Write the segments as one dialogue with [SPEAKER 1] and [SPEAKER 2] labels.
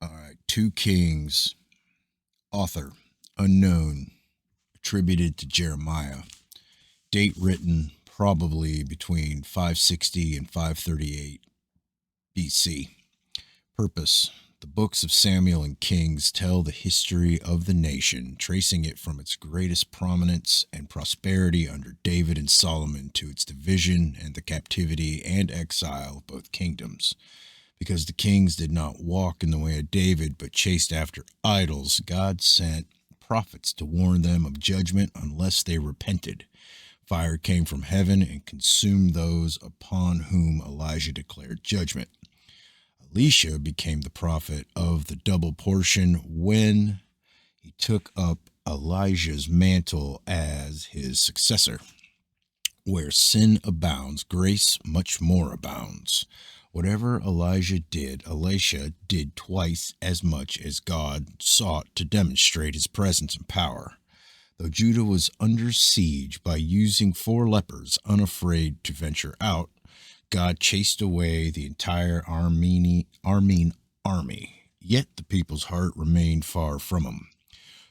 [SPEAKER 1] All right. 2 Kings, author, unknown, attributed to Jeremiah. Date written probably between 560 and 538 BC. Purpose: the books of Samuel and Kings tell the history of the nation, tracing it from its greatest prominence and prosperity under David and Solomon to its division and the captivity and exile of both kingdoms. Because the kings did not walk in the way of David, but chased after idols, God sent prophets to warn them of judgment unless they repented. Fire came from heaven and consumed those upon whom Elijah declared judgment. Elisha became the prophet of the double portion when he took up Elijah's mantle as his successor. Where sin abounds, grace much more abounds. Whatever Elijah did, Elisha did twice as much as God sought to demonstrate his presence and power. Though Judah was under siege by using 4 lepers unafraid to venture out, God chased away the entire Armene army. Yet the people's heart remained far from him.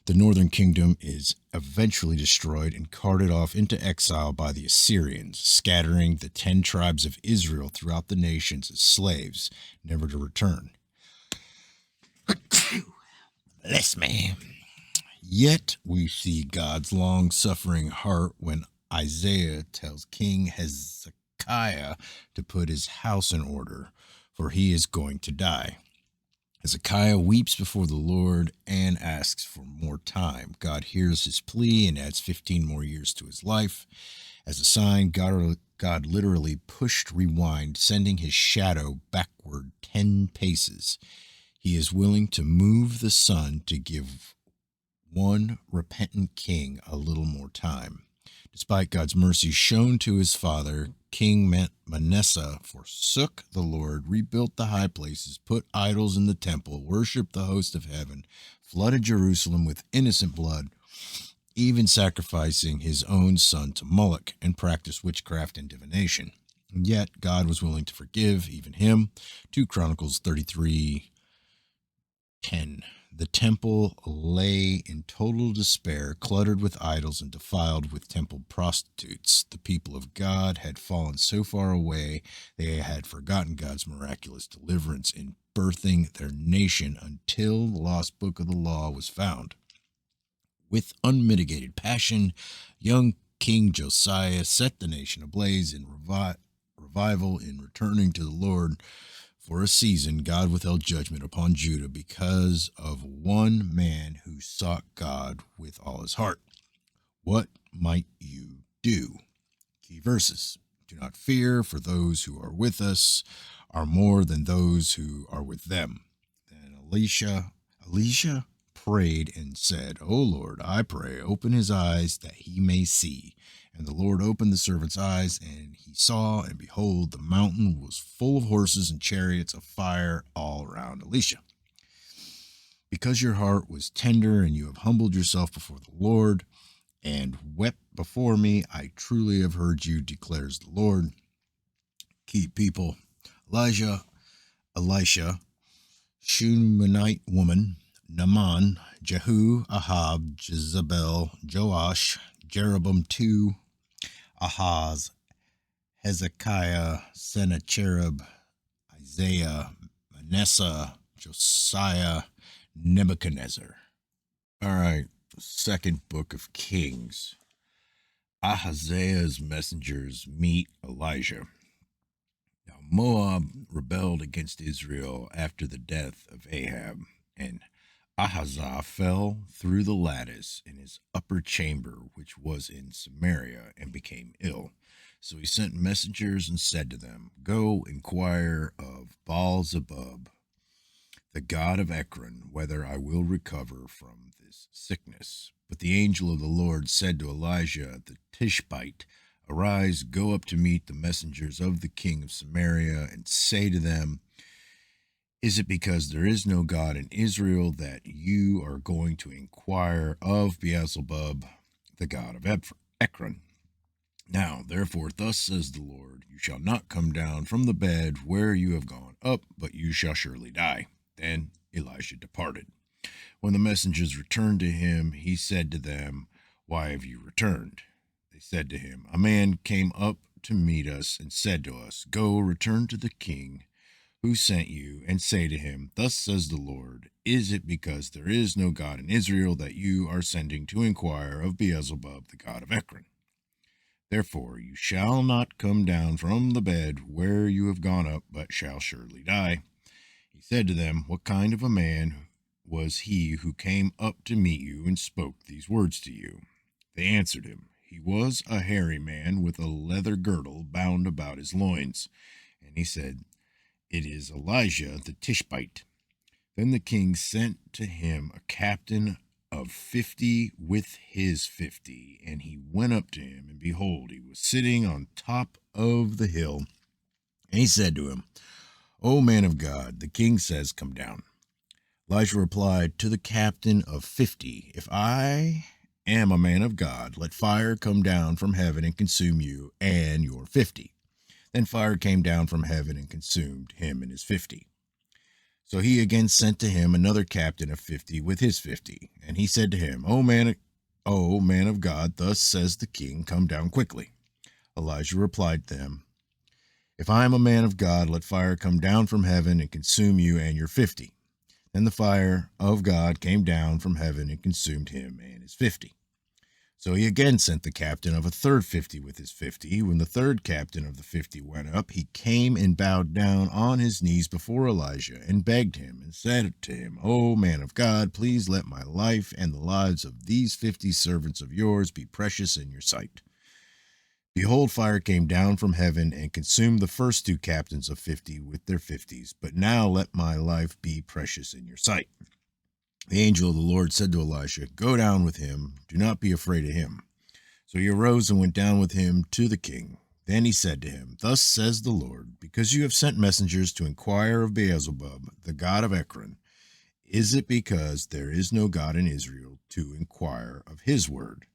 [SPEAKER 1] The northern kingdom is eventually destroyed and carted off into exile by the Assyrians, scattering the 10 tribes of Israel throughout the nations as slaves, never to return. Bless me. Yet we see God's long-suffering heart when Isaiah tells King Hezekiah to put his house in order, for he is going to die. Hezekiah weeps before the Lord and asks for more time. God hears his plea and adds 15 more years to his life. As a sign, God literally pushed rewind, sending his shadow backward 10 paces. He is willing to move the sun to give one repentant king a little more time. Despite God's mercy shown to his father, King Manasseh forsook the Lord, rebuilt the high places, put idols in the temple, worshipped the host of heaven, flooded Jerusalem with innocent blood, even sacrificing his own son to Moloch, and practiced witchcraft and divination. And yet God was willing to forgive even him. 2 Chronicles 33:10. The temple lay in total despair, cluttered with idols and defiled with temple prostitutes. The people of God had fallen so far away, they had forgotten God's miraculous deliverance in birthing their nation until the lost book of the law was found. With unmitigated passion, young King Josiah set the nation ablaze in revival in returning to the Lord. For a season, God withheld judgment upon Judah because of one man who sought God with all his heart. What might you do? Key verses. Do not fear, for those who are with us are more than those who are with them. Then Elisha prayed and said, O Lord, I pray, open his eyes that he may see. And the Lord opened the servant's eyes, and he saw, and behold, the mountain was full of horses and chariots of fire all around Elisha. Because your heart was tender, and you have humbled yourself before the Lord, and wept before me, I truly have heard you, declares the Lord. Key people: Elisha, Shunammite woman, Naaman, Jehu, Ahab, Jezebel, Joash, Jeroboam II, Ahaz, Hezekiah, Sennacherib, Isaiah, Manasseh, Josiah, Nebuchadnezzar. All right, second book of Kings. Ahaziah's messengers meet Elijah. Now Moab rebelled against Israel after the death of Ahab, and Ahaziah fell through the lattice in his upper chamber, which was in Samaria, and became ill. So he sent messengers and said to them, Go inquire of Baal-zebub, the god of Ekron, whether I will recover from this sickness. But the angel of the Lord said to Elijah the Tishbite, Arise, go up to meet the messengers of the king of Samaria, and say to them, Is it because there is no God in Israel that you are going to inquire of Beelzebub, the god of Ekron? Now, therefore, thus says the Lord, you shall not come down from the bed where you have gone up, but you shall surely die. Then Elijah departed. When the messengers returned to him, he said to them, "Why have you returned?" They said to him, "A man came up to meet us and said to us, 'Go, return to the king who sent you, and say to him, Thus says the Lord, is it because there is no God in Israel that you are sending to inquire of Beelzebub, the god of Ekron? Therefore you shall not come down from the bed where you have gone up, but shall surely die.' He said to them, 'What kind of a man was he who came up to meet you and spoke these words to you?' They answered him, 'He was a hairy man with a leather girdle bound about his loins.' And he said, 'It is Elijah the Tishbite.' Then the king sent to him a captain of 50 with his 50, and he went up to him, and behold, he was sitting on top of the hill. And he said to him, 'O man of God, the king says, come down.' Elijah replied to the captain of 50, 'If I am a man of God, let fire come down from heaven and consume you and your 50. Then fire came down from heaven and consumed him and his 50. So he again sent to him another captain of 50 with his 50. And he said to him, O man of God, thus says the king, come down quickly.' Elijah replied to them, 'If I am a man of God, let fire come down from heaven and consume you and your 50. Then the fire of God came down from heaven and consumed him and his 50. So he again sent the captain of a third 50 with his 50. When the third captain of the 50 went up, he came and bowed down on his knees before Elijah and begged him and said to him, O man of God, please let my life and the lives of these 50 servants of yours be precious in your sight.' Behold, fire came down from heaven and consumed the first two captains of 50 with their 50s. But now let my life be precious in your sight." The angel of the Lord said to Elisha, "Go down with him. Do not be afraid of him." So he arose and went down with him to the king. Then he said to him, "Thus says the Lord, because you have sent messengers to inquire of Beelzebub, the god of Ekron, is it because there is no God in Israel to inquire of his word?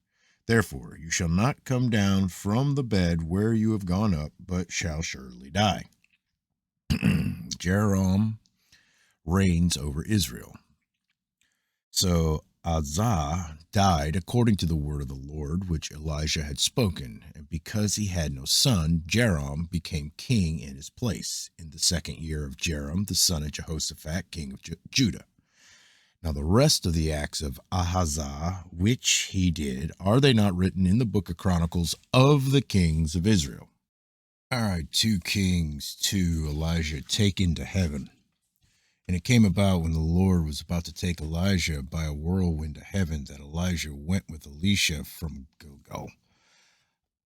[SPEAKER 1] Therefore you shall not come down from the bed where you have gone up, but shall surely die." Jehoram reigns over Israel. So Azah died according to the word of the Lord, which Elijah had spoken. And because he had no son, Joram became king in his place in the 2nd year of Joram, the son of Jehoshaphat, king of Judah. Now the rest of the acts of Ahaziah, which he did, are they not written in the book of Chronicles of the kings of Israel? All right, 2 Kings 2, Elijah taken to heaven. And it came about when the Lord was about to take Elijah by a whirlwind to heaven that Elijah went with Elisha from Gilgal.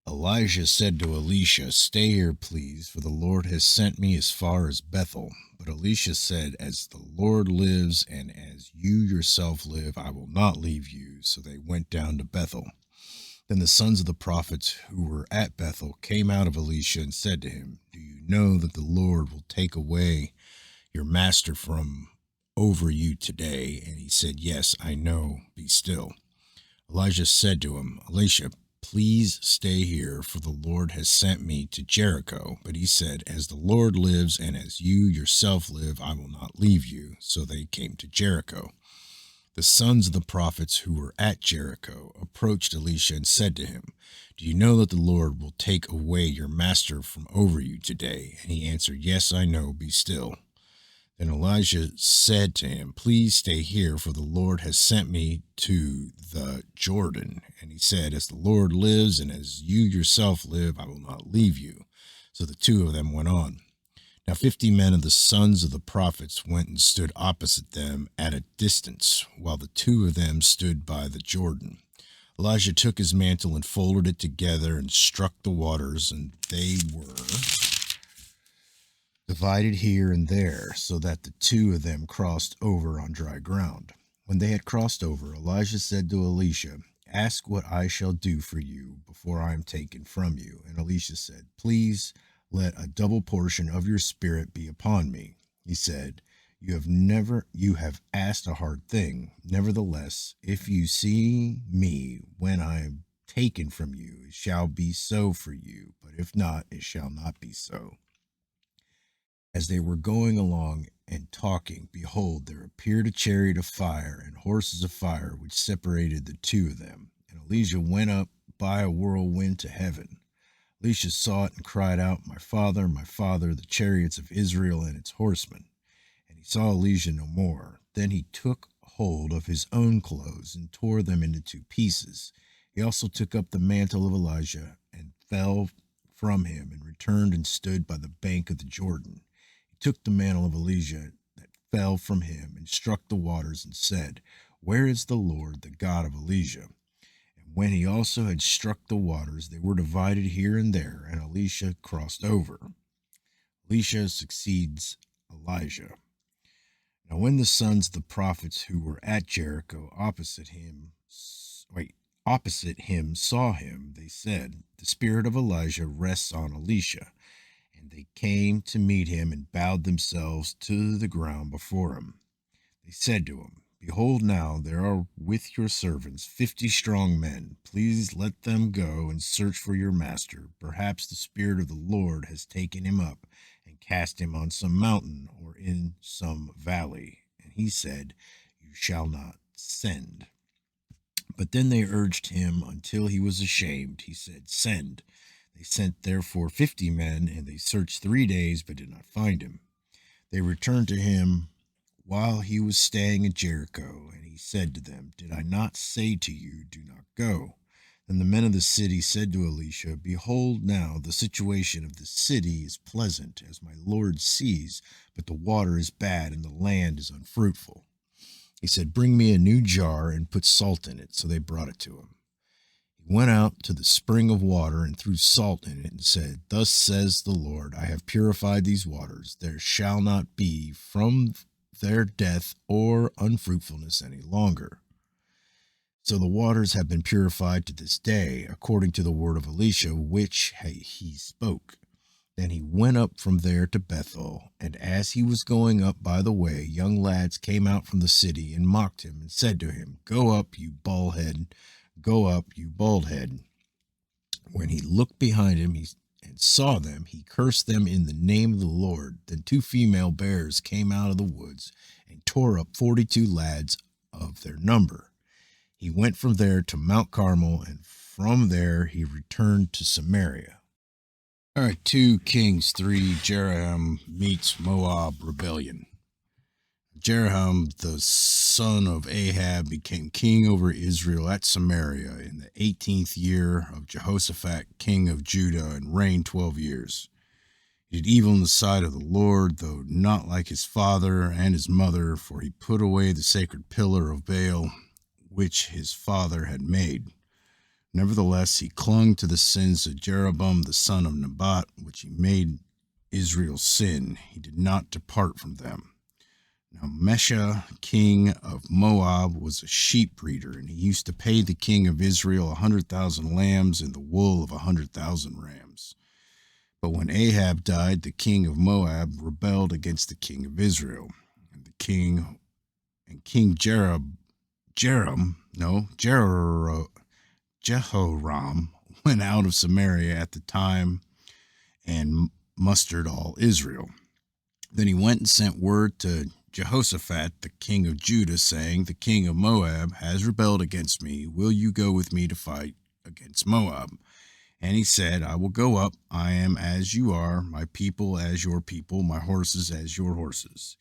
[SPEAKER 1] Elijah said to Elisha, "Stay here, please, for the Lord has sent me as far as Bethel." But Elisha said, "As the Lord lives and as you yourself live, I will not leave you." So they went down to Bethel. Then the sons of the prophets who were at Bethel came out of Elisha and said to him, "Do you know that the Lord will take away your master from over you today?" And he said, "Yes, I know. Be still." Elijah said to him, "Elisha, please stay here, for the Lord has sent me to Jericho." But he said, "As the Lord lives and as you yourself live, I will not leave you." So they came to Jericho. The sons of the prophets who were at Jericho approached Elisha and said to him, "Do you know that the Lord will take away your master from over you today?" And he answered, "Yes, I know. Be still." Then Elijah said to him, "Please stay here, for the Lord has sent me to the Jordan." And he said, "As the Lord lives and as you yourself live, I will not leave you." So the two of them went on. Now 50 men of the sons of the prophets went and stood opposite them at a distance, while the two of them stood by the Jordan. Elijah took his mantle and folded it together and struck the waters, and they were divided here and there, so that the two of them crossed over on dry ground. When they had crossed over, Elijah said to Elisha, "Ask what I shall do for you before I am taken from you." And Elisha said, "Please let a double portion of your spirit be upon me." He said, You have asked a hard thing. Nevertheless, if you see me when I am taken from you, it shall be so for you, but if not, it shall not be so." As they were going along and talking, behold, there appeared appeared a chariot of fire and horses of fire, which separated the two of them. And Elijah went up by a whirlwind to heaven. Elisha saw it and cried out, my father, the chariots of Israel and its horsemen. And he saw Elijah no more. Then he took hold of his own clothes and tore them into two pieces. He also took up the mantle of Elijah and fell from him and returned and stood by the bank of the Jordan. He took the mantle of Elijah that fell from him and struck the waters and said, where is the Lord, the God of Elijah? And when he also had struck the waters, they were divided here and there, and Elisha crossed over. Elisha succeeds Elijah. Now when the sons of the prophets who were at Jericho opposite him saw him, they said, the spirit of Elijah rests on Elisha. And they came to meet him and bowed themselves to the ground before him. They said to him, behold, now there are with your servants 50 strong men. Please let them go and search for your master. Perhaps the Spirit of the Lord has taken him up and cast him on some mountain or in some valley. And he said, you shall not send. But then they urged him until he was ashamed. He said, send. They sent therefore 50 men, and they searched 3 days, but did not find him. They returned to him while he was staying at Jericho, and he said to them, did I not say to you, do not go? Then the men of the city said to Elisha, behold, now the situation of the city is pleasant, as my Lord sees, but the water is bad, and the land is unfruitful. He said, bring me a new jar and put salt in it. So they brought it to him. He went out to the spring of water and threw salt in it and said, thus says the Lord, I have purified these waters. There shall not be from their death or unfruitfulness any longer. So the waters have been purified to this day, according to the word of Elisha, which he spoke. Then he went up from there to Bethel, and as he was going up by the way, young lads came out from the city and mocked him and said to him, go up, you bald head, go up, you bald head. When he looked behind him and saw them, he cursed them in the name of the Lord. Then 2 female bears came out of the woods and tore up 42 lads of their number. He went from there to Mount Carmel, and from there he returned to Samaria. All right, 2 Kings 3, Jeroham meets Moab rebellion. Jeroham, the son of Ahab, became king over Israel at Samaria in the 18th year of Jehoshaphat, king of Judah, and reigned 12 years. He did evil in the sight of the Lord, though not like his father and his mother, for he put away the sacred pillar of Baal, which his father had made. Nevertheless, he clung to the sins of Jeroboam the son of Nebat, which he made Israel sin. He did not depart from them. Now Mesha, king of Moab, was a sheep breeder, and he used to pay the king of Israel 100,000 lambs and the wool of 100,000 rams. But when Ahab died, the king of Moab rebelled against the king of Israel. And King Jehoram went out of Samaria at the time and mustered all Israel. Then he went and sent word to Jehoshaphat, the king of Judah, saying, the king of Moab has rebelled against me. Will you go with me to fight against Moab? And he said, I will go up. I am as you are, my people as your people, my horses as your horses.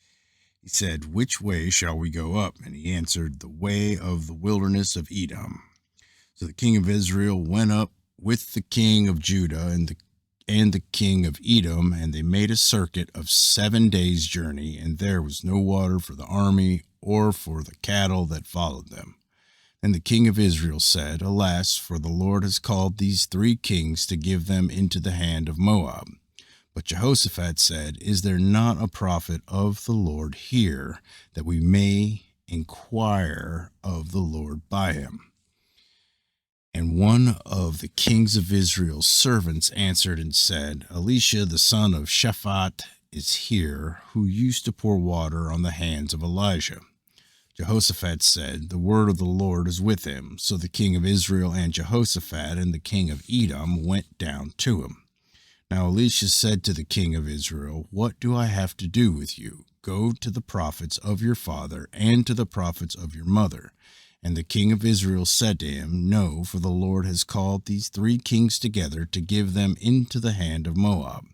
[SPEAKER 1] He said, which way shall we go up? And he answered, the way of the wilderness of Edom. So the king of Israel went up with the king of Judah and the king of Edom, and they made a circuit of 7 days' journey, and there was no water for the army or for the cattle that followed them. And the king of Israel said, alas, for the Lord has called these 3 kings to give them into the hand of Moab. But Jehoshaphat said, is there not a prophet of the Lord here, that we may inquire of the Lord by him? And one of the kings of Israel's servants answered and said, Elisha, the son of Shaphat, is here, who used to pour water on the hands of Elijah. Jehoshaphat said, the word of the Lord is with him. So the king of Israel and Jehoshaphat and the king of Edom went down to him. Now Elisha said to the king of Israel, what do I have to do with you? Go to the prophets of your father and to the prophets of your mother. And the king of Israel said to him, No, for the Lord has called these 3 kings together to give them into the hand of Moab.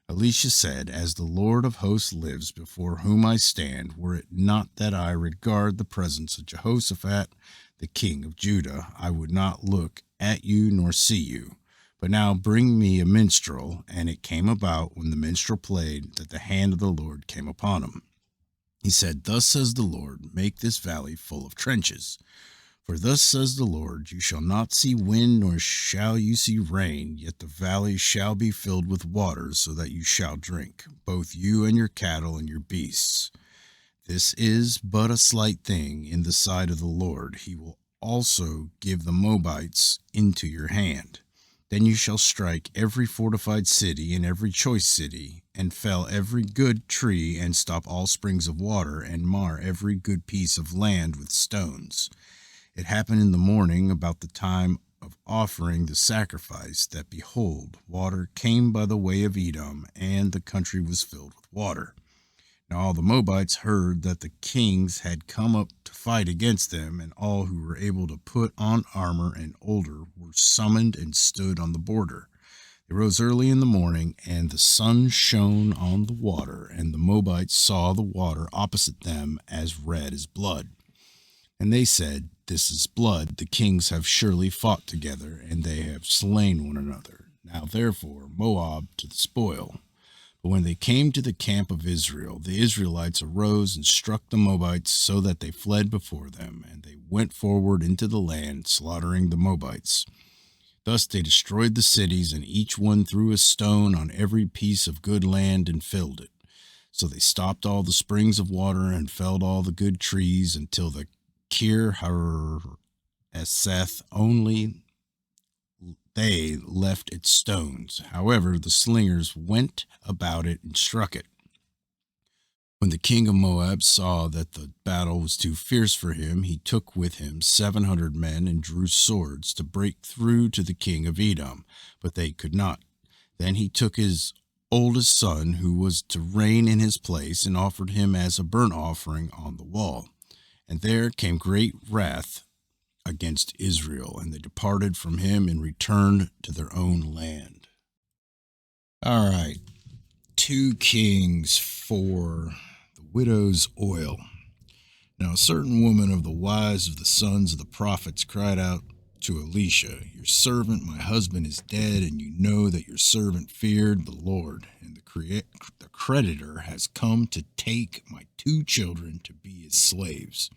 [SPEAKER 1] Elisha said, As the Lord of hosts lives, before whom I stand, were it not that I regard the presence of Jehoshaphat, the king of Judah, I would not look at you nor see you. But now bring me a minstrel. And it came about, when the minstrel played, that the hand of the Lord came upon him. He said, Thus says the Lord, make this valley full of trenches. For thus says the Lord, You shall not see wind, nor shall you see rain, yet the valley shall be filled with waters, so that you shall drink, both you and your cattle and your beasts. This is but a slight thing in the sight of the Lord. He will also give the Moabites into your hand. Then you shall strike every fortified city and every choice city, and fell every good tree, and stop all springs of water, and mar every good piece of land with stones. It happened in the morning, about the time of offering the sacrifice, that, behold, water came by the way of Edom, and the country was filled with water. Now all the Moabites heard that the kings had come up to fight against them, and all who were able to put on armor and older were summoned and stood on the border. They rose early in the morning, and the sun shone on the water, and the Moabites saw the water opposite them as red as blood. And they said, This is blood. The kings have surely fought together, and they have slain one another. Now therefore, Moab to the spoil. But when they came to the camp of Israel, the Israelites arose and struck the Moabites, so that they fled before them, and they went forward into the land, slaughtering the Moabites. Thus they destroyed the cities, and each one threw a stone on every piece of good land and filled it. So they stopped all the springs of water and felled all the good trees until the Kir Hareseth only they left its stones. However, the slingers went about it and struck it. When the king of Moab saw that the battle was too fierce for him, he took with him 700 men and drew swords to break through to the king of Edom, but they could not. Then he took his oldest son, who was to reign in his place, and offered him as a burnt offering on the wall. And there came great wrath against Israel, and they departed from him and returned to their own land. All right, 2 Kings 4, the widow's oil. Now a certain woman of the wives of the sons of the prophets cried out to Elisha, Your servant, my husband, is dead, and you know that your servant feared the Lord, and the creditor has come to take my 2 children to be his slaves.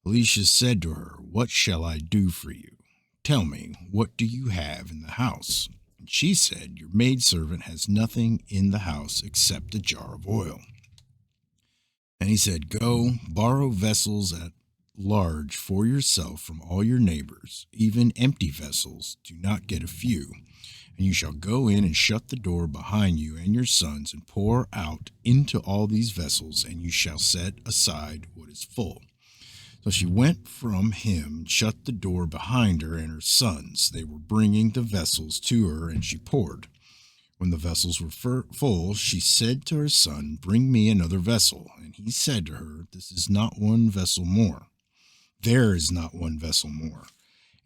[SPEAKER 1] Elisha said to her, What shall I do for you? Tell me, what do you have in the house? And she said, Your maidservant has nothing in the house except a jar of oil. And he said, Go, borrow vessels at large for yourself from all your neighbors, even empty vessels. Do not get a few. And you shall go in and shut the door behind you and your sons, and pour out into all these vessels, and you shall set aside what is full. So she went from him, shut the door behind her and her sons. They were bringing the vessels to her, and she poured. When the vessels were full, she said to her son, Bring me another vessel. And he said to her, This is not one vessel more. There is not one vessel more.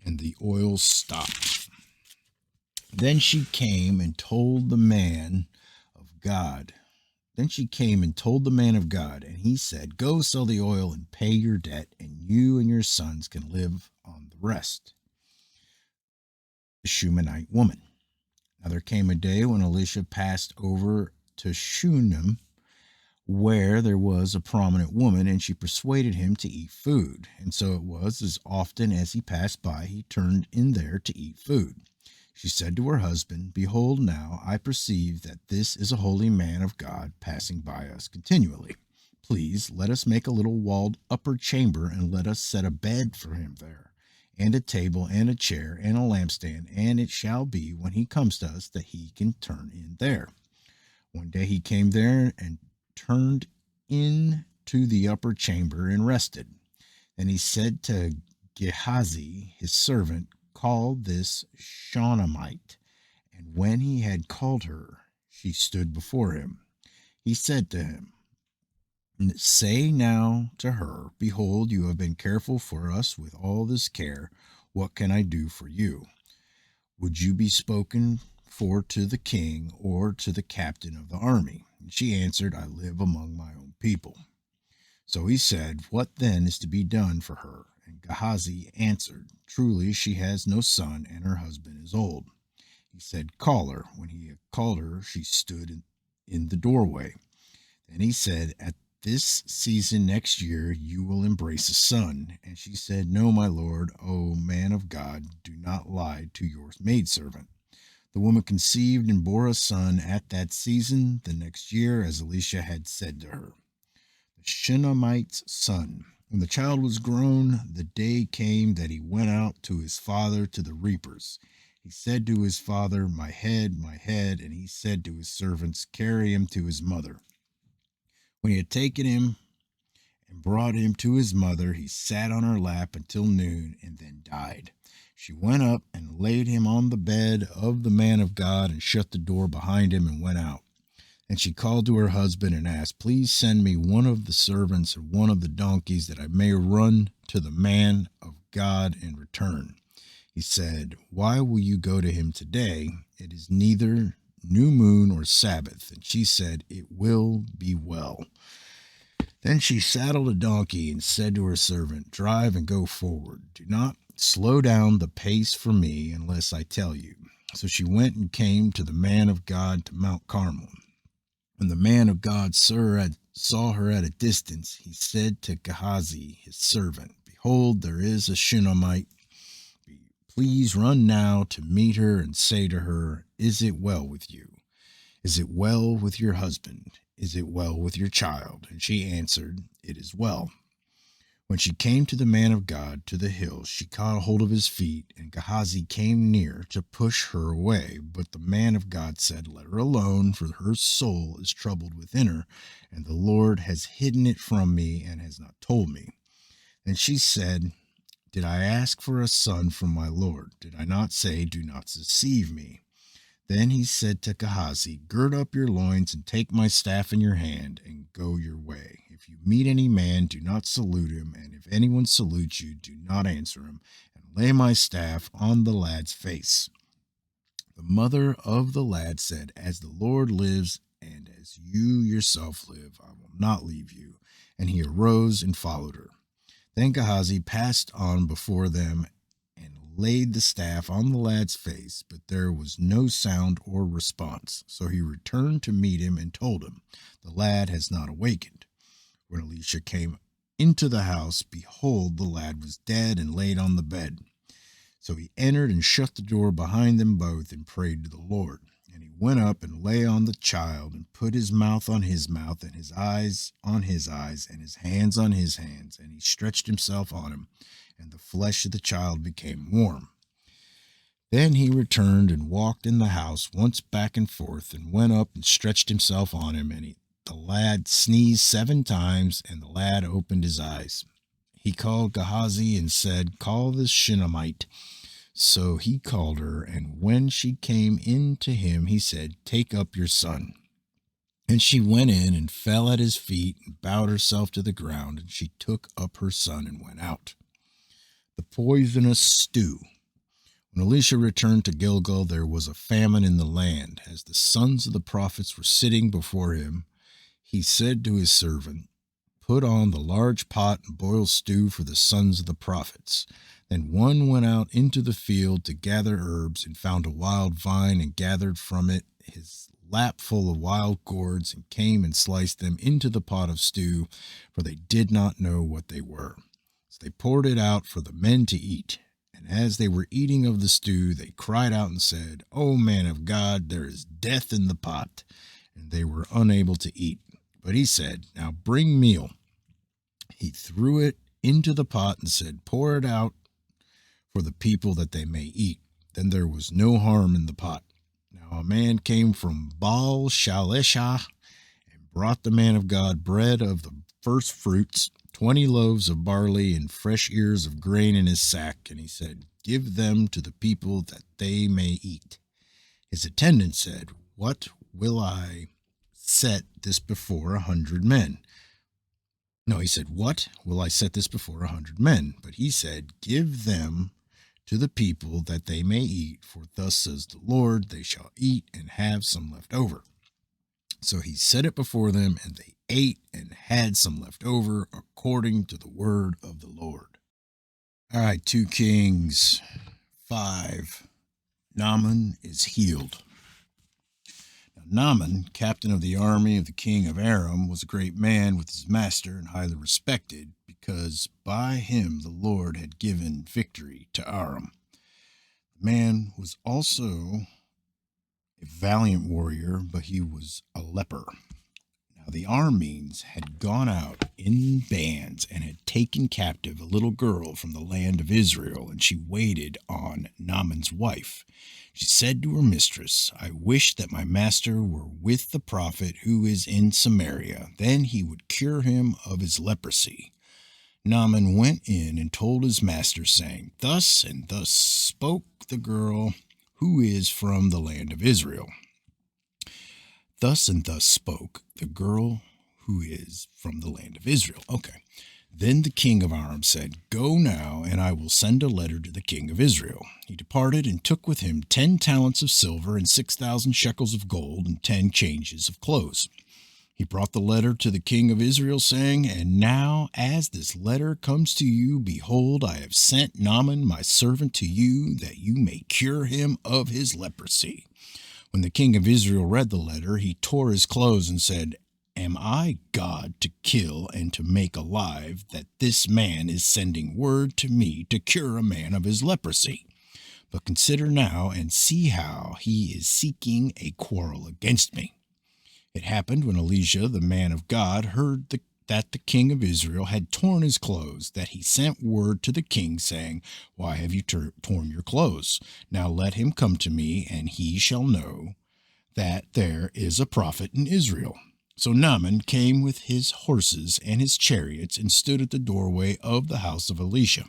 [SPEAKER 1] And the oil stopped. Then she came and told the man of God. and he said, Go sell the oil and pay your debt, and you and your sons can live on the rest. The Shunammite woman. Now there came a day when Elisha passed over to Shunem, where there was a prominent woman, and she persuaded him to eat food. And so it was, as often as he passed by, he turned in there to eat food. She said to her husband, Behold, now I perceive that this is a holy man of God passing by us continually. Please let us make a little walled upper chamber, and let us set a bed for him there, and a table, and a chair, and a lampstand, and it shall be, when he comes to us, that he can turn in there. One day he came there and turned into the upper chamber and rested. Then he said to Gehazi, his servant, Call this Shunammite. And when he had called her, she stood before him. He said to him, Say now to her, behold, you have been careful for us with all this care. What can I do for you? Would you be spoken for to the king or to the captain of the army? And she answered, I live among my own people. So he said, what then is to be done for her? And Gehazi answered, truly she has no son, and her husband is old. He said, call her. When he had called her, she stood in the doorway. Then he said, at this season next year you will embrace a son. And she said, no, my lord, O man of God, do not lie to your maidservant. The woman conceived and bore a son at that season the next year, as Elisha had said to her. The Shunammite's son. When the child was grown, the day came that he went out to his father to the reapers. He said to his father, my head, and he said to his servants, carry him to his mother. When he had taken him and brought him to his mother, he sat on her lap until noon and then died. She went up and laid him on the bed of the man of God and shut the door behind him and went out. And she called to her husband and asked, please send me one of the servants or one of the donkeys that I may run to the man of God and return. He said, why will you go to him today? It is neither new moon or Sabbath. And she said, it will be well. Then she saddled a donkey and said to her servant, drive and go forward. Do not slow down the pace for me unless I tell you. So she went and came to the man of God to Mount Carmel. When the man of God saw her at a distance, he said to Gehazi, his servant, behold, there is a Shunammite. Please run now to meet her and say to her, is it well with you? Is it well with your husband? Is it well with your child? And she answered, it is well. When she came to the man of God to the hill, she caught hold of his feet, and Gehazi came near to push her away. But the man of God said, let her alone, for her soul is troubled within her, and the Lord has hidden it from me and has not told me. And she said, did I ask for a son from my Lord? Did I not say, do not deceive me? Then he said to Gehazi, gird up your loins and take my staff in your hand and go your way. If you meet any man, do not salute him, and if anyone salutes you, do not answer him, and lay my staff on the lad's face. The mother of the lad said, as the Lord lives, and as you yourself live, I will not leave you. And he arose and followed her. Then Gehazi passed on before them and laid the staff on the lad's face, but there was no sound or response. So he returned to meet him and told him, the lad has not awakened. When Elisha came into the house, behold, the lad was dead and laid on the bed. So he entered and shut the door behind them both and prayed to the Lord. And he went up and lay on the child and put his mouth on his mouth and his eyes on his eyes and his hands on his hands. And he stretched himself on him, and the flesh of the child became warm. Then he returned and walked in the house once back and forth and went up and stretched himself on him. And the lad sneezed 7 times, and the lad opened his eyes. He called Gehazi and said, call this Shunammite. So he called her, and when she came in to him, he said, take up your son. And she went in and fell at his feet and bowed herself to the ground, and she took up her son and went out. The poisonous stew. When Elisha returned to Gilgal, there was a famine in the land. As the sons of the prophets were sitting before him, he said to his servant, put on the large pot and boil stew for the sons of the prophets. Then one went out into the field to gather herbs and found a wild vine and gathered from it his lap full of wild gourds and came and sliced them into the pot of stew, for they did not know what they were. So they poured it out for the men to eat. And as they were eating of the stew, they cried out and said, O man of God, there is death in the pot. And they were unable to eat. But he said, now bring meal. He threw it into the pot and said, pour it out for the people that they may eat. Then there was no harm in the pot. Now a man came from Baal Shalishah and brought the man of God bread of the first fruits, 20 loaves of barley and fresh ears of grain in his sack. And he said, give them to the people that they may eat. His attendant said, what will I set this before 100 men? No, he said, what will I set this before 100 men? But he said, give them to the people that they may eat, for thus says the Lord, they shall eat and have some left over. So he set it before them, and they ate and had some left over, according to the word of the Lord. All right, 2 Kings 5. Naaman is healed. Now, Naaman, captain of the army of the king of Aram, was a great man with his master and highly respected, because by him the Lord had given victory to Aram. The man was also a valiant warrior, but he was a leper. Now the Arameans had gone out in bands and had taken captive a little girl from the land of Israel, and she waited on Naaman's wife. She said to her mistress, I wish that my master were with the prophet who is in Samaria. Then he would cure him of his leprosy. Naaman went in and told his master, saying, Thus and thus spoke the girl who is from the land of Israel. Thus and thus spoke the girl who is from the land of Israel. Okay. Then the king of Aram said, Go now, and I will send a letter to the king of Israel. He departed and took with him 10 talents of silver and 6,000 shekels of gold and 10 changes of clothes. He brought the letter to the king of Israel, saying, And now, as this letter comes to you, behold, I have sent Naaman my servant to you, that you may cure him of his leprosy. When the king of Israel read the letter, he tore his clothes and said, Am I God to kill and to make alive, that this man is sending word to me to cure a man of his leprosy? But consider now and see how he is seeking a quarrel against me. It happened when Elisha, the man of God, heard that the king of Israel had torn his clothes, that he sent word to the king, saying, Why have you torn your clothes? Now let him come to me, and he shall know that there is a prophet in Israel. So Naaman came with his horses and his chariots, and stood at the doorway of the house of Elisha.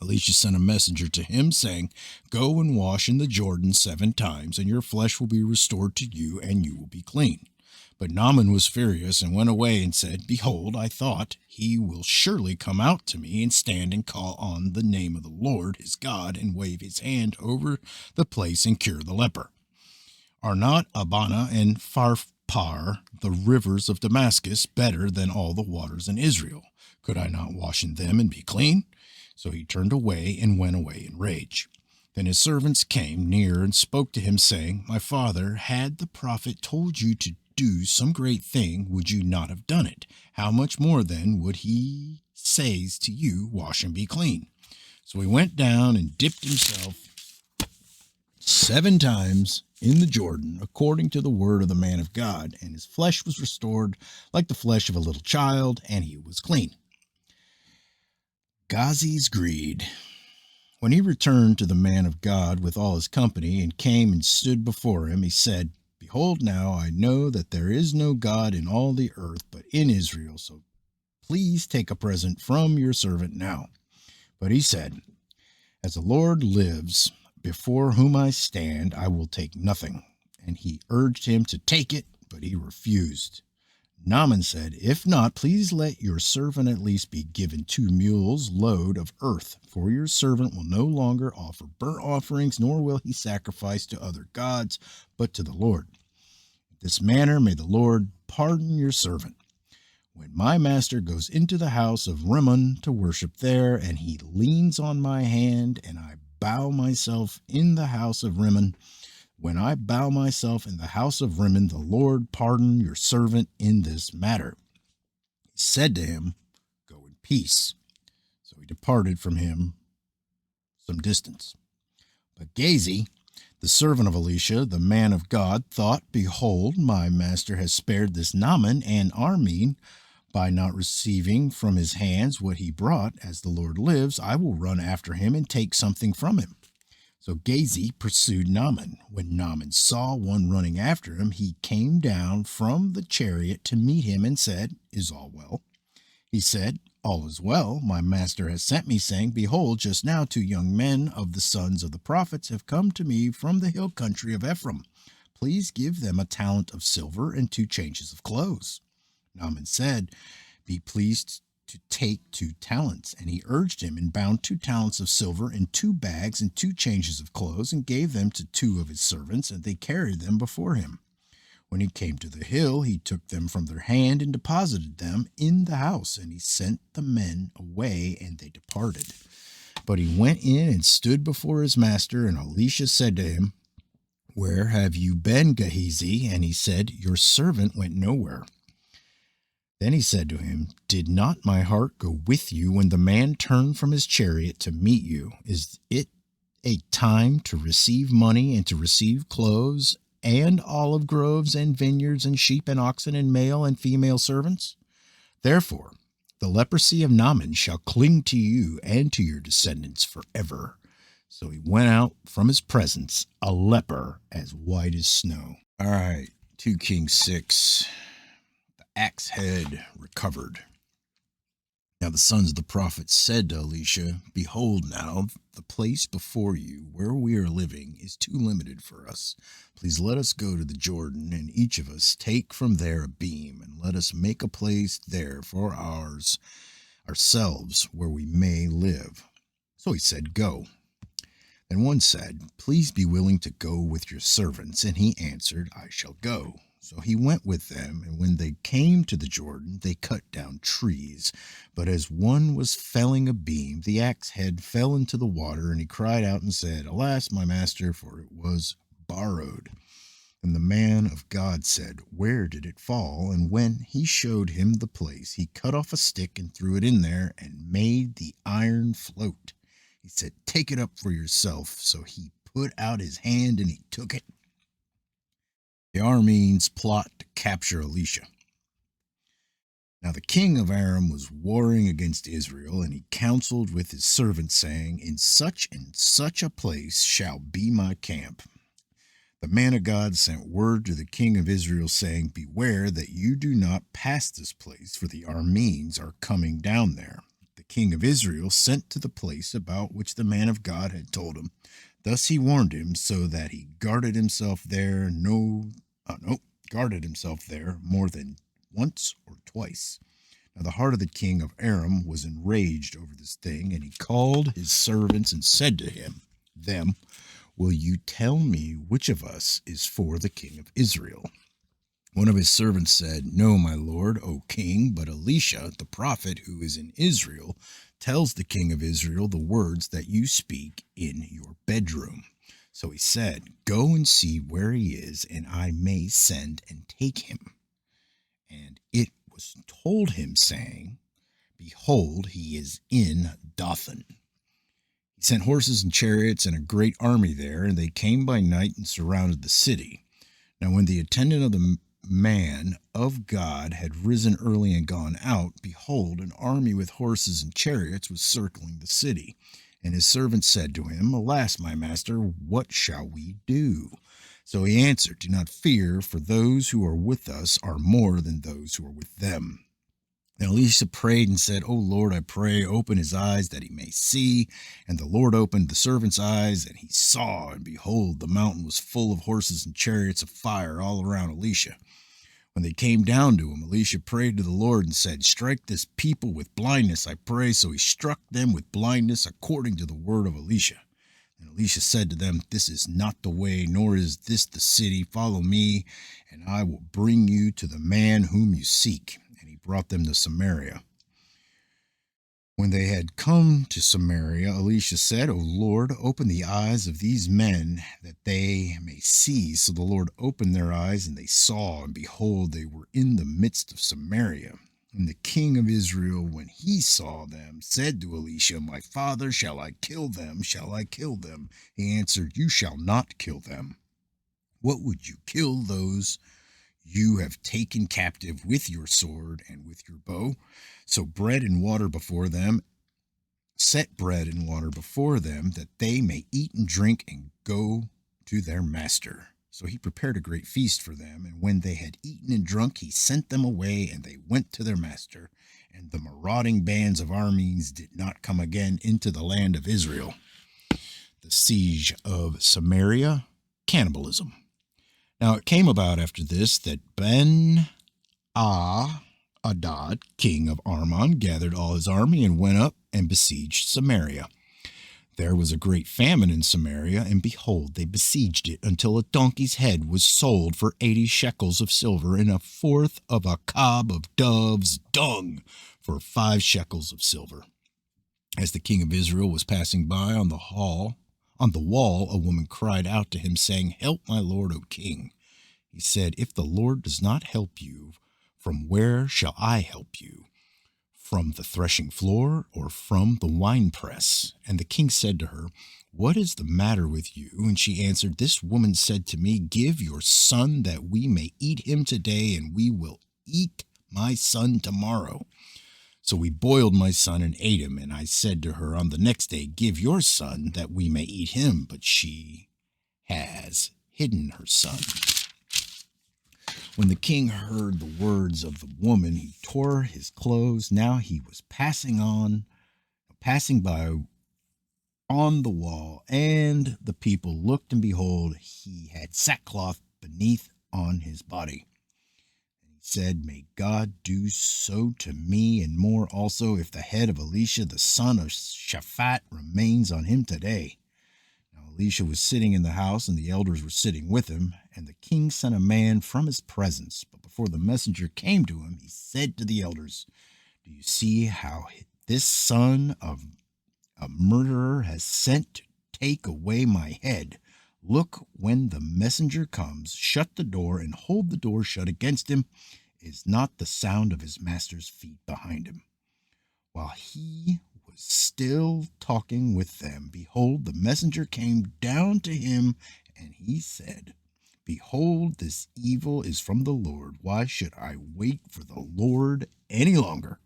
[SPEAKER 1] Elisha sent a messenger to him, saying, Go and wash in the Jordan 7 times, and your flesh will be restored to you, and you will be clean. But Naaman was furious, and went away and said, Behold, I thought, he will surely come out to me, and stand and call on the name of the Lord his God, and wave his hand over the place, and cure the leper. Are not Abana and Pharpar, the rivers of Damascus, better than all the waters in Israel? Could I not wash in them and be clean? So he turned away and went away in rage. Then his servants came near and spoke to him, saying, My father, had the prophet told you to do some great thing, would you not have done it? How much more then would he says to you, Wash and be clean? So he went down and dipped himself 7 times in the Jordan, according to the word of the man of God, and his flesh was restored like the flesh of a little child, and he was clean. Ghazi's greed. When he returned to the man of God with all his company, and came and stood before him, he said, Behold, now I know that there is no God in all the earth but in Israel, so please take a present from your servant now. But he said, As the Lord lives, before whom I stand, I will take nothing. And he urged him to take it, but he refused. Naaman said, If not, please let your servant at least be given 2 mules' load of earth, for your servant will no longer offer burnt offerings, nor will he sacrifice to other gods, but to the Lord. In this manner may the Lord pardon your servant. When my master goes into the house of Rimmon to worship there, and he leans on my hand, and I bow myself in the house of Rimmon, when I bow myself in the house of Rimmon, the Lord pardon your servant in this matter. He said to him, Go in peace. So he departed from him some distance. But Gehazi, the servant of Elisha, the man of God, thought, Behold, my master has spared this Naaman and Aramean by not receiving from his hands what he brought. As the Lord lives, I will run after him and take something from him. So Gehazi pursued Naaman. When Naaman saw one running after him, he came down from the chariot to meet him and said, Is all well? He said, All is well. My master has sent me, saying, Behold, just now 2 young men of the sons of the prophets have come to me from the hill country of Ephraim. Please give them a talent of silver and 2 changes of clothes. Naaman said, be pleased to take 2 talents. And he urged him, and bound 2 talents of silver in 2 bags and 2 changes of clothes, and gave them to 2 of his servants, and they carried them before him. When he came to the hill, he took them from their hand and deposited them in the house, and he sent the men away, and they departed. But he went in and stood before his master, and Elisha said to him, "Where have you been, Gehazi?" And he said, "Your servant went nowhere." Then he said to him, "Did not my heart go with you when the man turned from his chariot to meet you? Is it a time to receive money and to receive clothes and olive groves and vineyards and sheep and oxen and male and female servants? Therefore, the leprosy of Naaman shall cling to you and to your descendants forever." So he went out from his presence, a leper as white as snow. All right, 2 Kings 6. The axe head recovered. Now the sons of the prophets said to Elisha, "Behold now, the place before you where we are living is too limited for us. Please let us go to the Jordan, and each of us take from there a beam, and let us make a place there for ourselves where we may live." So he said, "Go." And one said, "Please be willing to go with your servants." And he answered, "I shall go." So he went with them, and when they came to the Jordan, they cut down trees. But as one was felling a beam, the axe head fell into the water, and he cried out and said, "Alas, my master, for it was borrowed." And the man of God said, "Where did it fall?" And when he showed him the place, he cut off a stick and threw it in there, and made the iron float. He said, "Take it up for yourself." So he put out his hand and he took it. The Arameans plot to capture Elisha. Now the king of Aram was warring against Israel, and he counseled with his servants, saying, "In such and such a place shall be my camp." The man of God sent word to the king of Israel, saying, "Beware that you do not pass this place, for the Arameans are coming down there." The king of Israel sent to the place about which the man of God had told him. Thus he warned him, so that he guarded himself there more than once or twice. Now the heart of the king of Aram was enraged over this thing, and he called his servants and said to them, "Will you tell me which of us is for the king of Israel?" One of his servants said, "No, my lord, O king, but Elisha, the prophet who is in Israel, tells the king of Israel the words that you speak in your bedroom." So he said, "Go and see where he is, and I may send and take him." And it was told him, saying, "Behold, he is in Dothan." He sent horses and chariots and a great army there, and they came by night and surrounded the city. Now when the attendant of the man of God had risen early and gone out, behold, an army with horses and chariots was circling the city. And his servant said to him, "Alas, my master, what shall we do?" So he answered, "Do not fear, for those who are with us are more than those who are with them." Then Elisha prayed and said, "O Lord, I pray, open his eyes that he may see." And the Lord opened the servant's eyes, and he saw, and behold, the mountain was full of horses and chariots of fire all around Elisha. When they came down to him, Elisha prayed to the Lord and said, "Strike this people with blindness, I pray." So he struck them with blindness according to the word of Elisha. And Elisha said to them, "This is not the way, nor is this the city. Follow me, and I will bring you to the man whom you seek." And he brought them to Samaria. When they had come to Samaria, Elisha said, "O Lord, open the eyes of these men that they may see." So the Lord opened their eyes, and they saw, and behold, they were in the midst of Samaria. And the king of Israel, when he saw them, said to Elisha, "My father, shall I kill them? Shall I kill them?" He answered, "You shall not kill them. What would you kill those you have taken captive with your sword and with your bow? So set bread and water before them, that they may eat and drink and go to their master." So he prepared a great feast for them, and when they had eaten and drunk, he sent them away, and they went to their master. And the marauding bands of Arameans did not come again into the land of Israel. The siege of Samaria, cannibalism. Now it came about after this that Ben-Ah, Adad, king of Armon, gathered all his army and went up and besieged Samaria. There was a great famine in Samaria, and behold, they besieged it until a donkey's head was sold for 80 shekels of silver, and a fourth of a cob of dove's dung for 5 shekels of silver. As the king of Israel was passing by on the wall, a woman cried out to him, saying, "Help, my lord, O king." He said, "If the Lord does not help you, from where shall I help you? From the threshing floor or from the winepress?" And the king said to her, "What is the matter with you?" And she answered, "This woman said to me, 'Give your son that we may eat him today, and we will eat my son tomorrow.' So we boiled my son and ate him. And I said to her on the next day, 'Give your son that we may eat him.' But she has hidden her son." When the king heard the words of the woman, he tore his clothes. Now he was passing by on the wall, and the people looked, and behold, he had sackcloth beneath on his body. And he said, "May God do so to me, and more also, if the head of Elisha the son of Shaphat remains on him today." Elisha was sitting in the house, and the elders were sitting with him, and the king sent a man from his presence. But before the messenger came to him, he said to the elders, "Do you see how this son of a murderer has sent to take away my head? Look, when the messenger comes, shut the door and hold the door shut against him. Is not the sound of his master's feet behind him?" While he was still talking with them, behold, the messenger came down to him, and he said, "Behold, this evil is from the Lord. Why should I wait for the Lord any longer?"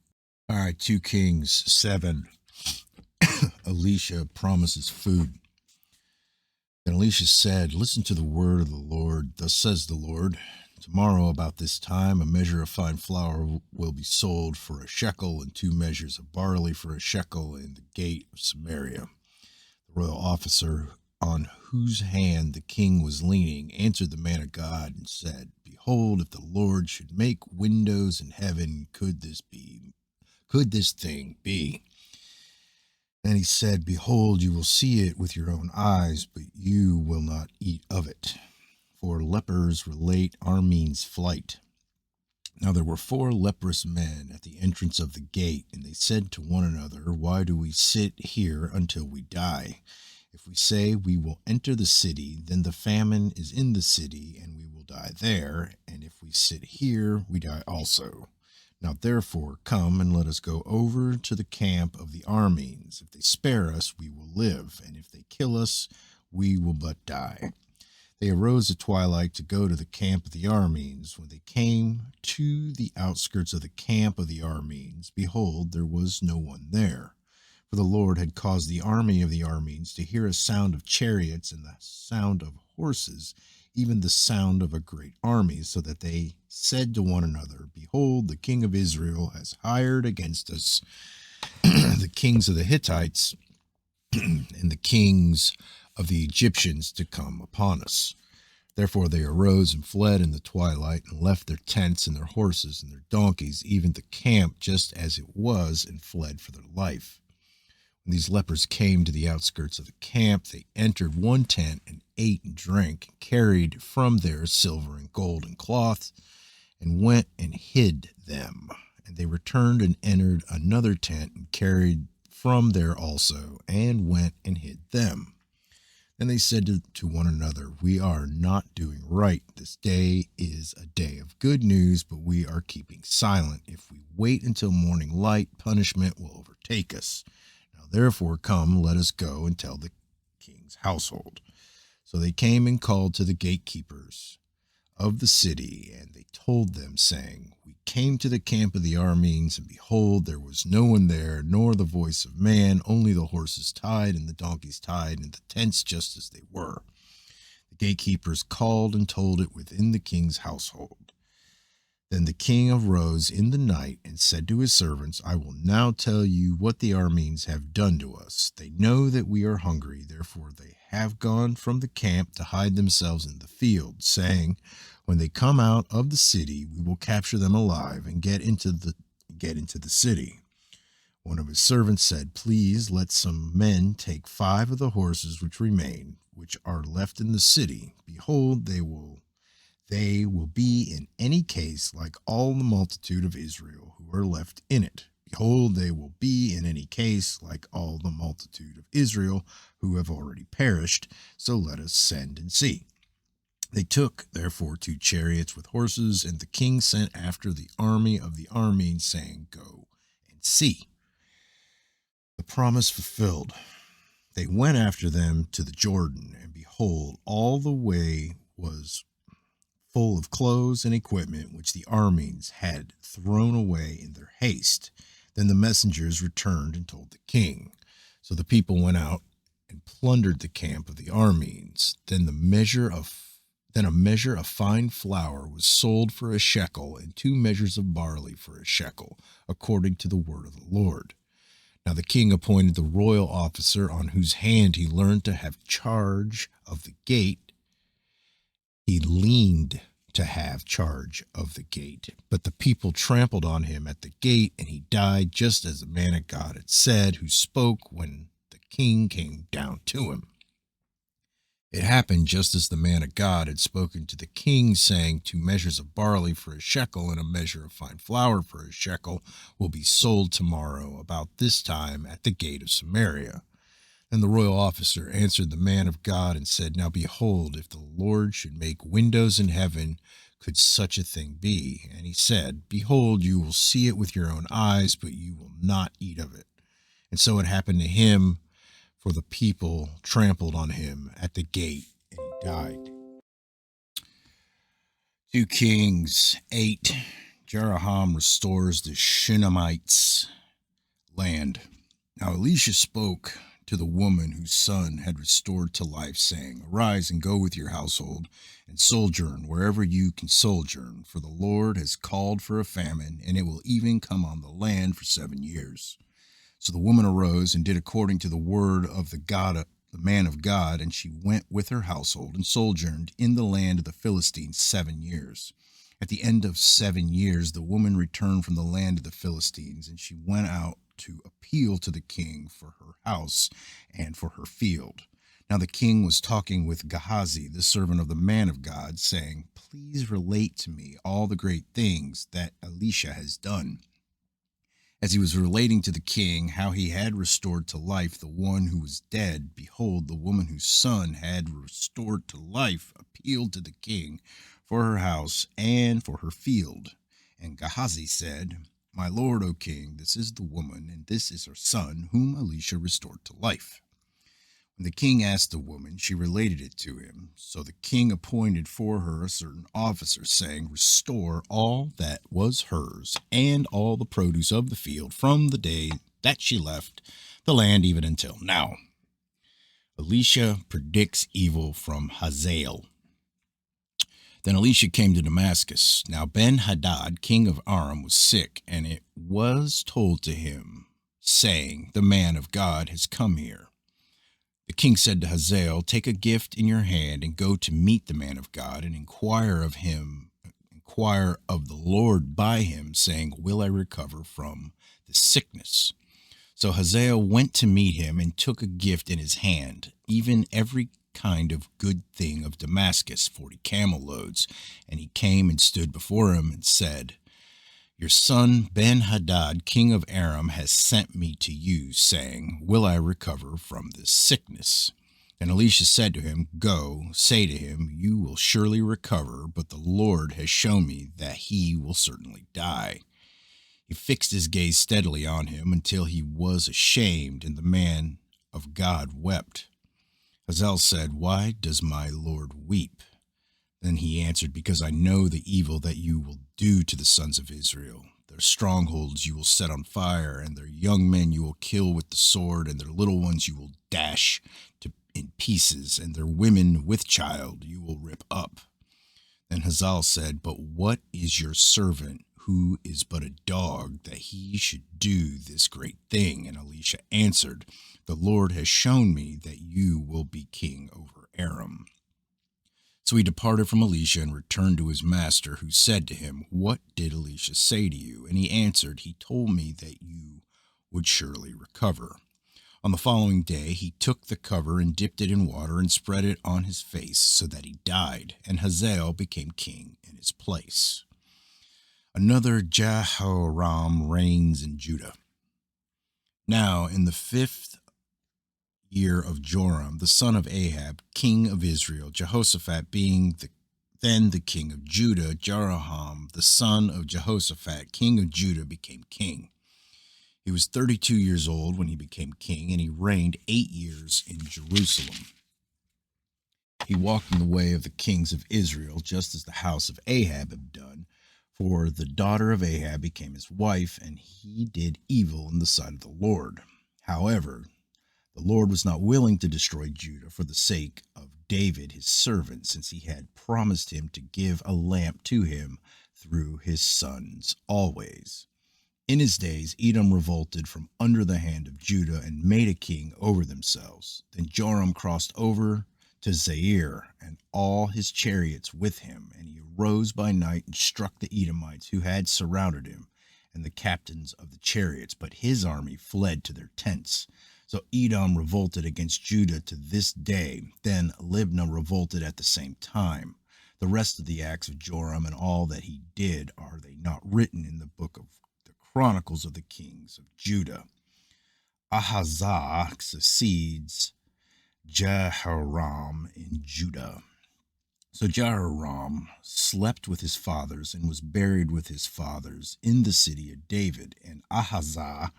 [SPEAKER 1] All right, 2 Kings 7. Elisha promises food. Then Elisha said, "Listen to the word of the Lord. Thus says the Lord, tomorrow about this time a measure of fine flour will be sold for a shekel, and 2 measures of barley for a shekel in the gate of Samaria." The royal officer on whose hand the king was leaning answered the man of God and said, "Behold, if the Lord should make windows in heaven, could this thing be?" And he said, "Behold, you will see it with your own eyes, but you will not eat of it." For lepers relate Armin's flight. Now there were 4 leprous men at the entrance of the gate, and they said to one another, "Why do we sit here until we die? If we say we will enter the city, then the famine is in the city, and we will die there. And if we sit here, we die also. Now therefore come and let us go over to the camp of the Arameans. If they spare us, we will live, and if they kill us, we will but die." They arose at twilight to go to the camp of the Arameans. When they came to the outskirts of the camp of the Arameans, behold, there was no one there. For the Lord had caused the army of the Arameans to hear a sound of chariots and the sound of horses, even the sound of a great army, so that they said to one another, "Behold, the king of Israel has hired against us the kings of the Hittites and the kings of the Egyptians to come upon us." Therefore they arose and fled in the twilight, and left their tents and their horses and their donkeys, even the camp just as it was, and fled for their life. When these lepers came to the outskirts of the camp, they entered one tent and ate and drank, and carried from there silver and gold and cloths, and went and hid them. And they returned and entered another tent, and carried from there also, and went and hid them. Then they said to one another, "We are not doing right. This day is a day of good news, but we are keeping silent. If we wait until morning light, punishment will overtake us. Now therefore come, let us go and tell the king's household." So they came and called to the gatekeepers of the city, and they told them, saying, "We came to the camp of the Arameans, and behold, there was no one there, nor the voice of man, only the horses tied and the donkeys tied, and the tents just as they were." The gatekeepers called and told it within the king's household. Then the king arose in the night and said to his servants, "I will now tell you what the Arameans have done to us. They know that we are hungry, therefore they have gone from the camp to hide themselves in the field, saying, When they come out of the city, we will capture them alive and get into the city." One of his servants said, "Please let some men take 5 of the horses which remain, which are left in the city. Behold, they will be in any case like all the multitude of Israel who are left in it. Behold, they will be in any case like all the multitude of Israel who have already perished. So let us send and see." They took, therefore, 2 chariots with horses, and the king sent after the army of the Arameans, saying, "Go and see." The promise fulfilled. They went after them to the Jordan, and behold, all the way was full of clothes and equipment which the Arameans had thrown away in their haste. Then the messengers returned and told the king. So the people went out and plundered the camp of the Arameans. Then a measure of fine flour was sold for a shekel, and 2 measures of barley for a shekel, according to the word of the Lord. Now the king appointed the royal officer on whose hand he learned to have charge of the gate. He leaned to have charge of the gate, but the people trampled on him at the gate, and he died, just as the man of God had said, who spoke when the king came down to him. It happened just as the man of God had spoken to the king, saying, 2 measures of barley for a shekel and a measure of fine flour for a shekel will be sold tomorrow about this time at the gate of Samaria. And the royal officer answered the man of God and said, "Now behold, if the Lord should make windows in heaven, could such a thing be?" And he said, "Behold, you will see it with your own eyes, but you will not eat of it." And so it happened to him, for the people trampled on him at the gate, and he died. 2 Kings 8. Jeroham restores the Shunammite's land. Now Elisha spoke to the woman whose son had restored to life, saying, "Arise and go with your household and sojourn wherever you can sojourn, for the Lord has called for a famine, and it will even come on the land for 7 years." So the woman arose and did according to the word of the man of God, and she went with her household and sojourned in the land of the Philistines 7 years. At the end of 7 years, the woman returned from the land of the Philistines, and she went out to appeal to the king for her house and for her field. Now the king was talking with Gehazi, the servant of the man of God, saying, "Please relate to me all the great things that Elisha has done." As he was relating to the king how he had restored to life the one who was dead, behold, the woman whose son had restored to life appealed to the king for her house and for her field. And Gehazi said, "My lord, O king, this is the woman, and this is her son, whom Elisha restored to life." When the king asked the woman, she related it to him. So the king appointed for her a certain officer, saying, "Restore all that was hers, and all the produce of the field from the day that she left the land even until now." Elisha predicts evil from Hazael. Then Elisha came to Damascus. Now Ben-Hadad, king of Aram, was sick, and it was told to him, saying, "The man of God has come here." The king said to Hazael, "Take a gift in your hand and go to meet the man of God and inquire of the Lord by him, saying, 'Will I recover from the sickness?'" So Hazael went to meet him and took a gift in his hand, even every kind of good thing of Damascus, 40 camel loads. And he came and stood before him and said, "Your son Ben-Hadad, king of Aram, has sent me to you, saying, 'Will I recover from this sickness?'" And Elisha said to him, "Go, say to him, 'You will surely recover, but the Lord has shown me that he will certainly die.'" He fixed his gaze steadily on him until he was ashamed, and the man of God wept. Hazael said, "Why does my Lord weep?" Then he answered, "Because I know the evil that you will do to the sons of Israel. Their strongholds you will set on fire, and their young men you will kill with the sword, and their little ones you will dash in pieces, and their women with child you will rip up." Then Hazael said, "But what is your servant, who is but a dog, that he should do this great thing?" And Elisha answered, "The Lord has shown me that you will be king over Aram." So he departed from Elisha and returned to his master, who said to him, "What did Elisha say to you?" And he answered, "He told me that you would surely recover." On the following day, he took the cover and dipped it in water and spread it on his face so that he died, and Hazael became king in his place. Another Jehoram reigns in Judah. Now, in the 5th year of Joram, the son of Ahab, king of Israel, Jehoshaphat being then the king of Judah, Jeroham, the son of Jehoshaphat, king of Judah, became king. He was 32 years old when he became king, and he reigned 8 years in Jerusalem. He walked in the way of the kings of Israel, just as the house of Ahab had done, for the daughter of Ahab became his wife, and he did evil in the sight of the Lord. However, the Lord was not willing to destroy Judah for the sake of David his servant, since he had promised him to give a lamp to him through his sons always. In his days, Edom revolted from under the hand of Judah and made a king over themselves. Then Joram crossed over to Zair and all his chariots with him, and he arose by night and struck the Edomites who had surrounded him and the captains of the chariots, but his army fled to their tents. So Edom revolted against Judah to this day. Then Libnah revolted at the same time. The rest of the acts of Joram and all that he did, are they not written in the book of Chronicles of the Kings of Judah? Ahaziah succeeds Jehoram in Judah. So Jehoram slept with his fathers and was buried with his fathers in the city of David, and Ahaziah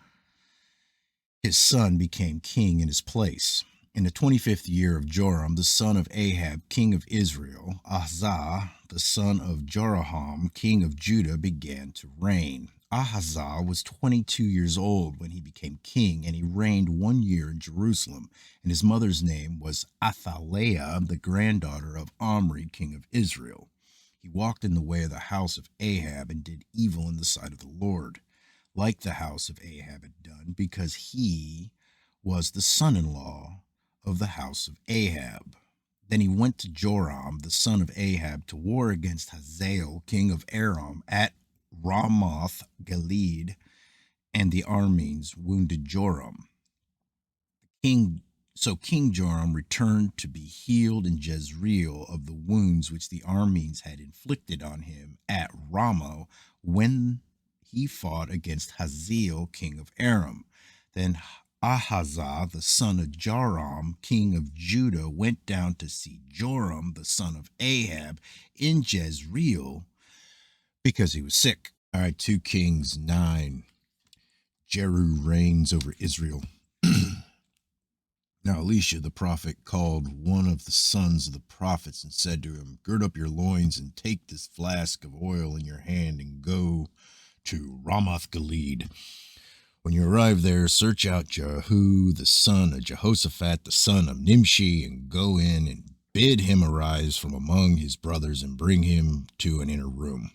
[SPEAKER 1] his son became king in his place. In the 25th year of Joram, the son of Ahab, king of Israel, Ahaziah, the son of Jeroham, king of Judah, began to reign. Ahaziah was 22 years old when he became king, and he reigned 1 year in Jerusalem. And his mother's name was Athaliah, the granddaughter of Omri, king of Israel. He walked in the way of the house of Ahab and did evil in the sight of the Lord, like the house of Ahab had done, because he was the son-in-law of the house of Ahab. Then he went to Joram, the son of Ahab, to war against Hazael, king of Aram, at Ramoth Gilead, and the Arameans wounded Joram. King Joram returned to be healed in Jezreel of the wounds which the Arameans had inflicted on him at Ramah when he fought against Hazael, king of Aram. Then Ahaziah, the son of Joram, king of Judah, went down to see Joram, the son of Ahab, in Jezreel because he was sick. All right, 2 Kings 9. Jehu reigns over Israel. Now Elisha the prophet called one of the sons of the prophets and said to him, "Gird up your loins and take this flask of oil in your hand and go to Ramoth Gilead. When you arrive there, search out Jehu, the son of Jehoshaphat, the son of Nimshi, and go in and bid him arise from among his brothers and bring him to an inner room.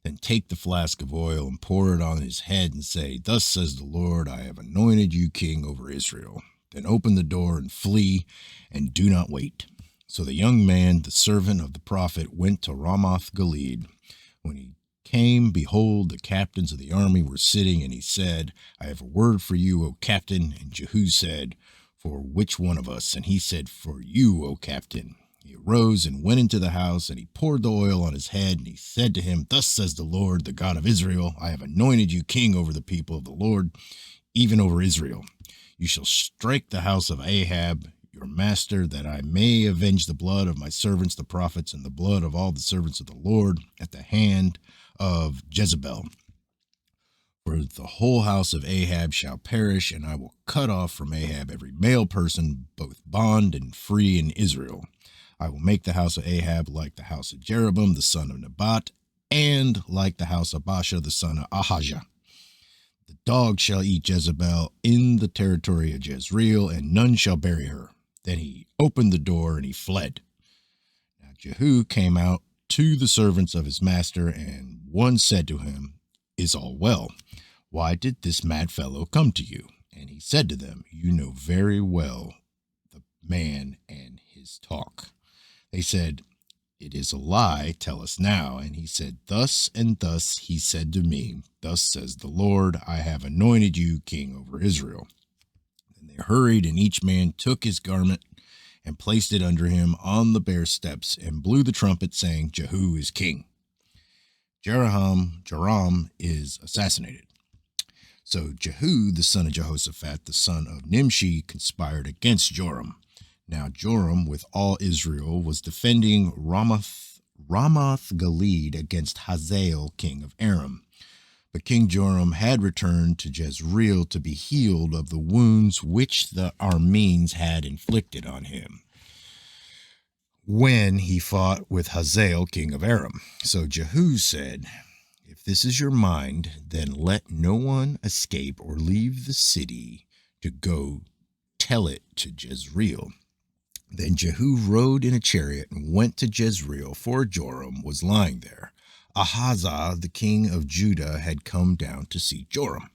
[SPEAKER 1] Then take the flask of oil and pour it on his head and say, 'Thus says the Lord, I have anointed you king over Israel.' Then open the door and flee, and do not wait." So the young man, the servant of the prophet, went to Ramoth Gilead. When he came, behold, the captains of the army were sitting, and he said, "I have a word for you, O captain." And Jehu said, "For which one of us?" And he said, "For you, O captain." He arose and went into the house, and he poured the oil on his head, and he said to him, "Thus says the Lord, the God of Israel, I have anointed you king over the people of the Lord, even over Israel. You shall strike the house of Ahab, your master, that I may avenge the blood of my servants the prophets and the blood of all the servants of the Lord at the hand of Jezebel. For the whole house of Ahab shall perish, and I will cut off from Ahab every male person, both bond and free in Israel. I will make the house of Ahab like the house of Jeroboam the son of Nebat, and like the house of Baasha the son of Ahijah. The dog shall eat Jezebel in the territory of Jezreel, and none shall bury her." Then he opened the door, and he fled. Now Jehu came out to the servants of his master, and one said to him, "Is all well? Why did this mad fellow come to you?" And he said to them, "You know very well the man and his talk." They said, It is a lie. Tell us now. And he said, Thus and thus he said to me, Thus says the Lord, I have anointed you king over Israel. And they hurried, and each man took his garment and placed it under him on the bare steps, and blew the trumpet, saying, Jehu is king. Joram is assassinated. So Jehu, the son of Jehoshaphat, the son of Nimshi, conspired against Joram. Now Joram, with all Israel, was defending Ramoth Gilead against Hazael, king of Aram. But King Joram had returned to Jezreel to be healed of the wounds which the Arameans had inflicted on him when he fought with Hazael, king of Aram. So Jehu said, If this is your mind, then let no one escape or leave the city to go tell it to Jezreel. Then Jehu rode in a chariot and went to Jezreel, for Joram was lying there. Ahazah, the king of Judah, had come down to see Joram.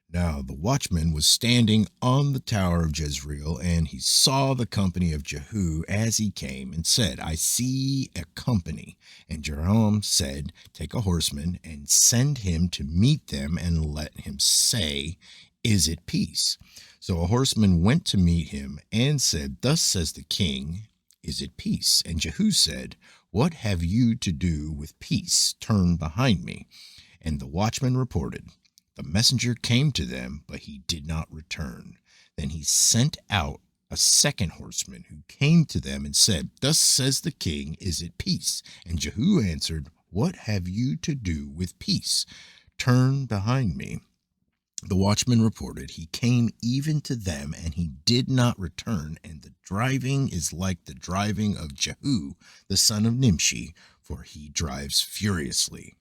[SPEAKER 1] Now the watchman was standing on the tower of Jezreel, and he saw the company of Jehu as he came, and said, I see a company. And Joram said, Take a horseman, and send him to meet them, and let him say, Is it peace? So a horseman went to meet him, and said, Thus says the king, Is it peace? And Jehu said, What have you to do with peace? Turn behind me. And the watchman reported, The messenger came to them, but he did not return. Then he sent out a second horseman, who came to them and said, Thus says the king, Is it peace? And Jehu answered, What have you to do with peace? Turn behind me. The watchman reported, He came even to them, and he did not return, and the driving is like the driving of Jehu, the son of Nimshi, for he drives furiously.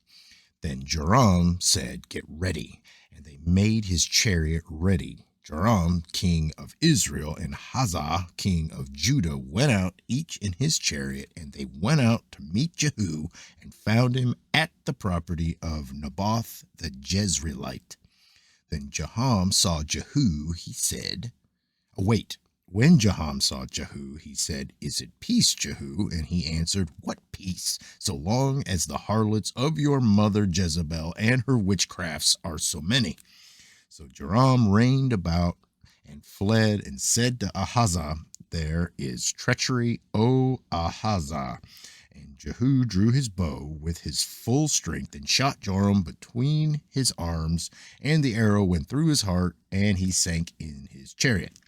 [SPEAKER 1] Then Joram said, Get ready. And they made his chariot ready. Joram, king of Israel, and Hazah, king of Judah, went out, each in his chariot, and they went out to meet Jehu, and found him at the property of Naboth the Jezreelite. Then Jaham saw Jehu, he said, When Jaham saw Jehu, he said, Is it peace, Jehu? And he answered, What peace, so long as the harlots of your mother Jezebel and her witchcrafts are so many? So Joram reigned about and fled, and said to Ahazah, There is treachery, O Ahazah. And Jehu drew his bow with his full strength, and shot Joram between his arms, and the arrow went through his heart, and he sank in his chariot.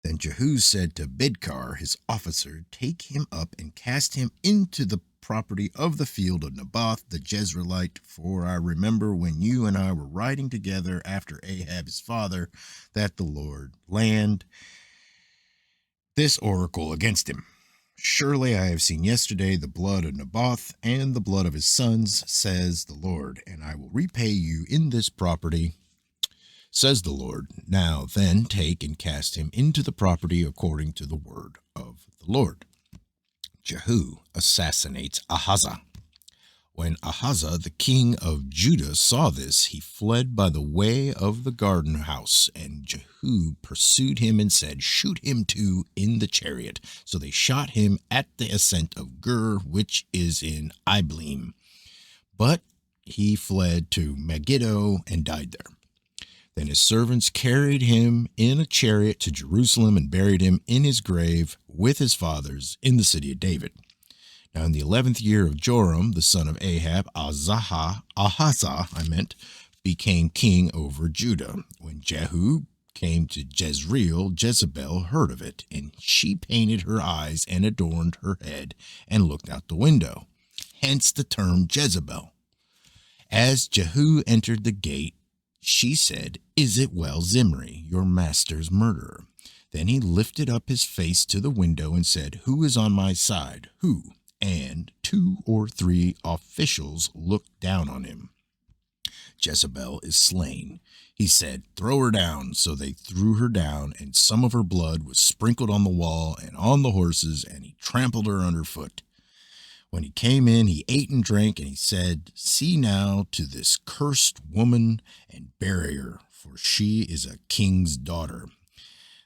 [SPEAKER 1] Then Jehu said to Bidkar, his officer, Take him up and cast him into the property of the field of Naboth the Jezreelite, for I remember when you and I were riding together after Ahab his father, that the Lord land this oracle against him. Surely I have seen yesterday the blood of Naboth and the blood of his sons, says the Lord, and I will repay you in this property, says the Lord. Now then take and cast him into the property according to the word of the Lord. Jehu assassinates Ahazah. When Ahazah, the king of Judah, saw this, he fled by the way of the garden house, and Jehu pursued him and said, Shoot him too in the chariot. So they shot him at the ascent of Gur, which is in Ibleam. But he fled to Megiddo and died there. Then his servants carried him in a chariot to Jerusalem and buried him in his grave with his fathers in the city of David. Now in the 11th year of Joram, the son of Ahab, Ahazah, became king over Judah. When Jehu came to Jezreel, Jezebel heard of it, and she painted her eyes and adorned her head and looked out the window. Hence the term Jezebel. As Jehu entered the gate, she said, Is it well, Zimri, your master's murderer? Then he lifted up his face to the window and said, Who is on my side? Who? And 2 or 3 officials looked down on him. Jezebel is slain. He said, Throw her down. So they threw her down, and some of her blood was sprinkled on the wall and on the horses, and he trampled her underfoot. When he came in, he ate and drank, and he said, See now to this cursed woman, and bury her, for she is a king's daughter.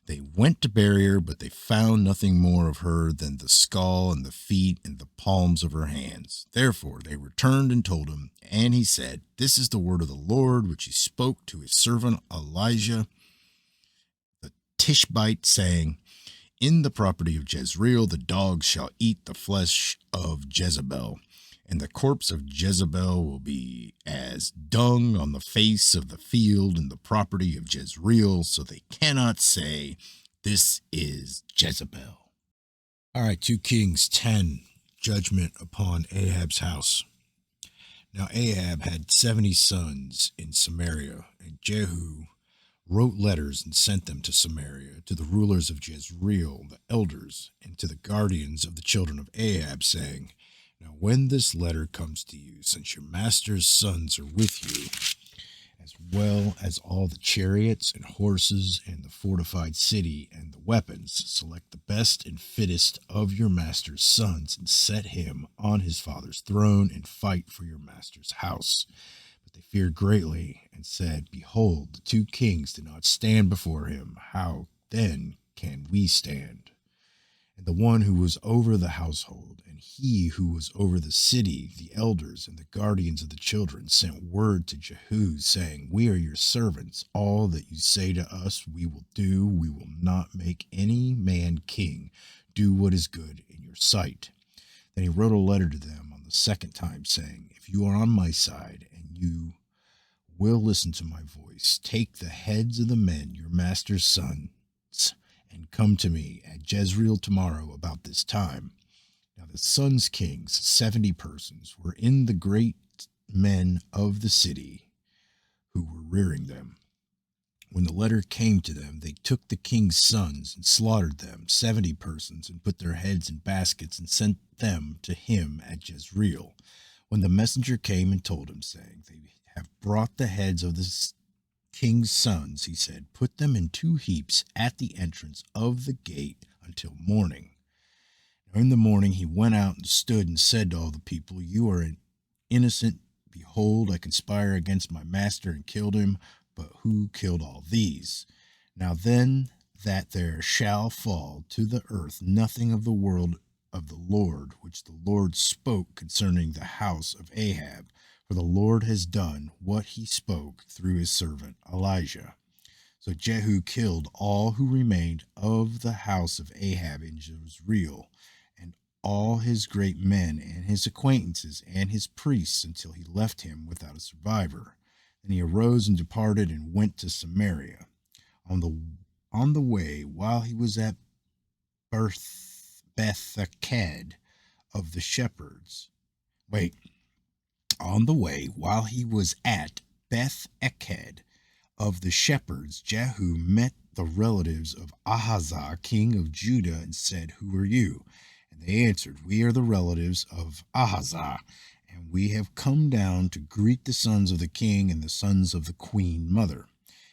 [SPEAKER 1] They went to bury her, but they found nothing more of her than the skull and the feet and the palms of her hands. Therefore they returned and told him, and he said, This is the word of the Lord, which he spoke to his servant Elijah the Tishbite, saying, In the property of Jezreel the dogs shall eat the flesh of Jezebel, and the corpse of Jezebel will be as dung on the face of the field in the property of Jezreel, so they cannot say, This is Jezebel. All right, 2 Kings 10, judgment upon Ahab's house. Now Ahab had 70 sons in Samaria, and Jehu wrote letters and sent them to Samaria, to the rulers of Jezreel, the elders, and to the guardians of the children of Ahab, saying, Now when this letter comes to you, since your master's sons are with you, as well as all the chariots and horses and the fortified city and the weapons, select the best and fittest of your master's sons and set him on his father's throne and fight for your master's house. But they feared greatly and said, Behold, the 2 kings did not stand before him. How then can we stand? And the one who was over the household, and he who was over the city, the elders and the guardians of the children, sent word to Jehu, saying, We are your servants. All that you say to us we will do. We will not make any man king. Do what is good in your sight. Then he wrote a letter to them on the second time, saying, If you are on my side, and you will listen to my voice, take the heads of the men, your master's sons, and come to me at Jezreel tomorrow about this time. Now the sons' kings, 70 persons, were in the great men of the city who were rearing them. When the letter came to them, they took the king's sons and slaughtered them, 70 persons, and put their heads in baskets and sent them to him at Jezreel. When the messenger came and told him, saying, They have brought the heads of the king's sons, he said, Put them in 2 heaps at the entrance of the gate until morning. Now in the morning he went out and stood and said to all the people, You are innocent. Behold, I conspire against my master and killed him. But who killed all these? Now then, that there shall fall to the earth nothing of the word of the Lord, which the Lord spoke concerning the house of Ahab. For the Lord has done what he spoke through his servant Elijah. So Jehu killed all who remained of the house of Ahab in Jezreel, and all his great men and his acquaintances and his priests, until he left him without a survivor. Then he arose and departed and went to Samaria. On the way, while he was at Betheked of the shepherds. On the way, while he was at Beth-eked of the shepherds, Jehu met the relatives of Ahaziah, king of Judah, and said, Who are you? And they answered, We are the relatives of Ahaziah, and we have come down to greet the sons of the king and the sons of the queen mother.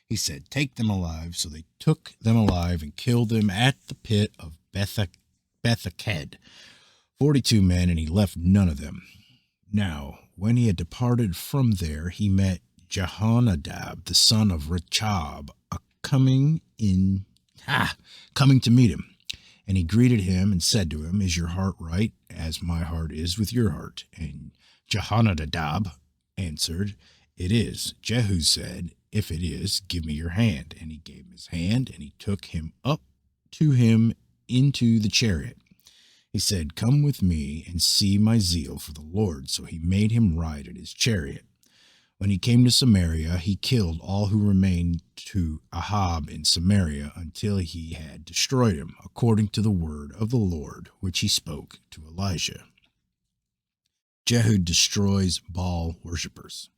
[SPEAKER 1] He said, Take them alive. So they took them alive and killed them at the pit of Beth-eked, 42 men, and he left none of them. Now, when he had departed from there, he met Jehonadab, the son of Rechab, coming to meet him. And he greeted him and said to him, Is your heart right, as my heart is with your heart? And Jehonadab answered, It is. Jehu said, If it is, give me your hand. And he gave him his hand, and he took him up to him into the chariot. He said, Come with me and see my zeal for the Lord. So he made him ride in his chariot. When he came to Samaria, he killed all who remained to Ahab in Samaria until he had destroyed him, according to the word of the Lord, which he spoke to Elijah. Jehu destroys Baal worshippers.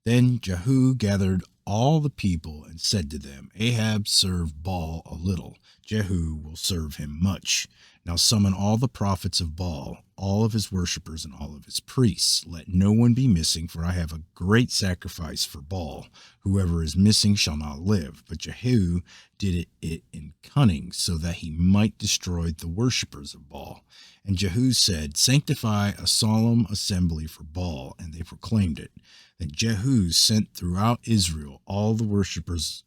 [SPEAKER 1] Then Jehu gathered all the people and said to them, Ahab served Baal a little. Jehu will serve him much. Now summon all the prophets of Baal, all of his worshippers, and all of his priests. Let no one be missing, for I have a great sacrifice for Baal. Whoever is missing shall not live. But Jehu did it in cunning, so that he might destroy the worshippers of Baal. And Jehu said, Sanctify a solemn assembly for Baal, and they proclaimed it. Then Jehu sent throughout Israel all the worshippers.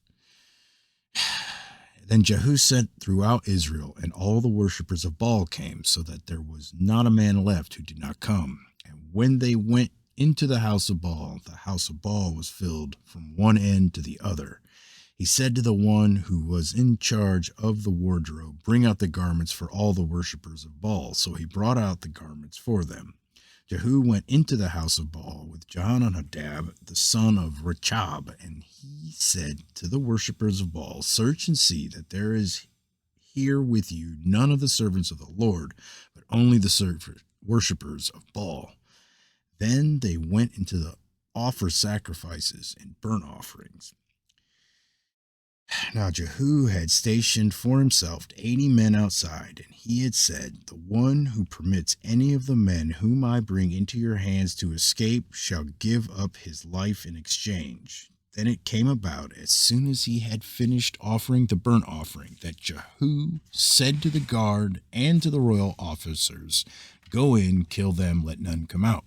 [SPEAKER 1] Then Jehu sent throughout Israel, and all the worshippers of Baal came, so that there was not a man left who did not come. And when they went into the house of Baal was filled from one end to the other. He said to the one who was in charge of the wardrobe, "Bring out the garments for all the worshippers of Baal." So he brought out the garments for them. Jehu went into the house of Baal with Jehonadab, the son of Rechab, and he said to the worshippers of Baal, "Search and see that there is here with you none of the servants of the Lord, but only the worshippers of Baal." Then they went into the offer sacrifices and burnt offerings. Now Jehu had stationed for himself 80 men outside, and he had said, "The one who permits any of the men whom I bring into your hands to escape shall give up his life in exchange." Then it came about, as soon as he had finished offering the burnt offering, that Jehu said to the guard and to the royal officers, "Go in, kill them, let none come out."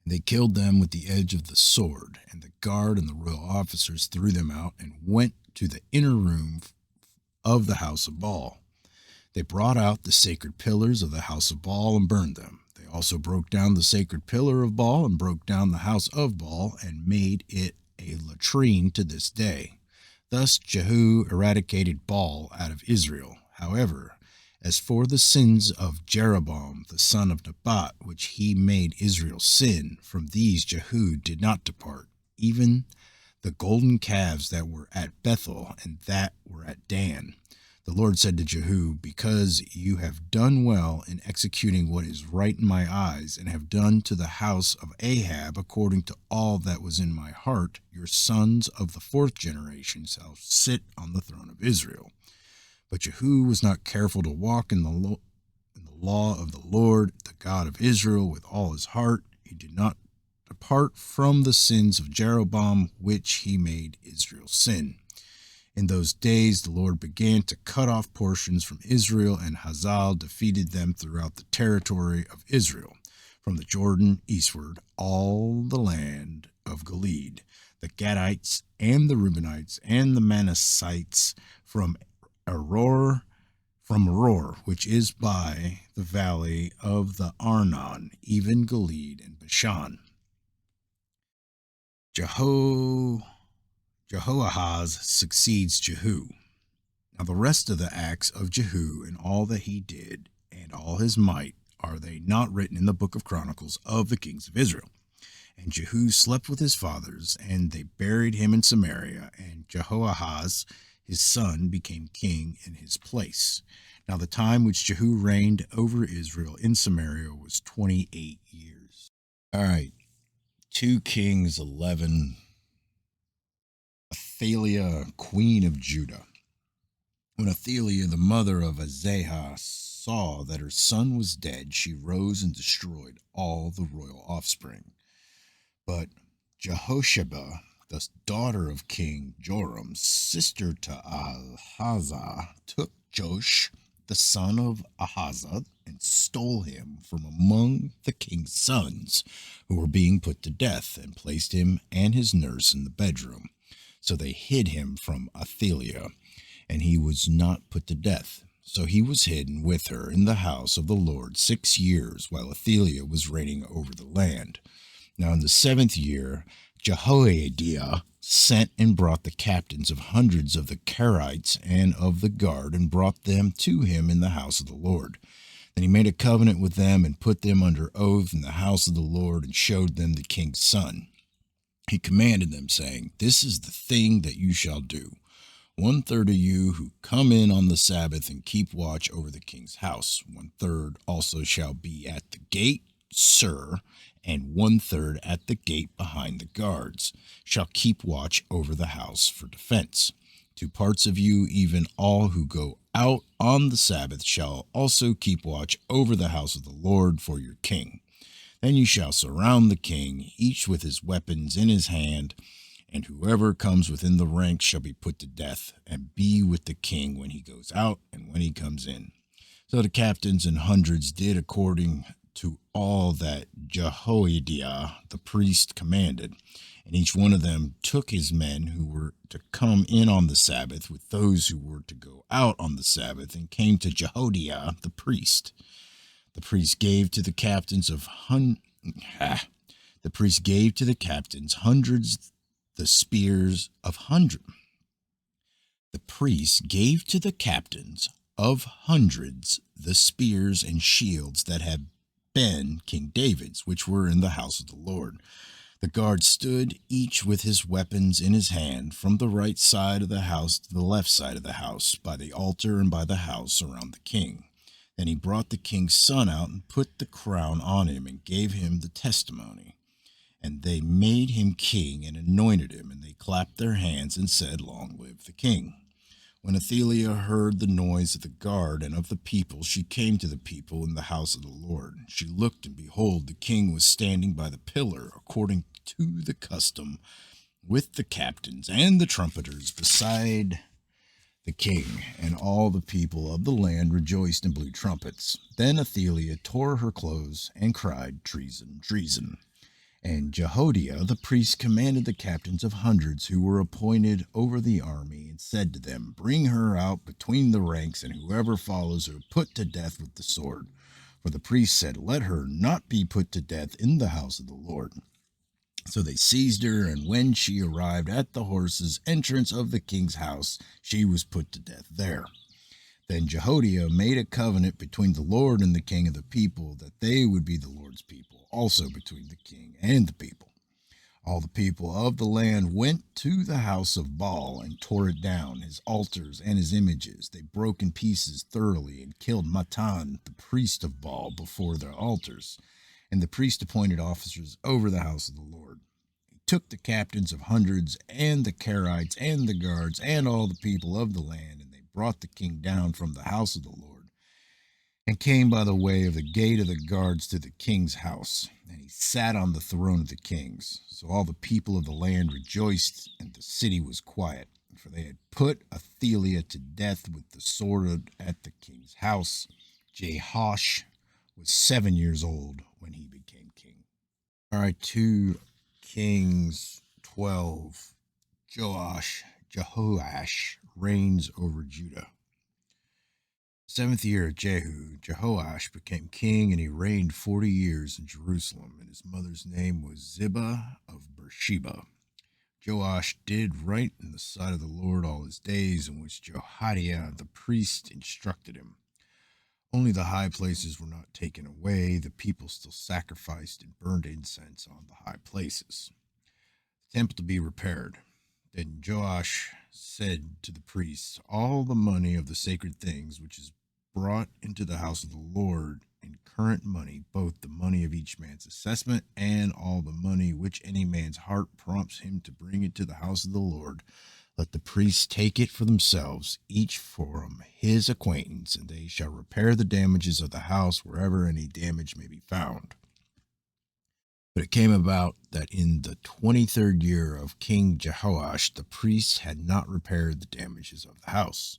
[SPEAKER 1] They killed them with the edge of the sword, and the guard and the royal officers threw them out and went to the inner room of the house of Baal. They brought out the sacred pillars of the house of Baal and burned them. They also broke down the sacred pillar of Baal and broke down the house of Baal and made it a latrine to this day. Thus Jehu eradicated Baal out of Israel. However, as for the sins of Jeroboam the son of Nebat, which he made Israel sin, from these Jehu did not depart, even the golden calves that were at Bethel and that were at Dan. The Lord said to Jehu, "Because you have done well in executing what is right in my eyes, and have done to the house of Ahab according to all that was in my heart, your sons of the fourth generation shall sit on the throne of Israel." But Jehu was not careful to walk in the law of the Lord, the God of Israel, with all his heart. He did not depart from the sins of Jeroboam, which he made Israel sin. In those days the Lord began to cut off portions from Israel, and Hazael defeated them throughout the territory of Israel, from the Jordan eastward, all the land of Gilead, the Gadites and the Reubenites and the Manassites from Aror, which is by the valley of the Arnon, even Gilead and Bashan. Jehoahaz succeeds Jehu. Now the rest of the acts of Jehu and all that he did and all his might, are they not written in the book of Chronicles of the kings of Israel? And Jehu slept with his fathers, and they buried him in Samaria, and Jehoahaz his son became king in his place. Now the time which Jehu reigned over Israel in Samaria was 28 years. All right, 2 Kings 11. Athaliah, queen of Judah. When Athaliah, the mother of Azariah, saw that her son was dead, she rose and destroyed all the royal offspring. But Jehosheba, the daughter of King Joram, sister to Ahaziah, took Joash, the son of Ahaziah, and stole him from among the king's sons who were being put to death, and placed him and his nurse in the bedroom. So they hid him from Athaliah, and he was not put to death. So he was hidden with her in the house of the Lord 6 years, while Athaliah was reigning over the land. Now in the 7th year, Jehoiada sent and brought the captains of hundreds of the Carites and of the guard, and brought them to him in the house of the Lord. Then he made a covenant with them, and put them under oath in the house of the Lord, and showed them the king's son. He commanded them, saying, "This is the thing that you shall do. 1/3 of you who come in on the Sabbath and keep watch over the king's house. 1/3 also shall be at the gate, and 1/3 at the gate behind the guards, shall keep watch over the house for defense. 2 parts of you, even all who go out on the Sabbath, shall also keep watch over the house of the Lord for your king. Then you shall surround the king, each with his weapons in his hand, and whoever comes within the ranks shall be put to death, and be with the king when he goes out and when he comes in." So the captains and hundreds did according to all that Jehoiada the priest commanded. And each one of them took his men who were to come in on the Sabbath with those who were to go out on the Sabbath, and came to Jehoiada the priest. The priest gave to the captains of the priest gave to the captains hundreds the spears of hundred. The priest gave to the captains of hundreds the spears and shields that had been King David's, which were in the house of the Lord. The guards stood, each with his weapons in his hand, from the right side of the house to the left side of the house, by the altar and by the house around the king. Then he brought the king's son out and put the crown on him and gave him the testimony. And they made him king and anointed him, and they clapped their hands and said, "Long live the king." When Athaliah heard the noise of the guard and of the people, she came to the people in the house of the Lord. She looked, and behold, the king was standing by the pillar, according to the custom, with the captains and the trumpeters beside the king, and all the people of the land rejoiced and blew trumpets. Then Athaliah tore her clothes and cried, "Treason, treason." And Jehoiada the priest commanded the captains of hundreds who were appointed over the army, and said to them, "Bring her out between the ranks, and whoever follows her put to death with the sword." For the priest said, "Let her not be put to death in the house of the Lord." So they seized her, and when she arrived at the horses' entrance of the king's house, she was put to death there. Then Jehoiada made a covenant between the Lord and the king of the people, that they would be the Lord's people, also between the king and the people. All the people of the land went to the house of Baal and tore it down, his altars and his images. They broke in pieces thoroughly and killed Matan, the priest of Baal, before their altars. And the priest appointed officers over the house of the Lord. He took the captains of hundreds and the Carites and the guards and all the people of the land, and they brought the king down from the house of the Lord, and came by the way of the gate of the guards to the king's house. And he sat on the throne of the kings. So all the people of the land rejoiced, and the city was quiet, for they had put Athaliah to death with the sword at the king's house. Jehoash was 7 years old when he became king. All right, 2 Kings 12. Jehoash reigns over Judah. 7th year of Jehu, Jehoash became king, and he reigned 40 years in Jerusalem, and his mother's name was Ziba of Beersheba. Joash did right in the sight of the Lord all his days, in which Jehoiada the priest instructed him. Only the high places were not taken away. The people still sacrificed and burned incense on the high places. The temple to be repaired. Then Joash said to the priests, "All the money of the sacred things which is brought into the house of the Lord in current money, both the money of each man's assessment and all the money which any man's heart prompts him to bring into the house of the Lord, let the priests take it for themselves, each from his acquaintance, and they shall repair the damages of the house wherever any damage may be found." But it came about that in the 23rd year of King Jehoash, the priests had not repaired the damages of the house.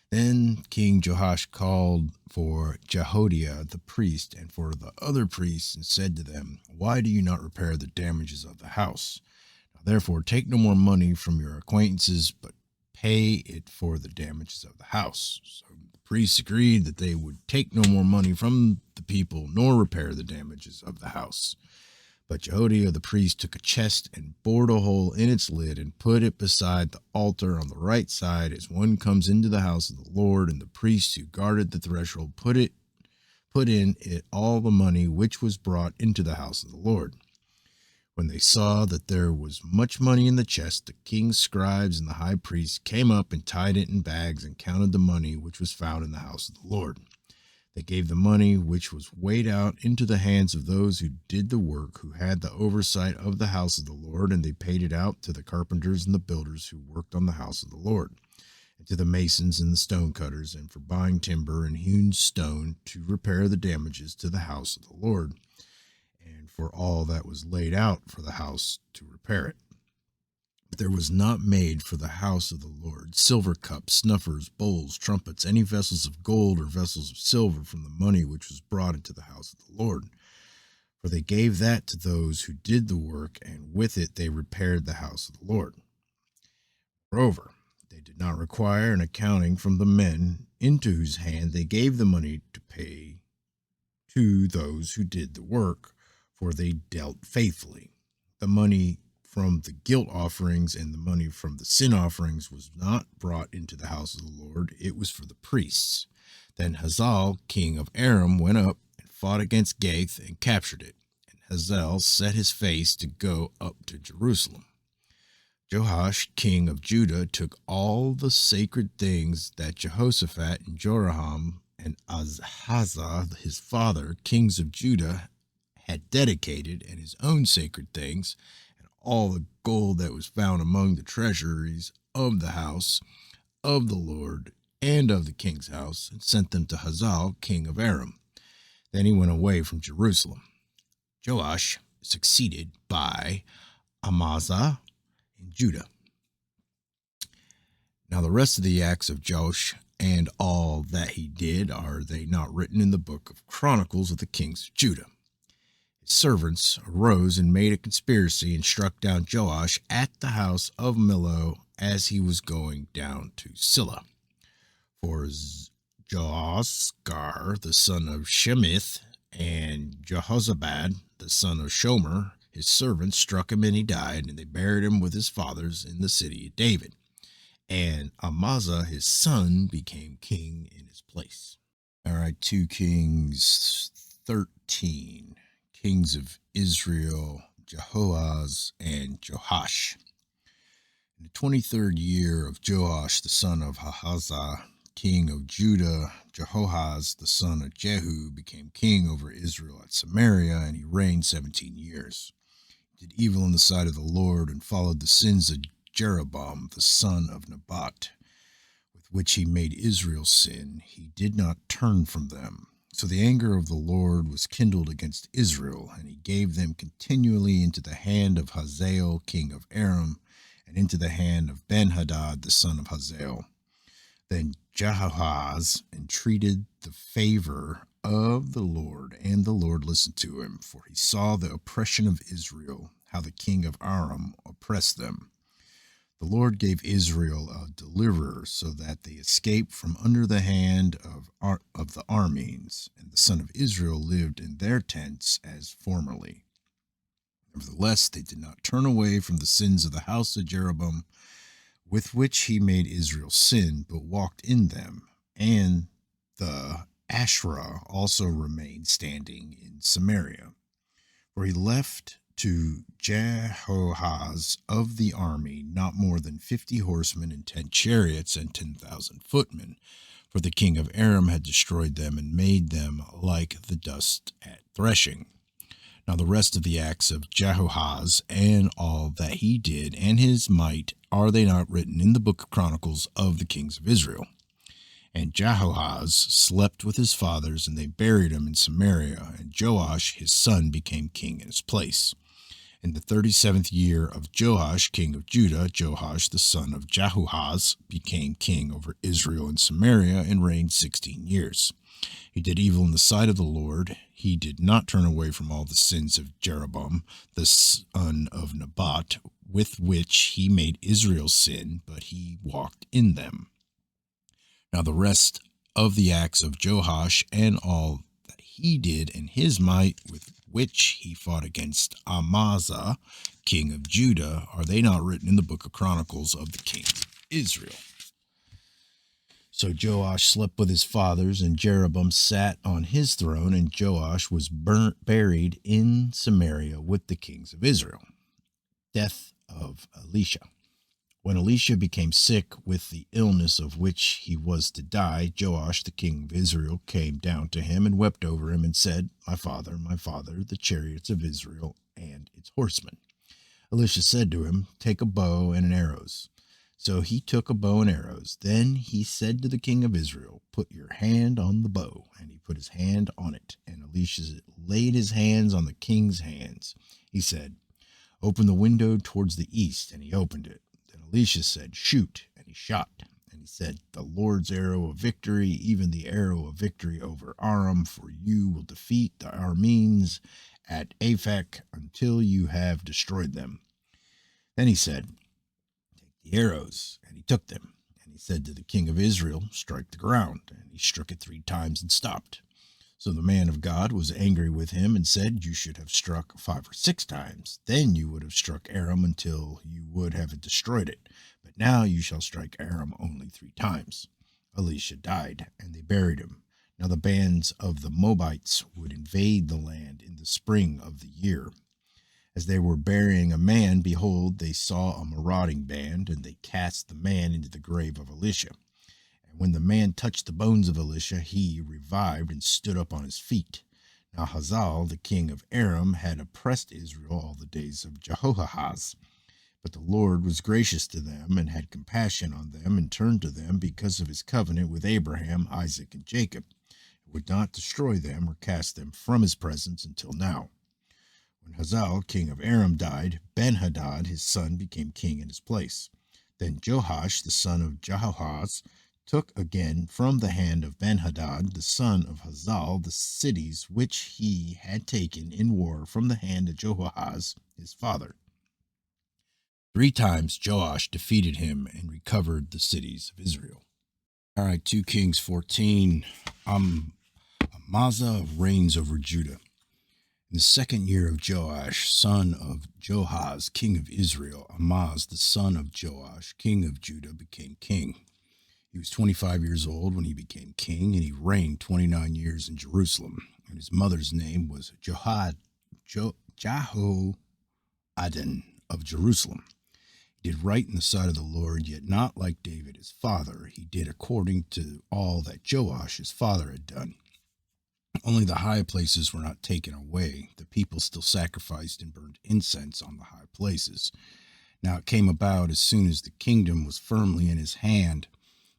[SPEAKER 1] Then King Jehoash called for Jehoiada the priest and for the other priests, and said to them, "Why do you not repair the damages of the house? Therefore, take no more money from your acquaintances, but pay it for the damages of the house." So the priests agreed that they would take no more money from the people, nor repair the damages of the house. But Jehoiada the priest took a chest and bored a hole in its lid, and put it beside the altar on the right side, as one comes into the house of the Lord. And the priests who guarded the threshold put in it all the money which was brought into the house of the Lord. When they saw that there was much money in the chest, the king's scribes and the high priests came up and tied it in bags, and counted the money which was found in the house of the Lord. They gave the money which was weighed out into the hands of those who did the work, who had the oversight of the house of the Lord, and they paid it out to the carpenters and the builders who worked on the house of the Lord, and to the masons and the stone cutters, and for buying timber and hewn stone to repair the damages to the house of the Lord, and for all that was laid out for the house to repair it. But there was not made for the house of the Lord silver cups, snuffers, bowls, trumpets, any vessels of gold or vessels of silver from the money which was brought into the house of the Lord. for they gave that to those who did the work, and with it they repaired the house of the Lord. Moreover, they did not require an accounting from the men into whose hand they gave the money to pay to those who did the work, for they dealt faithfully. The money from the guilt offerings and the money from the sin offerings was not brought into the house of the Lord, it was for the priests. Then Hazael, king of Aram, went up and fought against Gath and captured it. And Hazael set his face to go up to Jerusalem. Joash, king of Judah, took all the sacred things that Jehoshaphat and Joram and Ahazah, his father, kings of Judah, had dedicated, and his own sacred things, and all the gold that was found among the treasuries of the house of the Lord and of the king's house, and sent them to Hazael, king of Aram. Then he went away from Jerusalem. Joash succeeded by Amaziah in Judah. Now the rest of the acts of Joash and all that he did, are they not written in the book of Chronicles of the kings of Judah? His servants arose and made a conspiracy and struck down Joash at the house of Millo as he was going down to Silla. For Joaskar, the son of Shemith, and Jehozabad, the son of Shomer, his servants, struck him and he died, and they buried him with his fathers in the city of David. And Amaziah, his son, became king in his place. All right, 2 Kings 13. Kings of Israel, Jehoahaz and Joash. In the 23rd year of Joash, the son of Ahaziah, king of Judah, Jehoahaz, the son of Jehu, became king over Israel at Samaria, and he reigned 17 years. He did evil in the sight of the Lord and followed the sins of Jeroboam, the son of Nebat, with which he made Israel sin. He did not turn from them. So the anger of the Lord was kindled against Israel, and he gave them continually into the hand of Hazael, king of Aram, and into the hand of Ben-Hadad, the son of Hazael. Then Jehoahaz entreated the favor of the Lord, and the Lord listened to him, for he saw the oppression of Israel, how the king of Aram oppressed them. The Lord gave Israel a deliverer, so that they escaped from under the hand of the Arameans, and the son of Israel lived in their tents as formerly. Nevertheless, they did not turn away from the sins of the house of Jeroboam, with which he made Israel sin, but walked in them. And the Asherah also remained standing in Samaria. For he left to Jehoahaz of the army not more than 50 horsemen and 10 chariots and 10,000 footmen, for the king of Aram had destroyed them and made them like the dust at threshing. Now the rest of the acts of Jehoahaz and all that he did and his might, are they not written in the book of Chronicles of the kings of Israel? And Jehoahaz slept with his fathers, and they buried him in Samaria, and Joash his son became king in his place. In the 37th year of Joash, king of Judah, Joash the son of Jehoahaz became king over Israel and Samaria, and reigned 16 years. He did evil in the sight of the Lord. He did not turn away from all the sins of Jeroboam, the son of Nebat, with which he made Israel sin, but he walked in them. Now the rest of the acts of Joash and all that he did and his might, with which he fought against Amaziah, king of Judah, are they not written in the book of Chronicles of the kings of Israel? So Joash slept with his fathers, and Jeroboam sat on his throne, and Joash was buried in Samaria with the kings of Israel. Death of Elisha. When Elisha became sick with the illness of which he was to die, Joash, the king of Israel, came down to him and wept over him and said, my father, the chariots of Israel and its horsemen. Elisha said to him, take a bow and arrows. So he took a bow and arrows. Then he said to the king of Israel, put your hand on the bow. And he put his hand on it. And Elisha laid his hands on the king's hands. He said, open the window towards the east. And he opened it. Then Elisha said, shoot. And he shot. And he said, the Lord's arrow of victory, even the arrow of victory over Aram, for you will defeat the Arameans at Aphek until you have destroyed them. Then he said, take the arrows, and he took them. And he said to the king of Israel, strike the ground. And he struck it 3 times and stopped. So the man of God was angry with him and said, you should have struck 5 or 6 times. Then you would have struck Aram until you would have destroyed it. But now you shall strike Aram only 3 times. Elisha died, and they buried him. Now the bands of the Moabites would invade the land in the spring of the year. As they were burying a man, behold, they saw a marauding band, and they cast the man into the grave of Elisha. And when the man touched the bones of Elisha, he revived and stood up on his feet. Now Hazael, the king of Aram, had oppressed Israel all the days of Jehoahaz. But the Lord was gracious to them and had compassion on them and turned to them because of his covenant with Abraham, Isaac, and Jacob, and would not destroy them or cast them from his presence until now. When Hazael, king of Aram, died, Ben-Hadad, his son, became king in his place. Then Joash, the son of Jehoahaz, took again from the hand of Ben-Hadad, the son of Hazael, the cities which he had taken in war from the hand of Jehoahaz, his father. 3 times Joash defeated him and recovered the cities of Israel. All right, 2 Kings 14. Amazah reigns over Judah. In the 2nd year of Joash, son of Joahaz, king of Israel, Amaz, the son of Joash, king of Judah, became king. He was 25 years old when he became king, and he reigned 29 years in Jerusalem. And his mother's name was Jehoaddan of Jerusalem. He did right in the sight of the Lord, yet not like David his father. He did according to all that Joash his father had done. Only the high places were not taken away. The people still sacrificed and burned incense on the high places. Now it came about as soon as the kingdom was firmly in his hand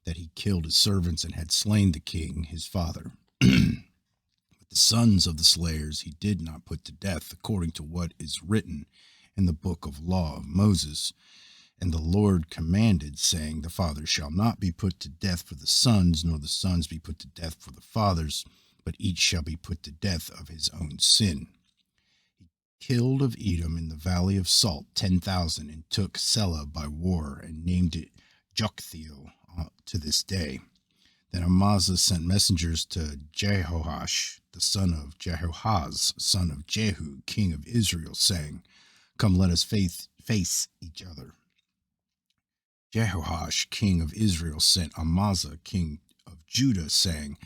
[SPEAKER 1] that he killed his servants and had slain the king his father. But the sons of the slayers he did not put to death, according to what is written in the book of law of Moses. And the Lord commanded, saying, the father shall not be put to death for the sons, nor the sons be put to death for the fathers, but each shall be put to death of his own sin. He killed of Edom in the valley of Salt 10,000, and took Selah by war, and named it Joktheel to this day. Then Amazah sent messengers to Jehoash, the son of Jehoahaz, son of Jehu, king of Israel, saying, come, let us face each other. Jehoash, king of Israel, sent Amazah, king of Judah, saying,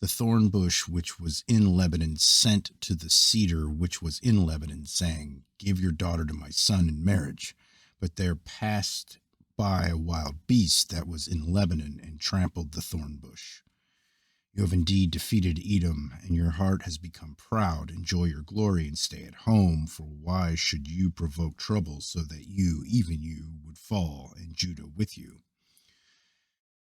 [SPEAKER 1] the thorn bush which was in Lebanon sent to the cedar which was in Lebanon, saying, give your daughter to my son in marriage. But there passed by a wild beast that was in Lebanon and trampled the thorn bush. You have indeed defeated Edom, and your heart has become proud. Enjoy your glory and stay at home, for why should you provoke trouble so that you, even you, would fall, and Judah with you?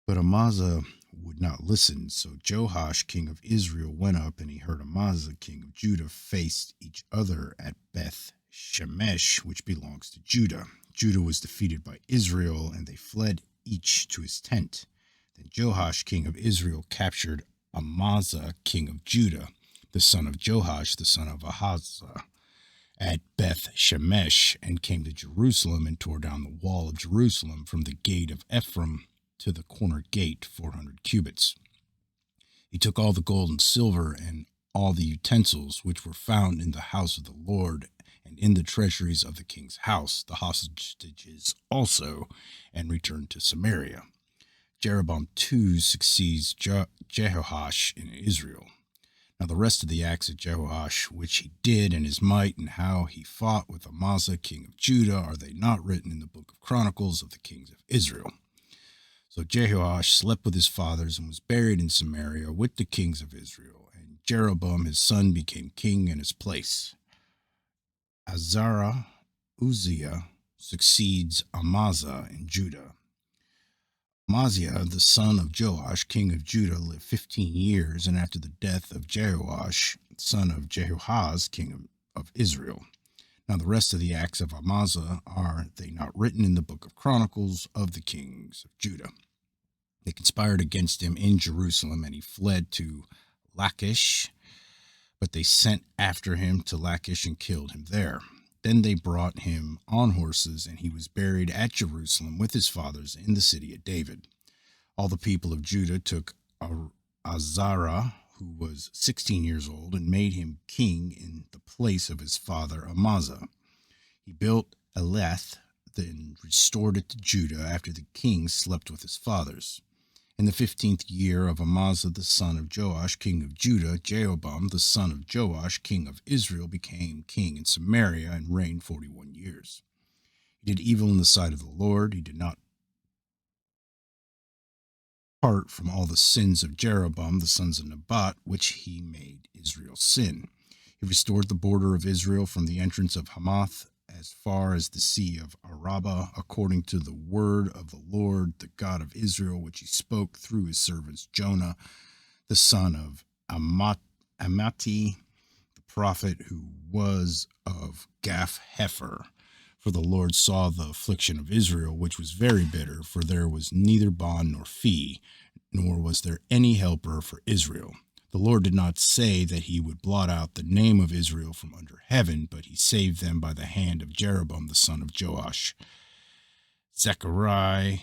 [SPEAKER 1] But Amazah would not listen, so Joash, king of Israel, went up, and he heard Amazah, king of Judah, face each other at Beth Shemesh, which belongs to Judah. Judah was defeated by Israel, and they fled each to his tent. Then Joash, king of Israel, captured Amazah, king of Judah, the son of Joash, the son of Ahaziah, at Beth Shemesh, and came to Jerusalem and tore down the wall of Jerusalem from the gate of Ephraim to the corner gate, 400 cubits. He took all the gold and silver and all the utensils which were found in the house of the Lord and in the treasuries of the king's house, the hostages also, and returned to Samaria. Jeroboam II succeeds Jehoash in Israel. Now the rest of the acts of Jehoash, which he did, and his might, and how he fought with Amazah, king of Judah, are they not written in the book of Chronicles of the kings of Israel? So Jehoash slept with his fathers and was buried in Samaria with the kings of Israel. And Jeroboam his son became king in his place. Uzziah succeeds Amazah in Judah. Amaziah, the son of Joash, king of Judah, lived 15 years, and after the death of Jehoash, son of Jehoahaz, king of Israel. Now the rest of the acts of Amaziah, are they not written in the book of Chronicles of the kings of Judah? They conspired against him in Jerusalem, and he fled to Lachish. But they sent after him to Lachish and killed him there. Then they brought him on horses, and he was buried at Jerusalem with his fathers in the city of David. All the people of Judah took Azariah, who was 16 years old, and made him king in the place of his father Amaziah. He built Eleth, then restored it to Judah after the king slept with his fathers. In the 15th year of Amaziah the son of Joash, king of Judah, Jeroboam the son of Joash, king of Israel, became king in Samaria and reigned 41 years. He did evil in the sight of the Lord. He did not depart from all the sins of Jeroboam the sons of Nebat, which he made Israel sin. He restored the border of Israel from the entrance of Hamath as far as the sea of Arabah, according to the word of the Lord, the God of Israel, which he spoke through his servants Jonah, the son of Amittai, the prophet, who was of Gath-hepher. For the Lord saw the affliction of Israel, which was very bitter, for there was neither bond nor fee, nor was there any helper for Israel. The Lord did not say that he would blot out the name of Israel from under heaven, but he saved them by the hand of Jeroboam the son of Joash. Zechariah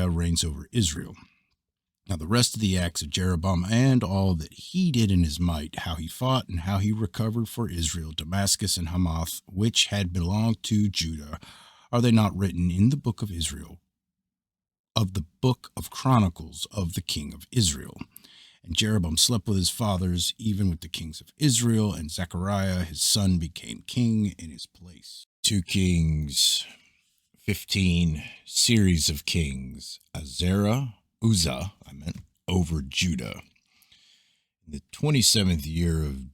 [SPEAKER 1] reigns over Israel. Now the rest of the acts of Jeroboam and all that he did in his might, how he fought and how he recovered for Israel Damascus and Hamath, which had belonged to Judah, are they not written in the book of Israel, of the book of Chronicles of the king of Israel? And Jeroboam slept with his fathers, even with the kings of Israel, and Zechariah his son became king in his place. 2 Kings 15, series of kings. Uzzah, over Judah. In the 27th year of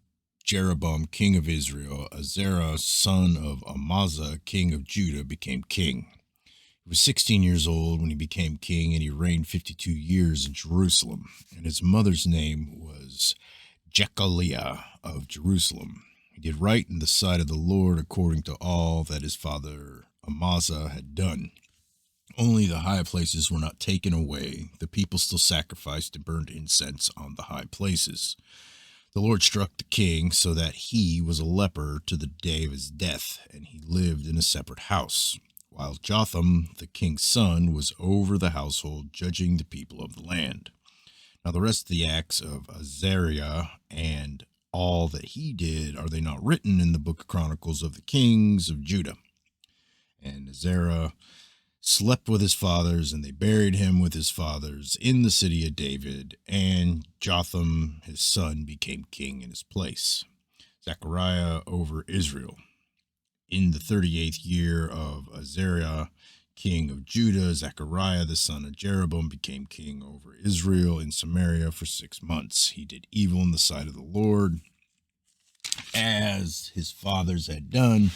[SPEAKER 1] Jeroboam, king of Israel, Azariah, son of Amaziah, king of Judah, became king. He was 16 years old when he became king, and he reigned 52 years in Jerusalem. And his mother's name was Jechaliah of Jerusalem. He did right in the sight of the Lord according to all that his father Amaziah had done. Only the high places were not taken away. The people still sacrificed and burned incense on the high places. The Lord struck the king so that he was a leper to the day of his death, and he lived in a separate house, while Jotham, the king's son, was over the household, judging the people of the land. Now the rest of the acts of Azariah and all that he did, are they not written in the book of Chronicles of the kings of Judah? And Azariah slept with his fathers, and they buried him with his fathers in the city of David, and Jotham his son became king in his place. Zechariah over Israel. In the 38th year of Azariah, king of Judah, Zechariah the son of Jeroboam became king over Israel in Samaria for 6 months. He did evil in the sight of the Lord, as his fathers had done.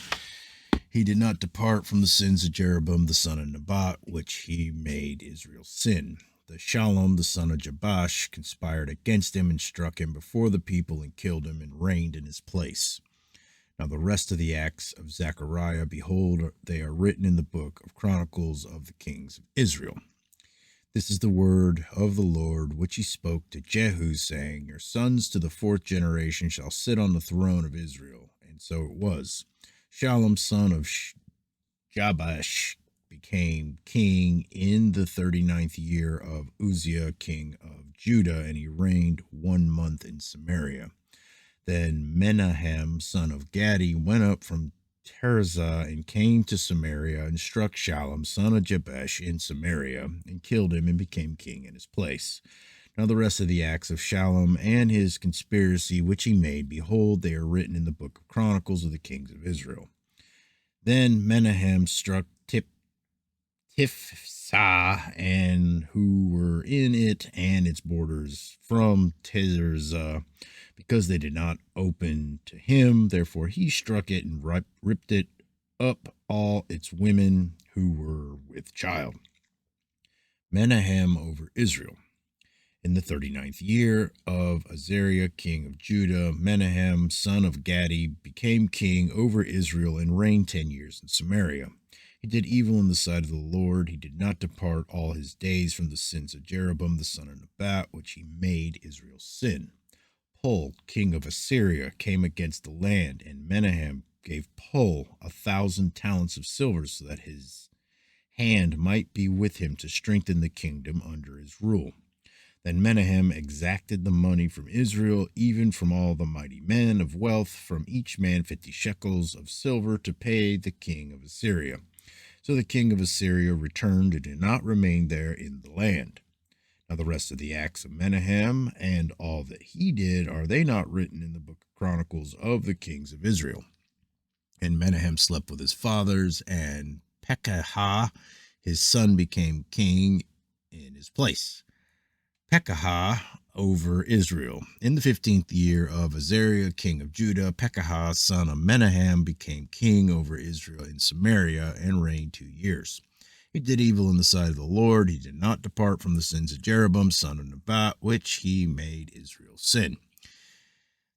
[SPEAKER 1] He did not depart from the sins of Jeroboam the son of Nebat, which he made Israel sin. The Shalom the son of Jabash conspired against him and struck him before the people and killed him and reigned in his place. Now the rest of the acts of Zechariah, behold, they are written in the book of Chronicles of the kings of Israel. This is the word of the Lord, which he spoke to Jehu, saying, Your sons to the 4th generation shall sit on the throne of Israel. And so it was. Shallum, son of Jabash, became king in the 39th year of Uzziah, king of Judah, and he reigned 1 month in Samaria. Then Menahem, son of Gadi, went up from Tirzah and came to Samaria and struck Shallum, son of Jabesh, in Samaria, and killed him and became king in his place. Now the rest of the acts of Shallum and his conspiracy which he made, behold, they are written in the book of Chronicles of the kings of Israel. Then Menahem struck Tifsah, and who were in it and its borders from Tirzah, because they did not open to him. Therefore he struck it and ripped it up, all its women who were with child. Menahem over Israel. In the 39th year of Azariah, king of Judah, Menahem, son of Gadi, became king over Israel and reigned 10 years in Samaria. He did evil in the sight of the Lord. He did not depart all his days from the sins of Jeroboam, the son of Nebat, which he made Israel sin. Pul, king of Assyria, came against the land, and Menahem gave Pul 1,000 talents of silver so that his hand might be with him to strengthen the kingdom under his rule. Then Menahem exacted the money from Israel, even from all the mighty men of wealth, from each man 50 shekels of silver to pay the king of Assyria. So the king of Assyria returned and did not remain there in the land. Now the rest of the acts of Menahem and all that he did, are they not written in the book of Chronicles of the kings of Israel? And Menahem slept with his fathers, and Pekah, his son, became king in his place. Pekah over Israel. In the 15th year of Azariah, king of Judah, Pekah, son of Menahem, became king over Israel in Samaria and reigned 2 years. He did evil in the sight of the Lord. He did not depart from the sins of Jeroboam, son of Nebat, which he made Israel sin.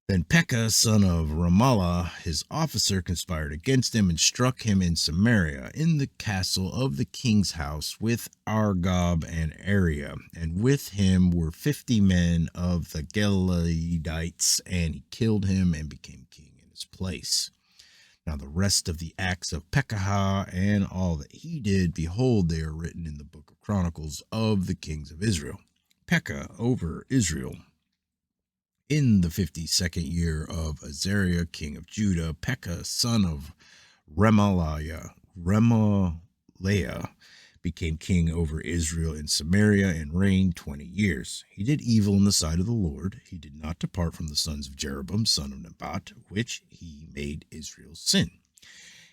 [SPEAKER 1] Then Pekah, son of Ramallah, his officer, conspired against him and struck him in Samaria, in the castle of the king's house, with Argob and Ariah. And with him were 50 men of the Gileadites, and he killed him and became king in his place. Now the rest of the acts of Pekah and all that he did, behold, they are written in the book of Chronicles of the kings of Israel. Pekah over Israel. In the 52nd year of Azariah, king of Judah, Pekah, son of Remaliah, became king over Israel in Samaria and reigned 20 years. He did evil in the sight of the Lord. He did not depart from the sons of Jeroboam, son of Nebat, which he made Israel sin.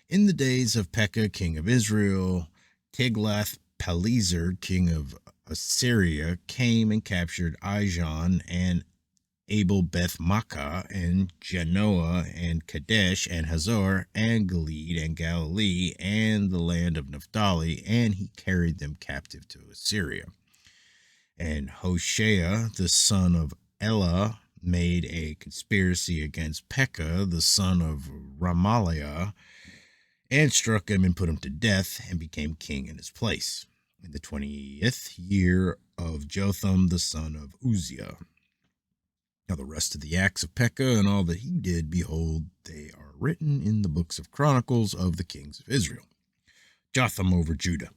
[SPEAKER 1] In the days of Pekah, king of Israel, Tiglath-Pileser, king of Assyria, came and captured Ijon and Abel Beth Makkah and Genoa and Kadesh and Hazor and Gilead and Galilee and the land of Naphtali, and he carried them captive to Assyria. And Hoshea, the son of Elah, made a conspiracy against Pekah, the son of Ramaliah, and struck him and put him to death, and became king in his place, in the 20th year of Jotham, the son of Uzziah. Now the rest of the acts of Pekah and all that he did, behold, they are written in the books of Chronicles of the kings of Israel. Jotham over Judah.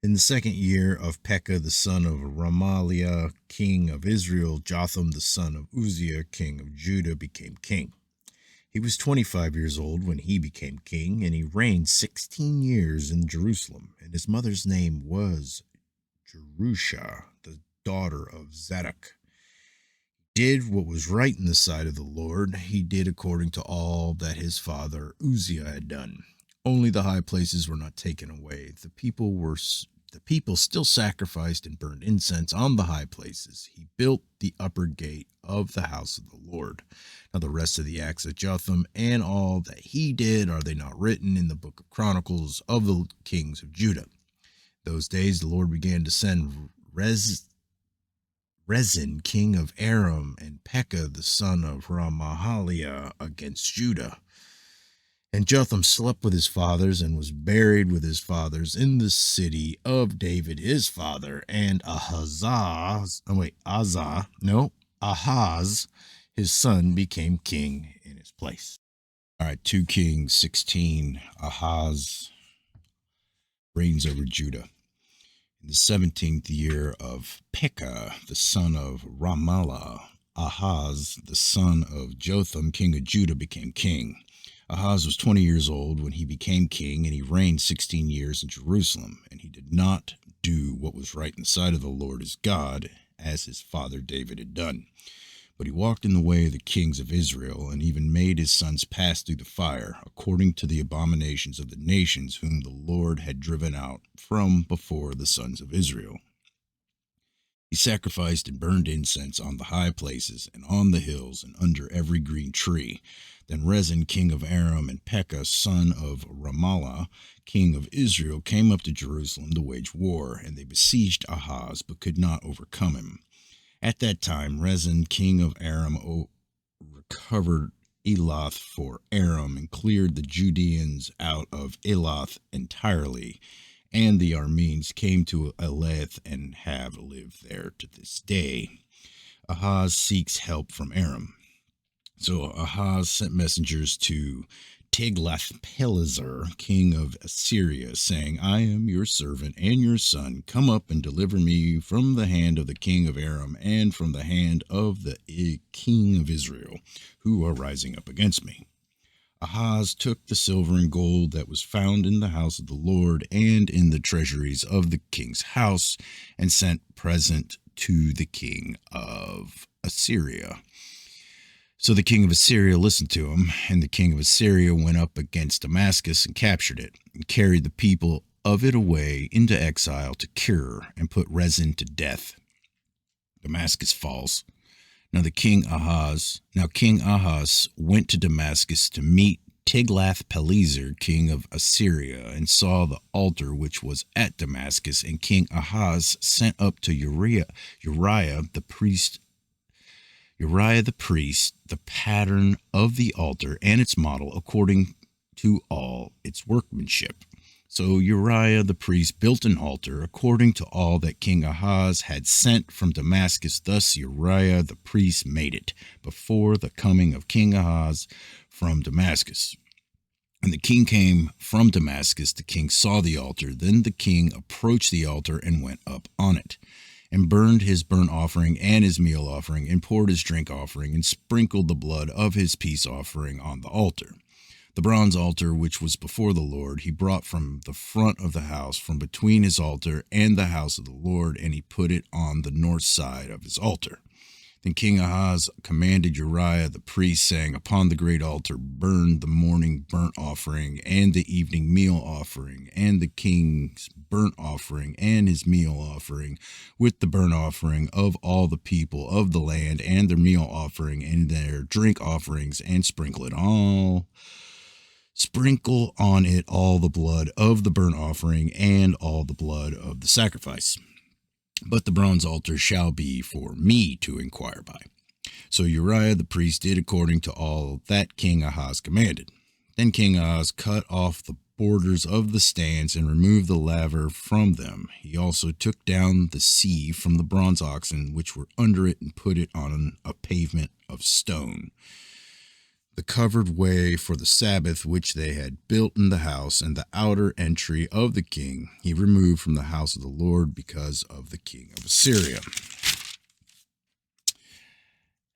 [SPEAKER 1] In the 2nd year of Pekah, the son of Ramaliah, king of Israel, Jotham, the son of Uzziah, king of Judah, became king. He was 25 years old when he became king, and he reigned 16 years in Jerusalem, and his mother's name was Jerusha, the daughter of Zadok. Did what was right in the sight of the Lord. He did according to all that his father Uzziah had done. Only the high places were not taken away. The people still sacrificed and burned incense on the high places. He built the upper gate of the house of the Lord. Now the rest of the acts of Jotham and all that he did, are they not written in the book of Chronicles of the kings of Judah? Those days the Lord began to send Rezin, king of Aram, and Pekah, the son of Ramahaliah, against Judah. And Jotham slept with his fathers and was buried with his fathers in the city of David his father. And Ahaz, his son, became king in his place. All right, 2 Kings 16. Ahaz reigns over Judah. In the 17th year of Pekah, the son of Ramallah, Ahaz, the son of Jotham, king of Judah, became king. Ahaz was 20 years old when he became king, and he reigned 16 years in Jerusalem. And he did not do what was right in the sight of the Lord his God, as his father David had done. But he walked in the way of the kings of Israel, and even made his sons pass through the fire, according to the abominations of the nations whom the Lord had driven out from before the sons of Israel. He sacrificed and burned incense on the high places, and on the hills, and under every green tree. Then Rezin, king of Aram, and Pekah, son of Ramallah, king of Israel, came up to Jerusalem to wage war, and they besieged Ahaz, but could not overcome him. At that time, Rezin, king of Aram, recovered Elath for Aram and cleared the Judeans out of Elath entirely. And the Arameans came to Elath and have lived there to this day. Ahaz seeks help from Aram. So Ahaz sent messengers to Tiglath-Pileser, king of Assyria, saying, I am your servant and your son. Come up and deliver me from the hand of the king of Aram and from the hand of the king of Israel, who are rising up against me. Ahaz took the silver and gold that was found in the house of the Lord and in the treasuries of the king's house, and sent present to the king of Assyria. So the king of Assyria listened to him, and the king of Assyria went up against Damascus and captured it, and carried the people of it away into exile to Kir, and put Rezin to death. Damascus falls. King Ahaz went to Damascus to meet Tiglath-Pileser, king of Assyria, and saw the altar which was at Damascus. And King Ahaz sent up to Uriah the priest, the pattern of the altar and its model according to all its workmanship. So Uriah the priest built an altar according to all that King Ahaz had sent from Damascus. Thus Uriah the priest made it before the coming of King Ahaz from Damascus. And the king came from Damascus. The king saw the altar. Then the king approached the altar and went up on it, and burned his burnt offering and his meal offering, and poured his drink offering, and sprinkled the blood of his peace offering on the altar. The bronze altar which was before the Lord he brought from the front of the house, from between his altar and the house of the Lord, and he put it on the north side of his altar. Then King Ahaz commanded Uriah the priest, saying, Upon the great altar burn the morning burnt offering and the evening meal offering, and the king's burnt offering and his meal offering, with the burnt offering of all the people of the land, and their meal offering and their drink offerings, and sprinkle on it all the blood of the burnt offering and all the blood of the sacrifice. But the bronze altar shall be for me to inquire by. So Uriah the priest did according to all that King Ahaz commanded. Then King Ahaz cut off the borders of the stands and removed the laver from them. He also took down the sieve from the bronze oxen which were under it, and put it on a pavement of stone. The covered way for the Sabbath which they had built in the house, and the outer entry of the king, he removed from the house of the Lord because of the king of Assyria.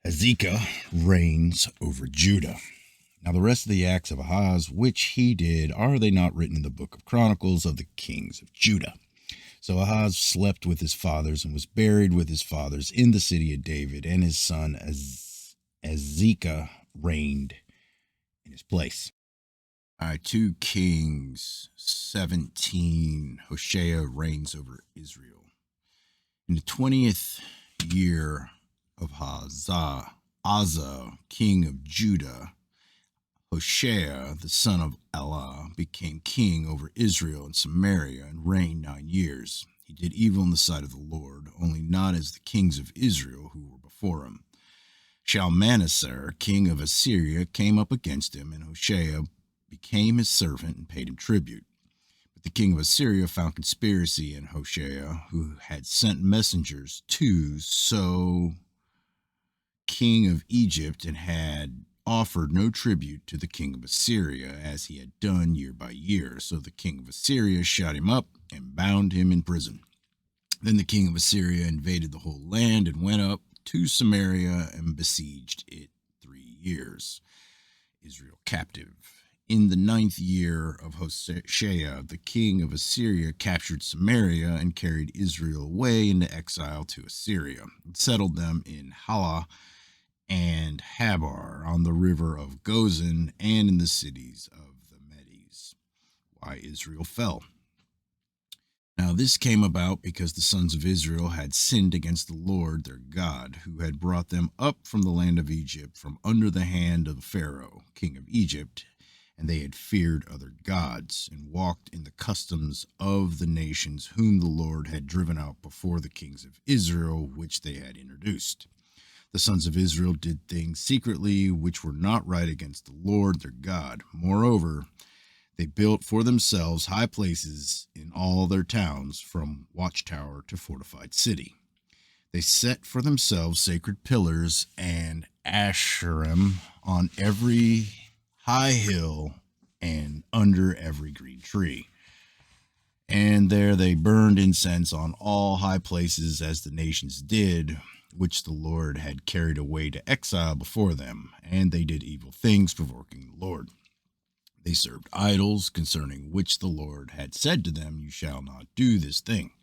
[SPEAKER 1] Hezekiah reigns over Judah. Now the rest of the acts of Ahaz which he did, are they not written in the book of Chronicles of the kings of Judah? So Ahaz slept with his fathers, and was buried with his fathers in the city of David, and his son Hezekiah reigned in his place. 2 Kings 17, Hoshea reigns over Israel. In the 20th year of Asa, king of Judah, Hoshea, the son of Elah, became king over Israel and Samaria, and reigned 9 years. He did evil in the sight of the Lord, only not as the kings of Israel who were before him. Shalmaneser, king of Assyria, came up against him, and Hoshea became his servant and paid him tribute. But the king of Assyria found conspiracy in Hoshea, who had sent messengers to So, king of Egypt, and had offered no tribute to the king of Assyria, as he had done year by year. So the king of Assyria shut him up and bound him in prison. Then the king of Assyria invaded the whole land, and went up to Samaria and besieged it 3 years. Israel captive. In the 9th year of Hoshea, the king of Assyria captured Samaria and carried Israel away into exile to Assyria, and settled them in Halah and Habar on the river of Gozan, and in the cities of the Medes. Why Israel fell. Now this came about because the sons of Israel had sinned against the Lord their God, who had brought them up from the land of Egypt, from under the hand of Pharaoh, king of Egypt, and they had feared other gods, and walked in the customs of the nations whom the Lord had driven out before the kings of Israel, which they had introduced. The sons of Israel did things secretly which were not right against the Lord their God. Moreover, they built for themselves high places in all their towns, from watchtower to fortified city. They set for themselves sacred pillars and asherim on every high hill and under every green tree. And there they burned incense on all high places as the nations did, which the Lord had carried away to exile before them. And they did evil things, provoking the Lord. They served idols, concerning which the Lord had said to them, "You shall not do this thing."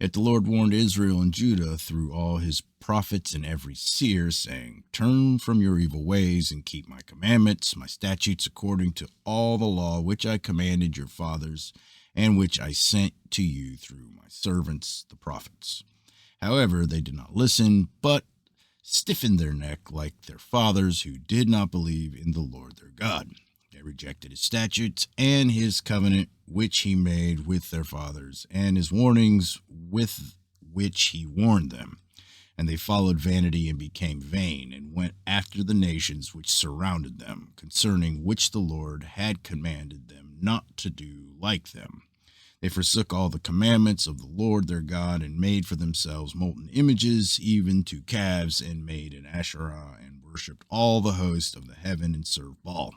[SPEAKER 1] Yet the Lord warned Israel and Judah through all his prophets and every seer, saying, "Turn from your evil ways and keep my commandments, my statutes, according to all the law which I commanded your fathers, and which I sent to you through my servants, the prophets." However, they did not listen, but stiffened their neck like their fathers, who did not believe in the Lord their God. They rejected his statutes and his covenant which he made with their fathers, and his warnings with which he warned them. And they followed vanity and became vain, and went after the nations which surrounded them, concerning which the Lord had commanded them not to do like them. They forsook all the commandments of the Lord their God, and made for themselves molten images, even to calves, and made an Asherah, and worshipped all the host of the heaven, and served Baal.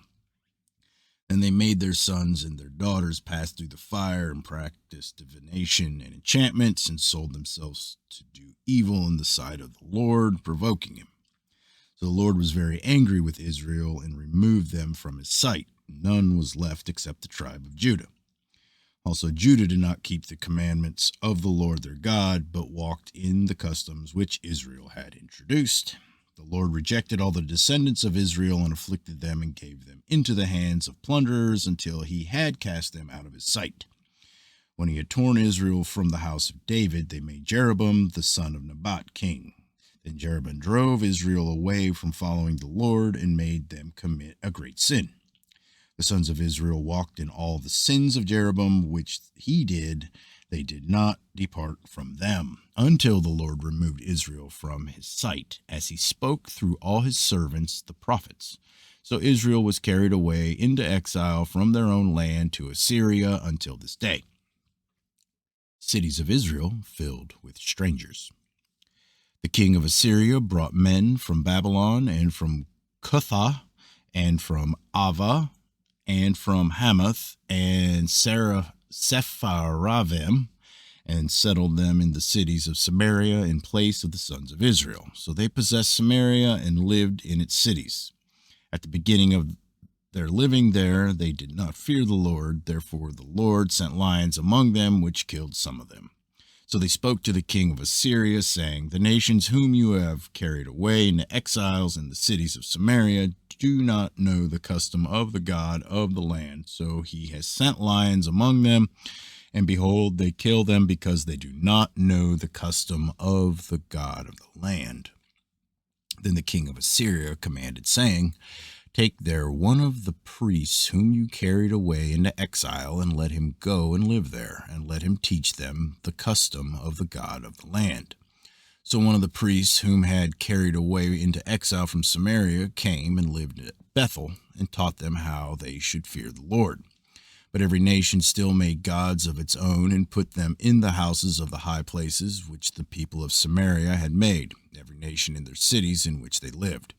[SPEAKER 1] And they made their sons and their daughters pass through the fire, and practiced divination and enchantments, and sold themselves to do evil in the sight of the Lord, provoking him. So the Lord was very angry with Israel, and removed them from his sight. None was left except the tribe of Judah. Also Judah did not keep the commandments of the Lord their God, but walked in the customs which Israel had introduced. The Lord rejected all the descendants of Israel, and afflicted them, and gave them into the hands of plunderers, until he had cast them out of his sight. When he had torn Israel from the house of David, they made Jeroboam the son of Nebat king. Then Jeroboam drove Israel away from following the Lord, and made them commit a great sin. The sons of Israel walked in all the sins of Jeroboam, which he did. They did not depart from them, until the Lord removed Israel from his sight, as he spoke through all his servants, the prophets. So Israel was carried away into exile from their own land to Assyria until this day. Cities of Israel filled with strangers. The king of Assyria brought men from Babylon, and from Cutha, and from Ava, and from Hamath, and Sepharvaim, and settled them in the cities of Samaria in place of the sons of Israel. So they possessed Samaria and lived in its cities. At the beginning of their living there, they did not fear the Lord. Therefore the Lord sent lions among them, which killed some of them. So they spoke to the king of Assyria, saying, "The nations whom you have carried away into exiles in the cities of Samaria do not know the custom of the God of the land. So he has sent lions among them, and behold, they kill them, because they do not know the custom of the God of the land." Then the king of Assyria commanded, saying, "Take there one of the priests whom you carried away into exile, and let him go and live there, and let him teach them the custom of the God of the land." So one of the priests whom had carried away into exile from Samaria came and lived at Bethel, and taught them how they should fear the Lord. But every nation still made gods of its own, and put them in the houses of the high places which the people of Samaria had made, every nation in their cities in which they lived.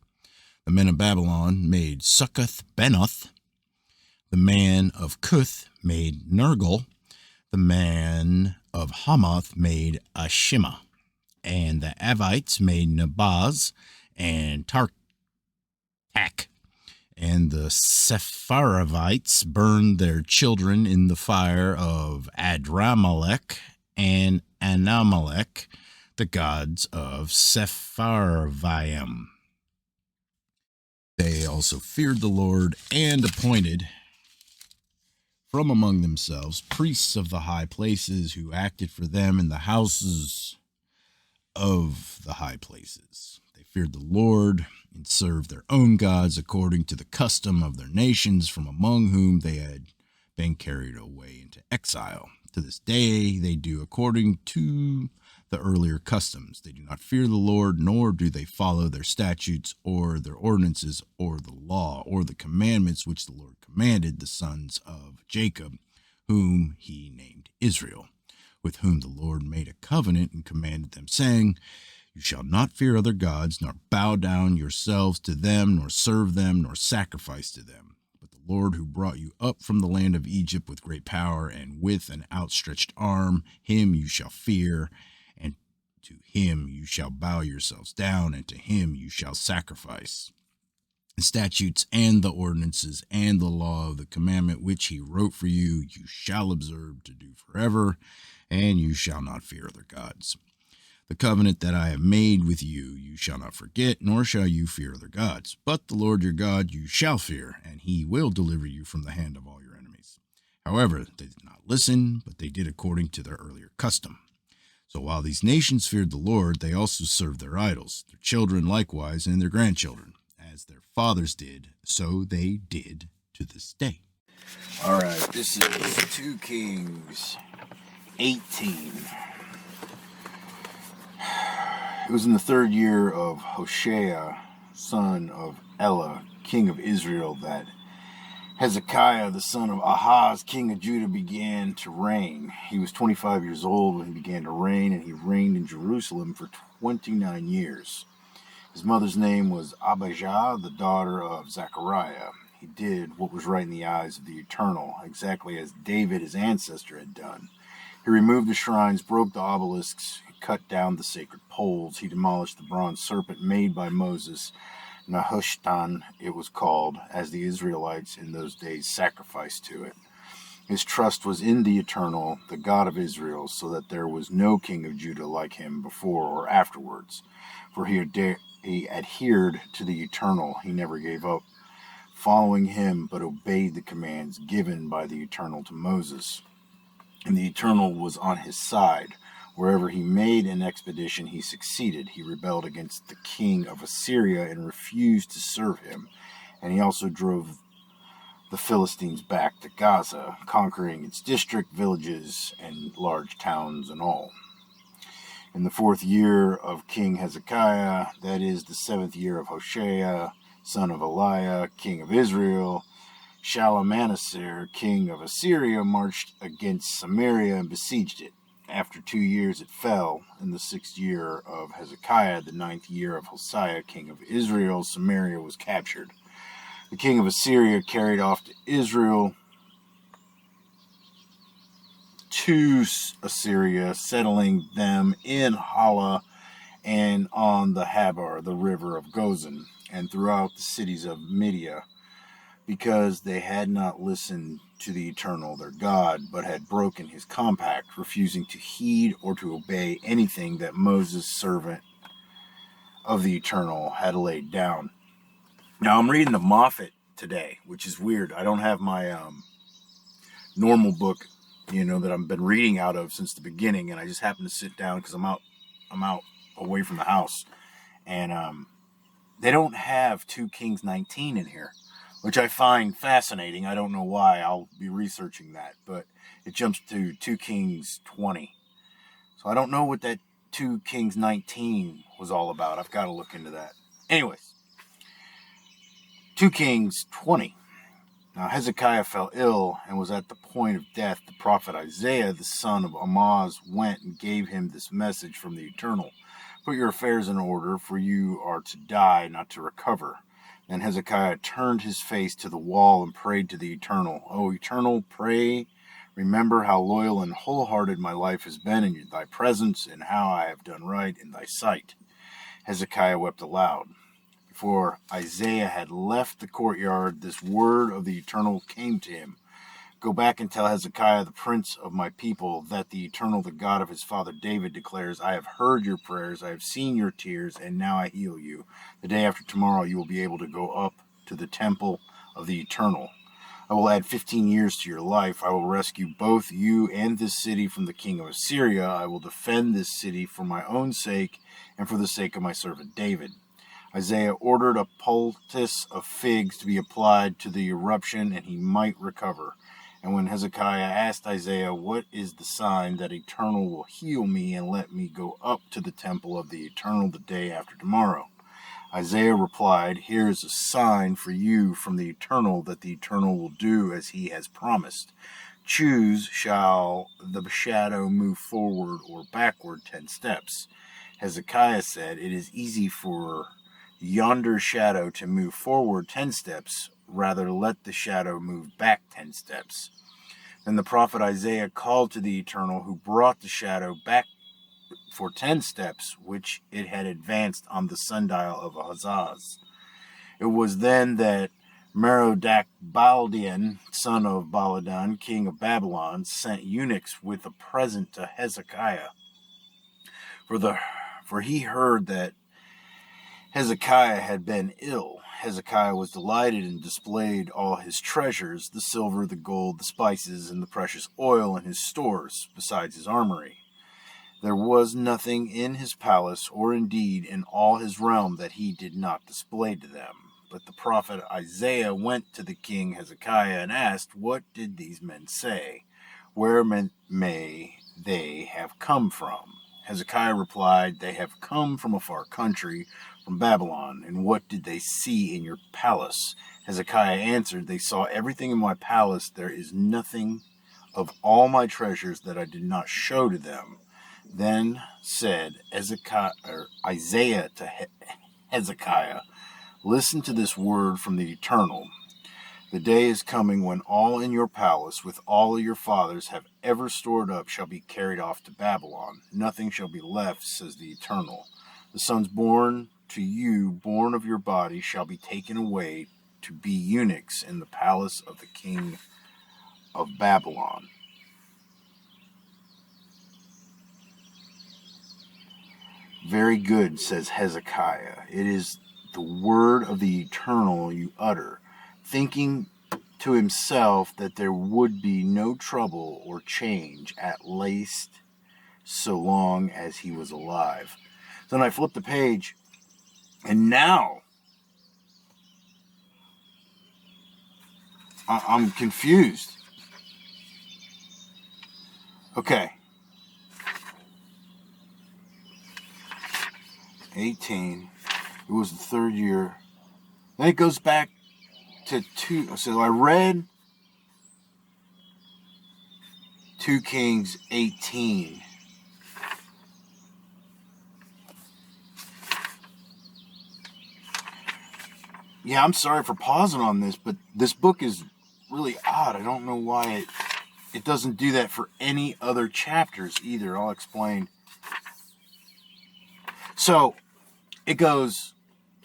[SPEAKER 1] The men of Babylon made Succoth-Benoth. The man of Cuth made Nergal. The man of Hamath made Ashima. And the Avites made Nabaz and Tartak. And the Sepharvites burned their children in the fire of Adramelech and Anamelech, the gods of Sepharvaim. They also feared the Lord, and appointed from among themselves priests of the high places, who acted for them in the houses of the high places. They feared the Lord, and served their own gods according to the custom of their nations, from among whom they had been carried away into exile. To this day they do according to the earlier customs. They do not fear the Lord, nor do they follow their statutes, or their ordinances, or the law, or the commandments which the Lord commanded the sons of Jacob, whom he named Israel, with whom the Lord made a covenant, and commanded them, saying, You shall not fear other gods, nor bow down yourselves to them, nor serve them, nor sacrifice to them. But the Lord who brought you up from the land of Egypt with great power and with an outstretched arm, him you shall fear, and to him you shall bow yourselves down, and to him you shall sacrifice. The statutes and the ordinances and the law of the commandment which he wrote for you, you shall observe to do forever, and you shall not fear other gods. The covenant that I have made with you, you shall not forget, nor shall you fear other gods. But the Lord your God you shall fear, and he will deliver you from the hand of all your enemies. However, they did not listen, but they did according to their earlier custom. So while these nations feared the Lord, they also served their idols, their children likewise, and their grandchildren. As their fathers did, so they did to this day. All right, this is 2 Kings 18. It was in the 3rd year of Hoshea, son of Elah, king of Israel, that Hezekiah, the son of Ahaz, king of Judah, began to reign. He was 25 years old when he began to reign, and he reigned in Jerusalem for 29 years. His mother's name was Abijah, the daughter of Zechariah. He did what was right in the eyes of the Eternal, exactly as David, his ancestor, had done. He removed the shrines, broke the obelisks, cut down the sacred poles. He demolished the bronze serpent made by Moses, Nehushtan it was called, as the Israelites in those days sacrificed to it. His trust was in the Eternal, the God of Israel, so that there was no king of Judah like him before or afterwards. For he adhered to the Eternal. He never gave up following him, but obeyed the commands given by the Eternal to Moses. And the Eternal was on his side. Wherever he made an expedition, he succeeded. He rebelled against the king of Assyria and refused to serve him. And he also drove the Philistines back to Gaza, conquering its district, villages, and large towns and all. In the 4th year of King Hezekiah, that is the 7th year of Hoshea, son of Eliah, king of Israel, Shalmaneser, king of Assyria, marched against Samaria and besieged it. After 2 years it fell. In the 6th year of Hezekiah, the 9th year of Hosea, king of Israel, Samaria was captured. The king of Assyria carried off to Israel to Assyria, settling them in Hala and on the Habar, the river of Gozan, and throughout the cities of Media, because they had not listened to the Eternal, their God, but had broken his compact, refusing to heed or to obey anything that Moses, servant of the Eternal, had laid down. Now, I'm reading the Moffat today, which is weird. I don't have my normal book, that I've been reading out of since the beginning, and I just happened to sit down because I'm out away from the house, and they don't have 2 Kings 19 in here, which I find fascinating. I don't know why. I'll be researching that, but it jumps to 2 Kings 20. So I don't know what that 2 Kings 19 was all about. I've got to look into that. Anyways, 2 Kings 20. Now Hezekiah fell ill and was at the point of death. The prophet Isaiah, the son of Amoz, went and gave him this message from the Eternal. Put your affairs in order, for you are to die, not to recover. Then Hezekiah turned his face to the wall and prayed to the Eternal. O Eternal, pray, remember how loyal and wholehearted my life has been in thy presence, and how I have done right in thy sight. Hezekiah wept aloud. Before Isaiah had left the courtyard, this word of the Eternal came to him. Go back and tell Hezekiah, the prince of my people, that the Eternal, the God of his father David, declares, I have heard your prayers, I have seen your tears, and now I heal you. The day after tomorrow you will be able to go up to the temple of the Eternal. I will add 15 years to your life. I will rescue both you and this city from the king of Assyria. I will defend this city for my own sake and for the sake of my servant David. Isaiah ordered a poultice of figs to be applied to the eruption, and he might recover. And when Hezekiah asked Isaiah, what is the sign that Eternal will heal me and let me go up to the temple of the Eternal the day after tomorrow? Isaiah replied, here is a sign for you from the Eternal that the Eternal will do as he has promised. Choose, shall the shadow move forward or backward 10 steps?
[SPEAKER 2] Hezekiah said, "It is easy for yonder shadow to move forward 10 steps. Rather, let the shadow move back 10 steps." Then the prophet Isaiah called to the Eternal, who brought the shadow back for 10 steps, which it had advanced on the sundial of Ahaz. It was then that Merodach-Baladan, son of Baladan, king of Babylon, sent eunuchs with a present to Hezekiah. For he heard that Hezekiah had been ill. Hezekiah was delighted and displayed all his treasures, the silver, the gold, the spices, and the precious oil in his stores, besides his armory. There was nothing in his palace, or indeed in all his realm, that he did not display to them. But the prophet Isaiah went to the king Hezekiah and asked, "What did these men say? Where may they have come from?" Hezekiah replied, "They have come from a far country, from Babylon. And what did they see in your palace?" Hezekiah answered, "They saw everything in my palace. There is nothing of all my treasures that I did not show to them." Then said Isaiah to Hezekiah, "Listen to this word from the Eternal. The day is coming when all in your palace, with all your fathers have ever stored up, shall be carried off to Babylon. Nothing shall be left, says the Eternal. The sons born to you, born of your body, shall be taken away to be eunuchs in the palace of the king of Babylon." "Very good," says Hezekiah. "It is the word of the Eternal you utter," thinking to himself that there would be no trouble or change, at least so long as he was alive. So then I flip the page, and now I'm confused. Okay. 18. It was the third year. Then it goes back to 2. So I read 2 Kings 18. Yeah, I'm sorry for pausing on this, but this book is really odd. I don't know why it doesn't do that for any other chapters either. I'll explain. So it goes,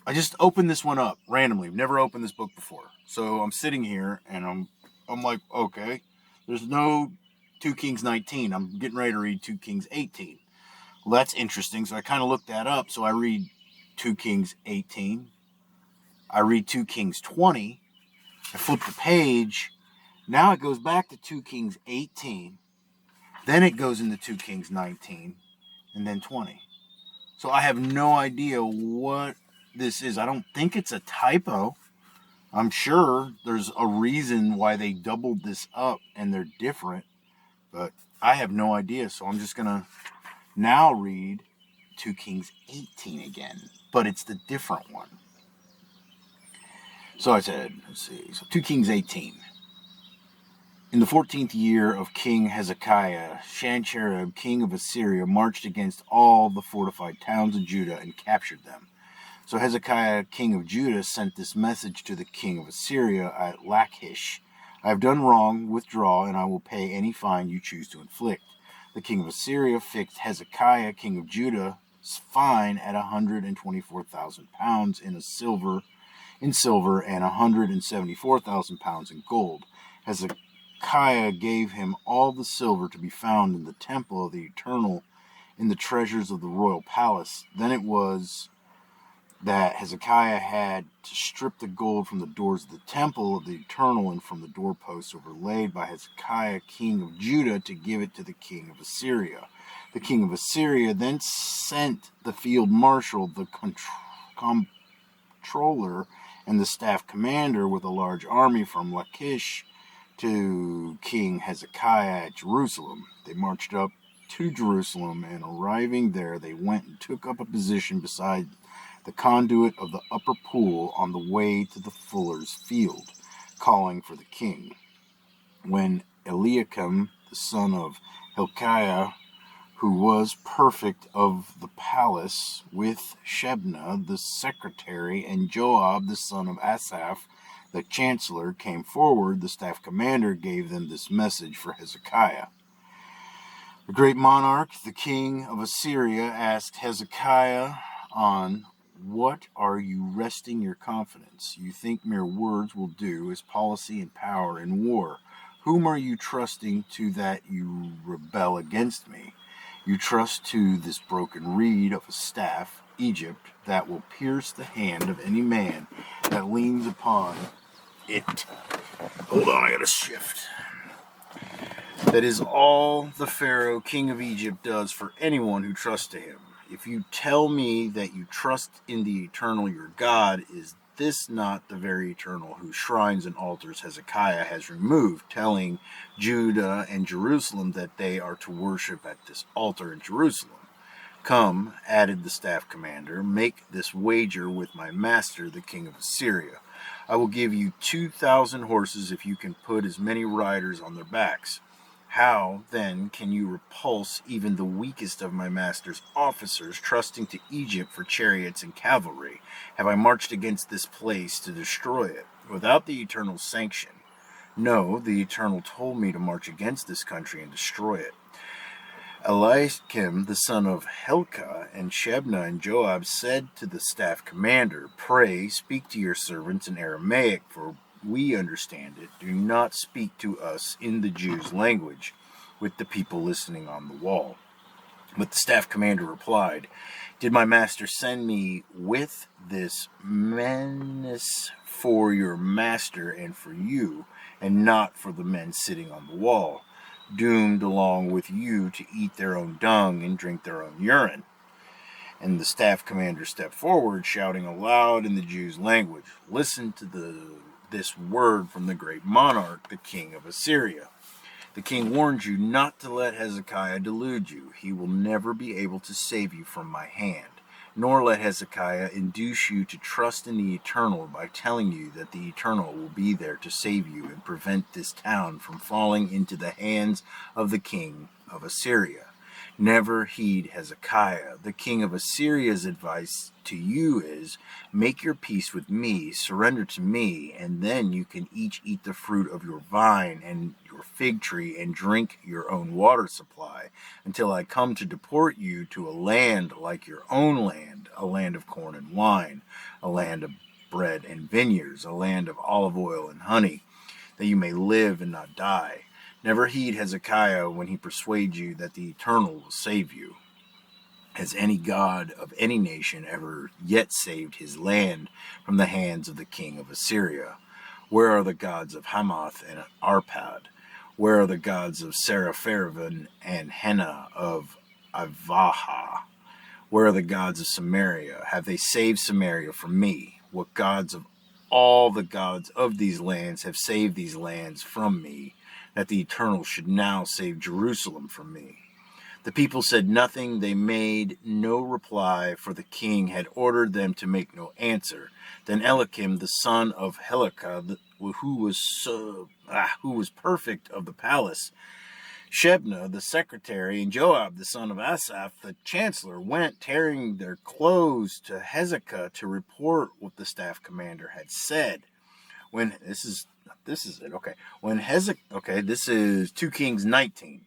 [SPEAKER 2] I just opened this one up randomly. I've never opened this book before. So I'm sitting here and I'm like, okay, there's no 2 Kings 19. I'm getting ready to read 2 Kings 18. Well, that's interesting. So I kind of looked that up. So I read 2 Kings 18. I read 2 Kings 20. I flip the page. Now it goes back to 2 Kings 18. Then it goes into 2 Kings 19 and then 20. So I have no idea what this is. I don't think it's a typo. I'm sure there's a reason why they doubled this up and they're different, but I have no idea. So I'm just going to now read 2 Kings 18 again, but it's the different one. So I said, let's see, so 2 Kings 18. In the 14th year of King Hezekiah, Sennacherib, king of Assyria, marched against all the fortified towns of Judah and captured them. So Hezekiah, king of Judah, sent this message to the king of Assyria at Lachish: "I have done wrong, withdraw, and I will pay any fine you choose to inflict." The king of Assyria fixed Hezekiah, king of Judah's fine at 124,000 pounds in silver, and 174,000 pounds in gold. Hezekiah gave him all the silver to be found in the temple of the Eternal, in the treasures of the royal palace. Then it was that Hezekiah had to strip the gold from the doors of the temple of the Eternal and from the doorposts overlaid by Hezekiah, king of Judah, to give it to the king of Assyria. The king of Assyria then sent the field marshal, the comptroller, and the staff commander with a large army from Lachish to King Hezekiah at Jerusalem. They marched up to Jerusalem, and arriving there, they went and took up a position beside the conduit of the upper pool on the way to the fuller's field, calling for the king. When Eliakim, the son of Hilkiah, who was perfect of the palace, with Shebna the secretary and Joab the son of Asaph the chancellor, came forward. The staff commander gave them this message for Hezekiah. The great monarch, the king of Assyria, asked Hezekiah, "On what are you resting your confidence? You think mere words will do as policy and power in war. Whom are you trusting to that you rebel against me? You trust to this broken reed of a staff, Egypt, that will pierce the hand of any man that leans upon it." Hold on, I gotta shift. "That is all the Pharaoh, king of Egypt, does for anyone who trusts to him. If you tell me that you trust in the eternal your God, is this not the very eternal whose shrines and altars Hezekiah has removed, telling Judah and Jerusalem that they are to worship at this altar in Jerusalem? Come," added the staff commander, "make this wager with my master, the king of Assyria. I will give you 2,000 horses if you can put as many riders on their backs. How, then, can you repulse even the weakest of my master's officers, trusting to Egypt for chariots and cavalry? Have I marched against this place to destroy it, without the Eternal's sanction? No, the Eternal told me to march against this country and destroy it." Eliakim, the son of Helkah, and Shebna and Joab said to the staff commander, "Pray, speak to your servants in Aramaic, for we understand it. Do not speak to us in the Jews' language, with the people listening on the wall." But the staff commander replied, "Did my master send me with this menace for your master and for you, and not for the men sitting on the wall, doomed along with you to eat their own dung and drink their own urine?" And the staff commander stepped forward, shouting aloud in the Jews' language, "Listen to this word from the great monarch, the king of Assyria. The king warns you not to let Hezekiah delude you. He will never be able to save you from my hand. Nor let Hezekiah induce you to trust in the Eternal by telling you that the Eternal will be there to save you and prevent this town from falling into the hands of the king of Assyria. Never heed Hezekiah. The king of Assyria's advice to you is, make your peace with me, surrender to me, and then you can each eat the fruit of your vine and your fig tree and drink your own water supply until I come to deport you to a land like your own land, a land of corn and wine, a land of bread and vineyards, a land of olive oil and honey, that you may live and not die. Never heed Hezekiah when he persuades you that the Eternal will save you. Has any god of any nation ever yet saved his land from the hands of the king of Assyria? Where are the gods of Hamath and Arpad? Where are the gods of Sarapharvan and Hena of Avaha? Where are the gods of Samaria? Have they saved Samaria from me? What gods of all the gods of these lands have saved these lands from me, that the Eternal should now save Jerusalem from me?" The people said nothing. They made no reply, for the king had ordered them to make no answer. Then Eliakim, the son of Helkah, who was perfect of the palace, Shebna, the secretary, and Joab, the son of Asaph, the chancellor, went tearing their clothes to Hezekiah to report what the staff commander had said. This is it. Okay. This is 2 Kings 19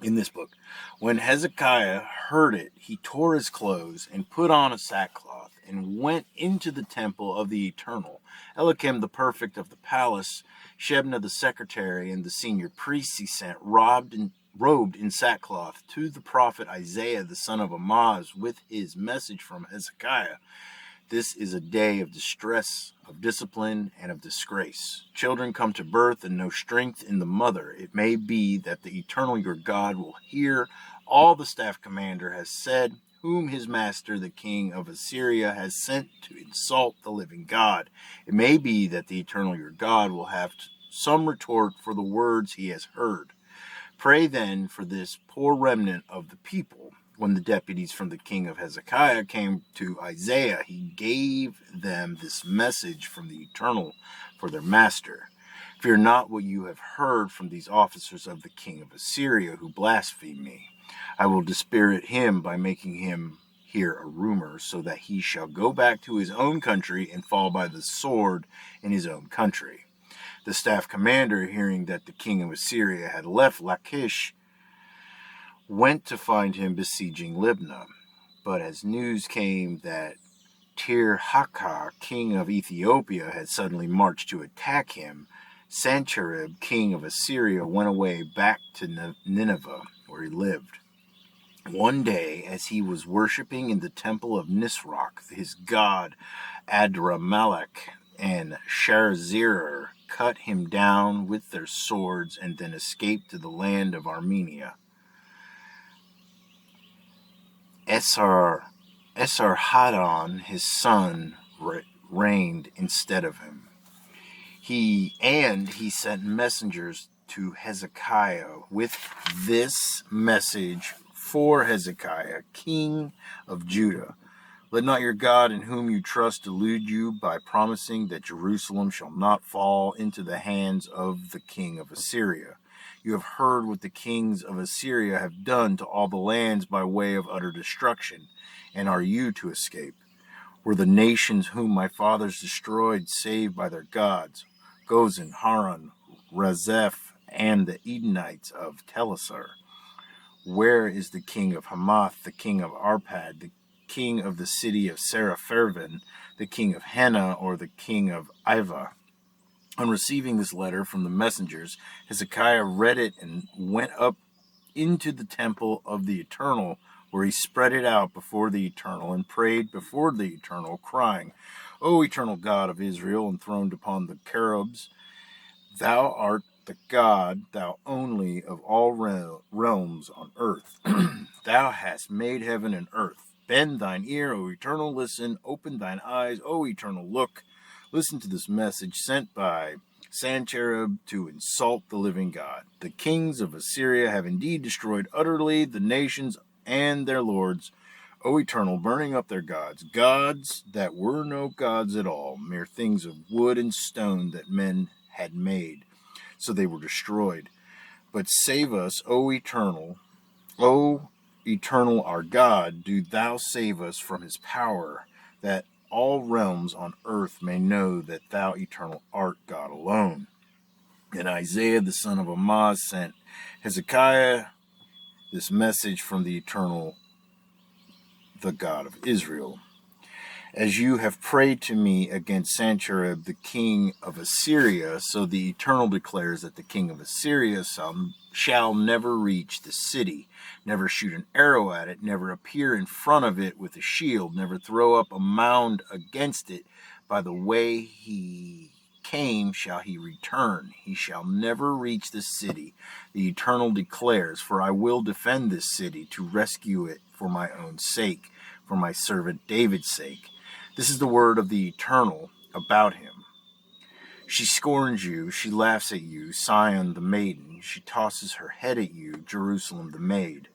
[SPEAKER 2] in this book. When Hezekiah heard it, he tore his clothes and put on a sackcloth and went into the temple of the Eternal. Eliakim, the perfect of the palace, Shebna, the secretary, and the senior priests he sent, robed in sackcloth, to the prophet Isaiah, the son of Amoz, with his message from Hezekiah. This is a day of distress, of discipline, and of disgrace. Children come to birth and no strength in the mother. It may be that the Eternal your God will hear all the staff commander has said, whom his master, the king of Assyria, has sent to insult the living God. It may be that the Eternal your God will have some retort for the words he has heard. Pray then for this poor remnant of the people. When the deputies from the king of Hezekiah came to Isaiah, he gave them this message from the Eternal for their master. Fear not what you have heard from these officers of the king of Assyria who blaspheme me. I will dispirit him by making him hear a rumor, so that he shall go back to his own country and fall by the sword in his own country. The staff commander, hearing that the king of Assyria had left Lachish, went to find him besieging Libnah. But as news came that Tirhakah, king of Ethiopia, had suddenly marched to attack him, Sennacherib, king of Assyria, went away back to Nineveh, where he lived. One day, as he was worshipping in the temple of Nisroch, his god Adramelech and Sharezer cut him down with their swords and then escaped to the land of Armenia. Esarhaddon, his son, reigned instead of him. He sent messengers to Hezekiah with this message for Hezekiah, king of Judah. Let not your God in whom you trust delude you by promising that Jerusalem shall not fall into the hands of the king of Assyria. You have heard what the kings of Assyria have done to all the lands by way of utter destruction, and are you to escape? Were the nations whom my fathers destroyed saved by their gods? Gozan, Haran, Rezeph, and the Edenites of Telassar. Where is the king of Hamath, the king of Arpad, the king of the city of Seraphervin, the king of Hena, or the king of Iva? On receiving this letter from the messengers, Hezekiah read it and went up into the temple of the Eternal, where he spread it out before the Eternal and prayed before the Eternal, crying, O Eternal God of Israel, enthroned upon the cherubs, thou art the God, thou only of all realms on earth. Thou hast made heaven and earth. Bend thine ear, O Eternal, listen. Open thine eyes, O Eternal, look. Listen to this message sent by Sennacherib to insult the living God. The kings of Assyria have indeed destroyed utterly the nations and their lords, O Eternal, burning up their gods, gods that were no gods at all, mere things of wood and stone that men had made. So they were destroyed. But save us, O Eternal, our God, do thou save us from his power, that all realms on earth may know that thou, Eternal, art God alone. And Isaiah the son of Amoz sent Hezekiah this message from the Eternal, the God of Israel. As you have prayed to me against Sennacherib, the king of Assyria, so the Eternal declares that the king of Assyria shall never reach the city, never shoot an arrow at it, never appear in front of it with a shield, never throw up a mound against it. By the way he came shall he return. He shall never reach the city, the Eternal declares, for I will defend this city to rescue it for my own sake, for my servant David's sake. This is the word of the Eternal about him. She scorns you, she laughs at you, Sion the maiden. She tosses her head at you, Jerusalem the maid.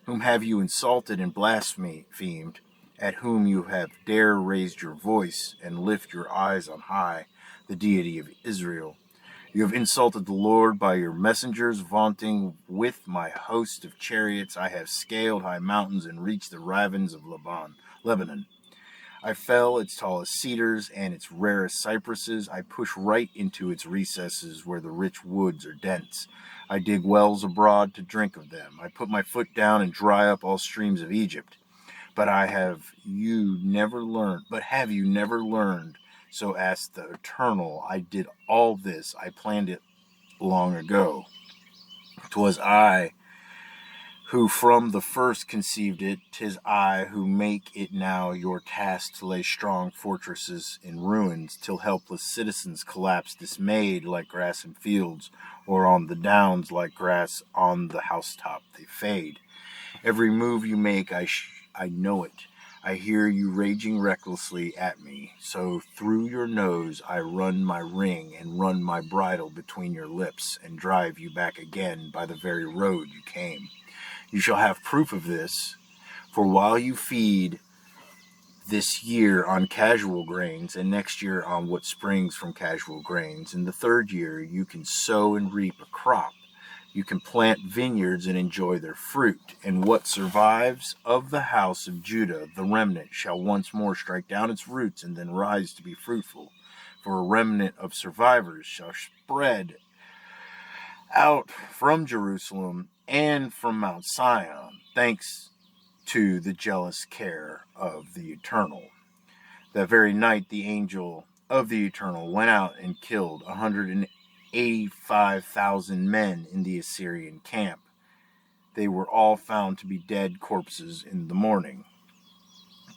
[SPEAKER 2] Whom have you insulted and blasphemed, at whom you have dare raised your voice and lift your eyes on high, the deity of Israel. You have insulted the Lord by your messengers, vaunting, with my host of chariots I have scaled high mountains and reached the ravines of Lebanon. I fell its tallest cedars and its rarest cypresses. I push right into its recesses where the rich woods are dense. I dig wells abroad to drink of them. I put my foot down and dry up all streams of Egypt. But have you never learned? So asked the Eternal. I did all this. I planned it long ago. 'Twas I who from the first conceived it. 'Tis I who make it now your task to lay strong fortresses in ruins, till helpless citizens collapse dismayed like grass in fields, or on the downs like grass on the housetop they fade. Every move you make, I know it. I hear you raging recklessly at me. So through your nose I run my ring and run my bridle between your lips and drive you back again by the very road you came. You shall have proof of this, for while you feed this year on casual grains, and next year on what springs from casual grains, in the third year you can sow and reap a crop. You can plant vineyards and enjoy their fruit. And what survives of the house of Judah, the remnant, shall once more strike down its roots and then rise to be fruitful. For a remnant of survivors shall spread out from Jerusalem and from Mount Sion, thanks to the jealous care of the Eternal. That very night the angel of the Eternal went out and killed 185,000 men in the Assyrian camp. They were all found to be dead corpses in the morning.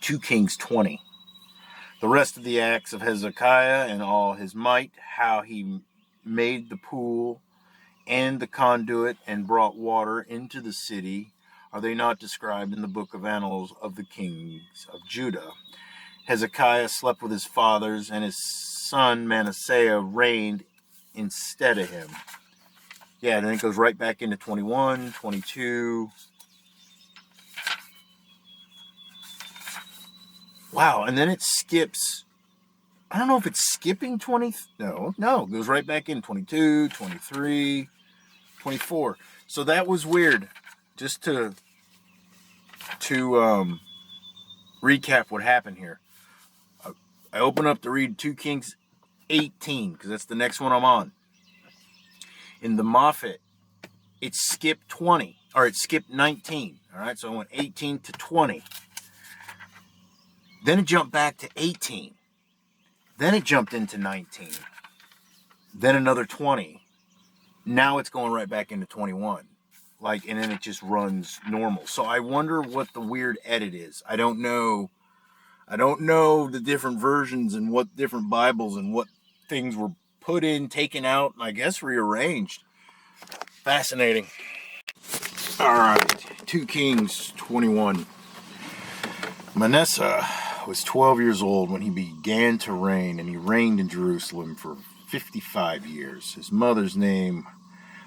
[SPEAKER 2] 2 Kings 20. The rest of the acts of Hezekiah and all his might, how he made the pool and the conduit and brought water into the city, are they not described in the book of annals of the kings of Judah? Hezekiah slept with his fathers, and his son Manasseh reigned instead of him. Yeah, and then it goes right back into 21, 22. Wow, and then it skips. I don't know if it's skipping 20. No, it goes right back in 22, 23, 24. So that was weird. Just to recap what happened here. I open up to read 2 Kings 18 because that's the next one I'm on. In the Moffat, it skipped 20, or it skipped 19. All right, so I went 18 to 20. Then it jumped back to 18. Then it jumped into 19. Then another 20. Now it's going right back into 21. And then it just runs normal. So I wonder what the weird edit is. I don't know the different versions and what different Bibles and what things were put in, taken out, and I guess rearranged. Fascinating. All right, 2 Kings 21. Manasseh was 12 years old when he began to reign, and he reigned in Jerusalem for 55 years. His mother's name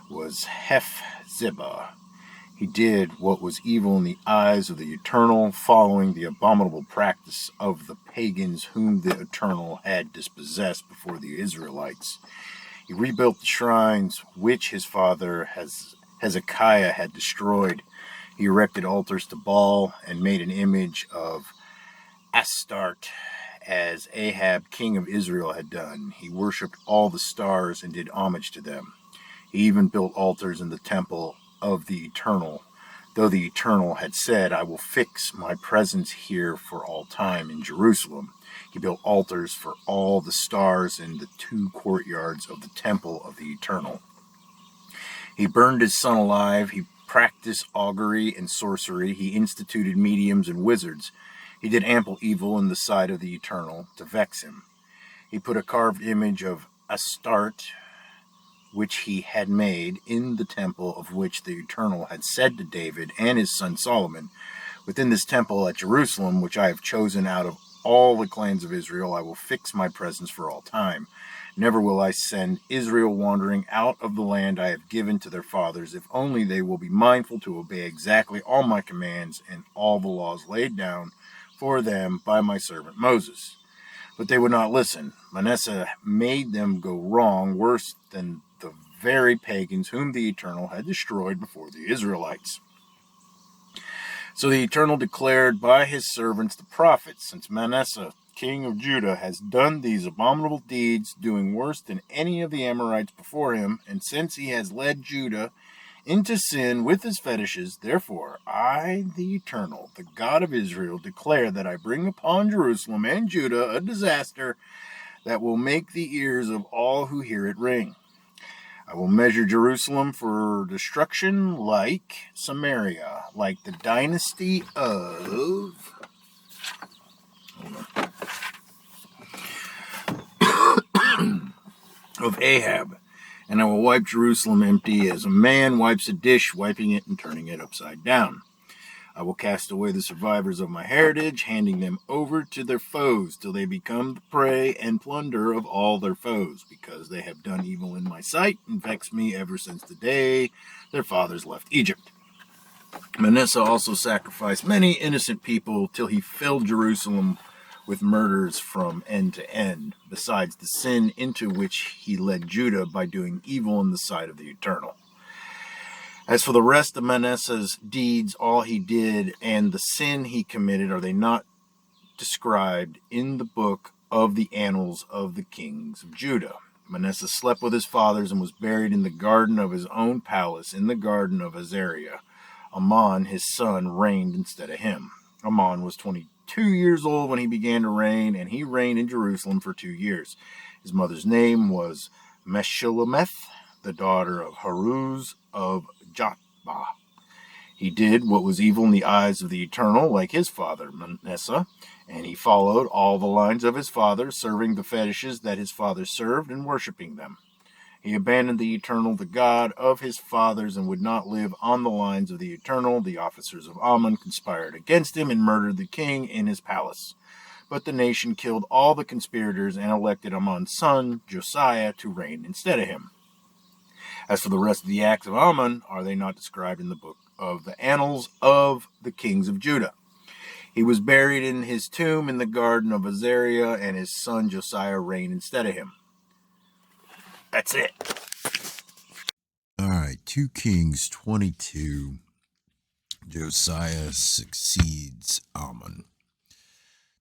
[SPEAKER 2] was Hephzibah. He did what was evil in the eyes of the Eternal, following the abominable practice of the pagans whom the Eternal had dispossessed before the Israelites. He rebuilt the shrines which his father Hezekiah had destroyed. He erected altars to Baal and made an image of Astarte, as Ahab, king of Israel, had done. He worshipped all the stars and did homage to them. He even built altars in the temple of the Eternal, though the Eternal had said, I will fix my presence here for all time in Jerusalem. He built altars for all the stars in the 2 courtyards of the temple of the Eternal. He burned his son alive. He practiced augury and sorcery. He instituted mediums and wizards. He did ample evil in the sight of the Eternal to vex him. He put a carved image of Astarte, which he had made in the temple of which the Eternal had said to David and his son Solomon, within this temple at Jerusalem, which I have chosen out of all the clans of Israel, I will fix my presence for all time. Never will I send Israel wandering out of the land I have given to their fathers, if only they will be mindful to obey exactly all my commands and all the laws laid down for them by my servant Moses. But they would not listen. Manasseh made them go wrong, worse than the very pagans whom the Eternal had destroyed before the Israelites. So the Eternal declared by his servants the prophets, since Manasseh, king of Judah, has done these abominable deeds, doing worse than any of the Amorites before him, and since he has led Judah into sin with his fetishes, therefore I, the Eternal, the God of Israel, declare that I bring upon Jerusalem and Judah a disaster that will make the ears of all who hear it ring. I will measure Jerusalem for destruction like Samaria, like the dynasty of Ahab, and I will wipe Jerusalem empty as a man wipes a dish, wiping it and turning it upside down. I will cast away the survivors of my heritage, handing them over to their foes, till they become the prey and plunder of all their foes, because they have done evil in my sight and vexed me ever since the day their fathers left Egypt. Manasseh also sacrificed many innocent people, till he filled Jerusalem with murders from end to end, besides the sin into which he led Judah by doing evil in the sight of the Eternal. As for the rest of Manasseh's deeds, all he did, and the sin he committed, are they not described in the book of the annals of the kings of Judah? Manasseh slept with his fathers and was buried in the garden of his own palace, in the garden of Azariah. Amon, his son, reigned instead of him. Amon was 22 years old when he began to reign, and he reigned in Jerusalem for 2 years. His mother's name was Meshullemeth, the daughter of Haruz of Jotbah. He did what was evil in the eyes of the Eternal, like his father Manasseh, and he followed all the lines of his father, serving the fetishes that his father served and worshiping them. He abandoned the Eternal, the God of his fathers, and would not live on the lines of the Eternal. The officers of Ammon conspired against him and murdered the king in his palace. But the nation killed all the conspirators and elected Ammon's son, Josiah, to reign instead of him. As for the rest of the acts of Ammon, are they not described in the book of the annals of the kings of Judah? He was buried in his tomb in the garden of Azariah, and his son Josiah reigned instead of him. That's it.
[SPEAKER 1] All right, 2 Kings 22. Josiah succeeds Ammon.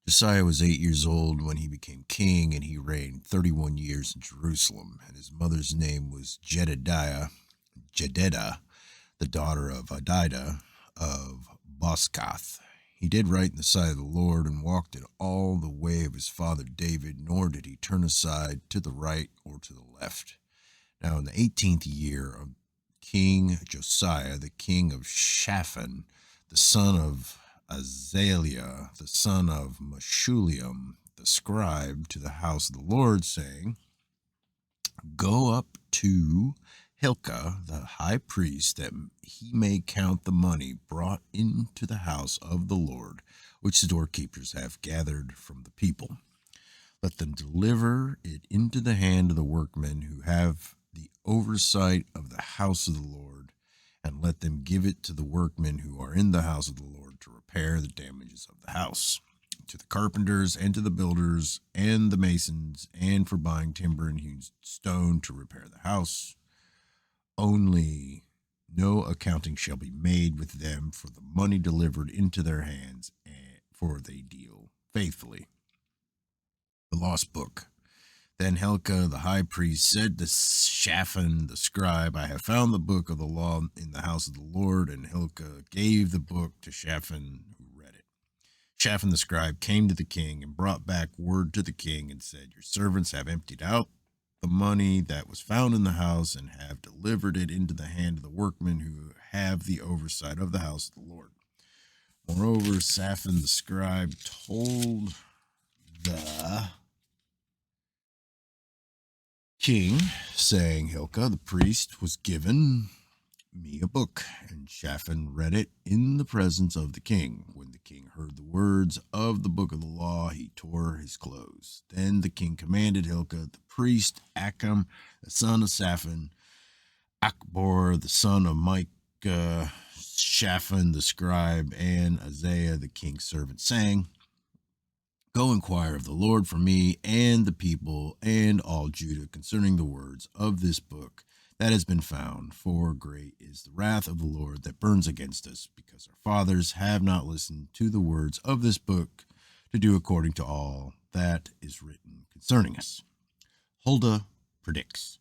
[SPEAKER 1] Josiah was 8 years old when he became king, and he reigned 31 years in Jerusalem. And his mother's name was Jedediah, the daughter of Adidah of Boskath. He did right in the sight of the Lord and walked in all the way of his father David, nor did he turn aside to the right or to the left. Now, in the 18th year of King Josiah, the king of Shaphan, the son of Azaliah, the son of Meshullam, the scribe, to the house of the Lord, saying, Go up to Hilkiah, the high priest, that he may count the money brought into the house of the Lord, which the doorkeepers have gathered from the people. Let them deliver it into the hand of the workmen who have the oversight of the house of the Lord, and let them give it to the workmen who are in the house of the Lord to repair the damages of the house, to the carpenters and to the builders and the masons, and for buying timber and hewn stone to repair the house. Only no accounting shall be made with them for the money delivered into their hands, for they deal faithfully. The Lost Book. Then Hilkiah the high priest said to Shaphan the scribe, I have found the book of the law in the house of the Lord. And Hilkiah gave the book to Shaphan, who read it. Shaphan the scribe came to the king and brought back word to the king and said, Your servants have emptied out the money that was found in the house and have delivered it into the hand of the workmen who have the oversight of the house of the Lord. Moreover, Shaphan the scribe told the king, saying, Hilkiah the priest was given me a book, and Shaphan read it in the presence of the king. When the king heard the words of the book of the law, he tore his clothes. Then the king commanded Hilkiah the priest, Achim the son of Shaphan, Achbor the son of Micah, Shaphan the scribe, and Isaiah the king's servant, saying, Go inquire of the Lord for me and the people and all Judah concerning the words of this book that has been found. For great is the wrath of the Lord that burns against us, because our fathers have not listened to the words of this book to do according to all that is written concerning us. Huldah predicts.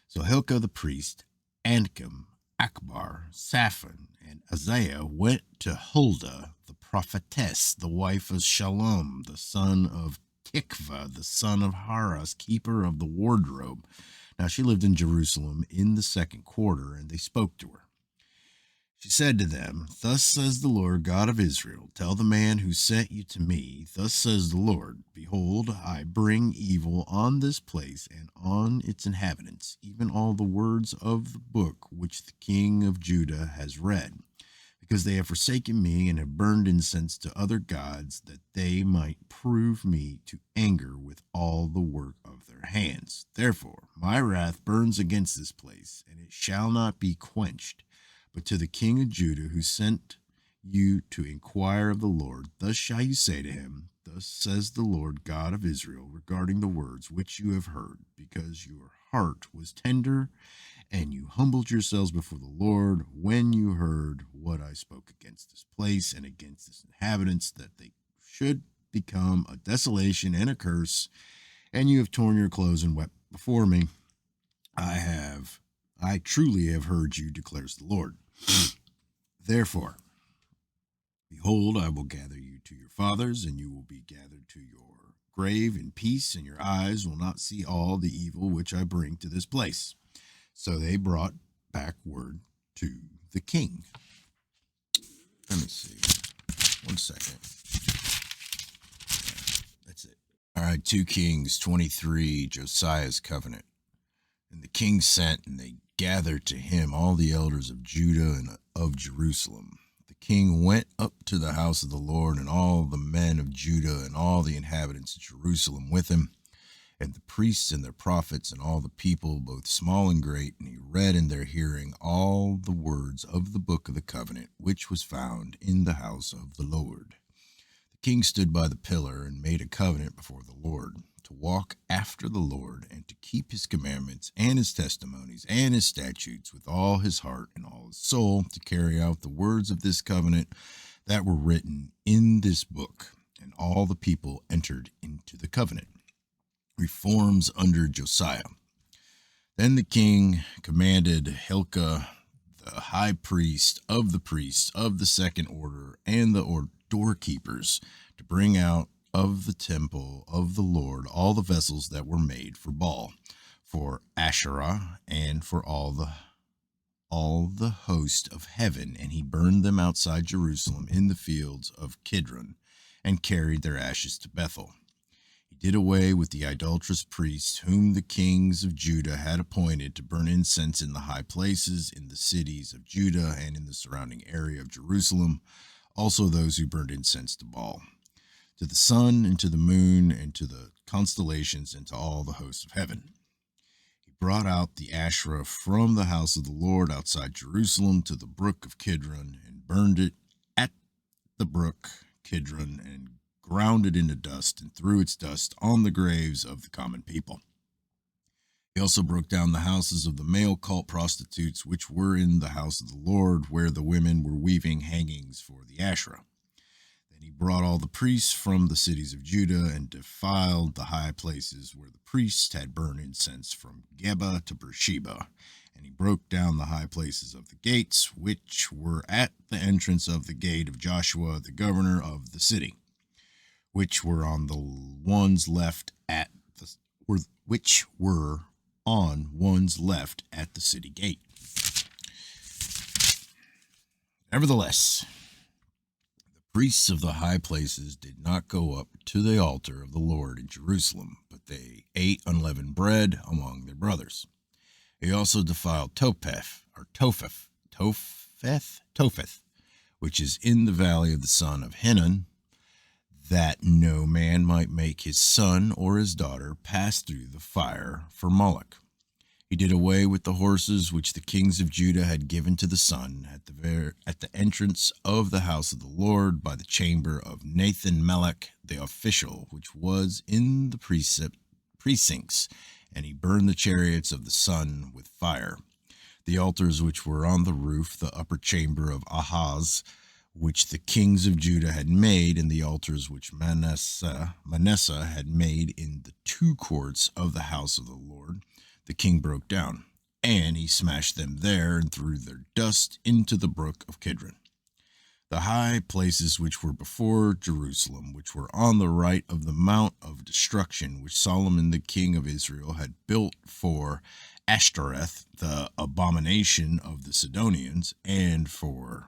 [SPEAKER 1] So Hilkiah the priest, Ankim, Akbar, Shaphan, and Isaiah went to Huldah the prophetess, the wife of Shallum, the son of Tikva, the son of Haras, keeper of the wardrobe. Now she lived in Jerusalem in the second quarter, and they spoke to her. She said to them, Thus says the Lord God of Israel, Tell the man who sent you to me, Thus says the Lord, Behold, I bring evil on this place and on its inhabitants, even all the words of the book which the king of Judah has read, because they have forsaken me and have burned incense to other gods, that they might prove me to anger with all the work of their hands. Therefore my wrath burns against this place, and it shall not be quenched. But to the king of Judah, who sent you to inquire of the Lord, thus shall you say to him, Thus says the Lord God of Israel regarding the words which you have heard, because you are heart was tender, and you humbled yourselves before the Lord when you heard what I spoke against this place and against its inhabitants, that they should become a desolation and a curse, and you have torn your clothes and wept before me. I truly have heard you, declares the Lord. Therefore, behold, I will gather you to your fathers, and you will be gathered to your grave in peace, and your eyes will not see all the evil which I bring to this place. So they brought back word to the king. Let me see. 1 second. That's it. All right, 2 Kings 23, Josiah's covenant. And the king sent, and they gathered to him all the elders of Judah and of Jerusalem. The king went up to the house of the Lord, and all the men of Judah and all the inhabitants of Jerusalem with him, and the priests and their prophets and all the people, both small and great, and he read in their hearing all the words of the book of the covenant, which was found in the house of the Lord. The king stood by the pillar and made a covenant before the Lord, to walk after the Lord and to keep his commandments and his testimonies and his statutes with all his heart and all his soul, to carry out the words of this covenant that were written in this book. And all the people entered into the covenant. Reforms under Josiah. Then the king commanded Hilkiah, the high priest of the second order, and the doorkeepers to bring out of the temple of the Lord all the vessels that were made for Baal, for Asherah, and for all the host of heaven, and he burned them outside Jerusalem in the fields of Kidron, and carried their ashes to Bethel. He did away with the idolatrous priests whom the kings of Judah had appointed to burn incense in the high places in the cities of Judah and in the surrounding area of Jerusalem, also those who burned incense to Baal, to the sun and to the moon and to the constellations and to all the hosts of heaven. He brought out the Asherah from the house of the Lord outside Jerusalem to the brook of Kidron, and burned it at the brook Kidron, and ground it into dust, and threw its dust on the graves of the common people. He also broke down the houses of the male cult prostitutes which were in the house of the Lord, where the women were weaving hangings for the Asherah. Then he brought all the priests from the cities of Judah and defiled the high places where the priests had burned incense, from Geba to Beersheba. And he broke down the high places of the gates, which were at the entrance of the gate of Joshua, the governor of the city, which were on one's left at the city gate. Nevertheless, the priests of the high places did not go up to the altar of the Lord in Jerusalem, but they ate unleavened bread among their brothers. He also defiled Topheth, which is in the valley of the son of Hinnom, that no man might make his son or his daughter pass through the fire for Moloch. He did away with the horses which the kings of Judah had given to the sun at the entrance of the house of the Lord by the chamber of Nathan-Melech the official, which was in the precincts, and he burned the chariots of the sun with fire. The altars which were on the roof, the upper chamber of Ahaz, which the kings of Judah had made, and the altars which Manasseh had made in the 2 courts of the house of the Lord, the king broke down, and he smashed them there and threw their dust into the brook of Kidron. The high places which were before Jerusalem, which were on the right of the mount of destruction, which Solomon the king of Israel had built for Ashtoreth, the abomination of the Sidonians, and for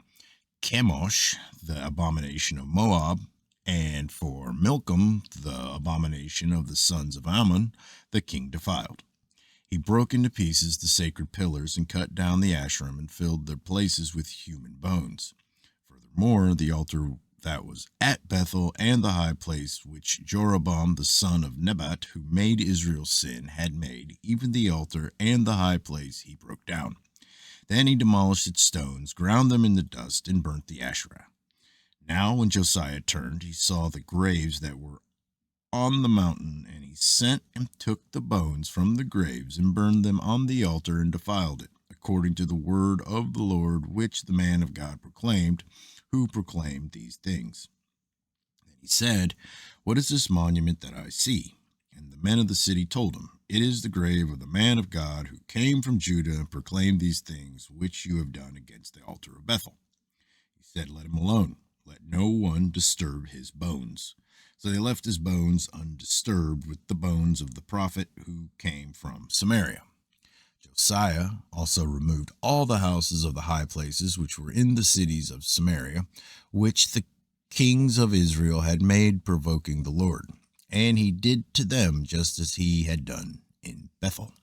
[SPEAKER 1] Chemosh, the abomination of Moab, and for Milcom, the abomination of the sons of Ammon, the king defiled. He broke into pieces the sacred pillars and cut down the Asherim and filled their places with human bones. Furthermore, the altar that was at Bethel and the high place which Jeroboam the son of Nebat, who made Israel sin, had made, even the altar and the high place he broke down. Then he demolished its stones, ground them in the dust, and burnt the Asherah. Now when Josiah turned, he saw the graves that were on the mountain, and he sent and took the bones from the graves and burned them on the altar and defiled it, according to the word of the Lord which the man of God proclaimed, who proclaimed these things. Then he said, "What is this monument that I see?" And the men of the city told him, "It is the grave of the man of God who came from Judah and proclaimed these things which you have done against the altar of Bethel." He said, "Let him alone. Let no one disturb his bones." So they left his bones undisturbed with the bones of the prophet who came from Samaria. Josiah also removed all the houses of the high places which were in the cities of Samaria, which the kings of Israel had made, provoking the Lord. And he did to them just as he had done in Bethel.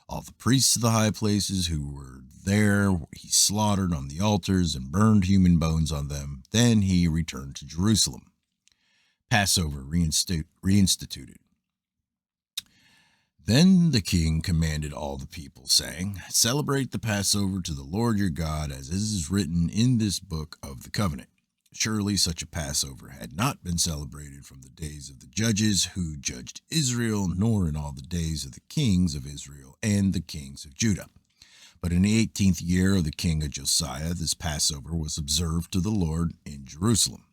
[SPEAKER 1] All the priests of the high places who were there he slaughtered on the altars and burned human bones on them. Then he returned to Jerusalem. Passover reinstituted. Then the king commanded all the people, saying, "Celebrate the Passover to the Lord your God, as is written in this book of the covenant." Surely such a Passover had not been celebrated from the days of the judges who judged Israel, nor in all the days of the kings of Israel and the kings of Judah. But in the 18th year of the king of Josiah, this Passover was observed to the Lord in Jerusalem.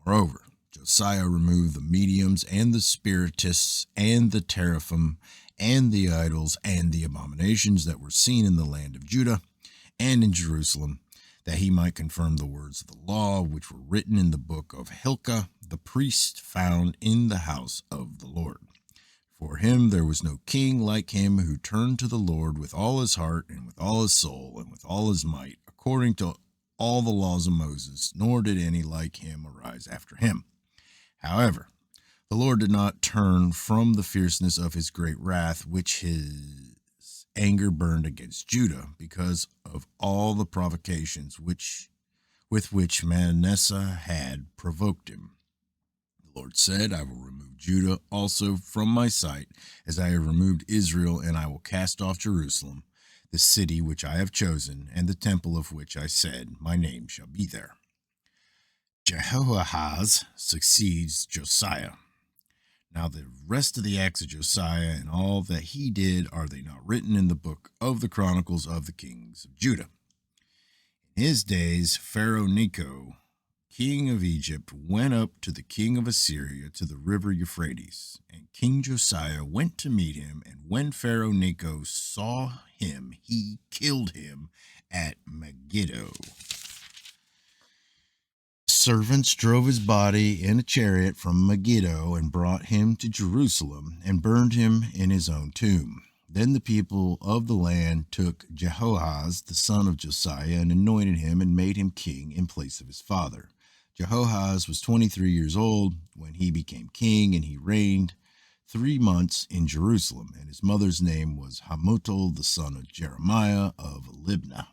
[SPEAKER 1] Moreover, Josiah removed the mediums and the spiritists and the teraphim and the idols and the abominations that were seen in the land of Judah and in Jerusalem, that he might confirm the words of the law which were written in the book of Hilkiah the priest, found in the house of the Lord. For him there was no king like him, who turned to the Lord with all his heart and with all his soul and with all his might, according to all the laws of Moses, nor did any like him arise after him. However, the Lord did not turn from the fierceness of his great wrath, which his anger burned against Judah, because of all the provocations with which Manasseh had provoked him. The Lord said, "I will remove Judah also from my sight, as I have removed Israel, and I will cast off Jerusalem, the city which I have chosen, and the temple of which I said, my name shall be there." Jehoahaz succeeds Josiah. Now the rest of the acts of Josiah and all that he did, are they not written in the book of the Chronicles of the kings of Judah? In his days, Pharaoh Necho, king of Egypt, went up to the king of Assyria to the river Euphrates, and King Josiah went to meet him, and when Pharaoh Necho saw him, he killed him at Megiddo. Servants drove his body in a chariot from Megiddo and brought him to Jerusalem and burned him in his own tomb. Then the people of the land took Jehoahaz, the son of Josiah, and anointed him and made him king in place of his father. Jehoahaz was 23 years old when he became king, and he reigned 3 months in Jerusalem, and his mother's name was Hamutal, the son of Jeremiah of Libnah.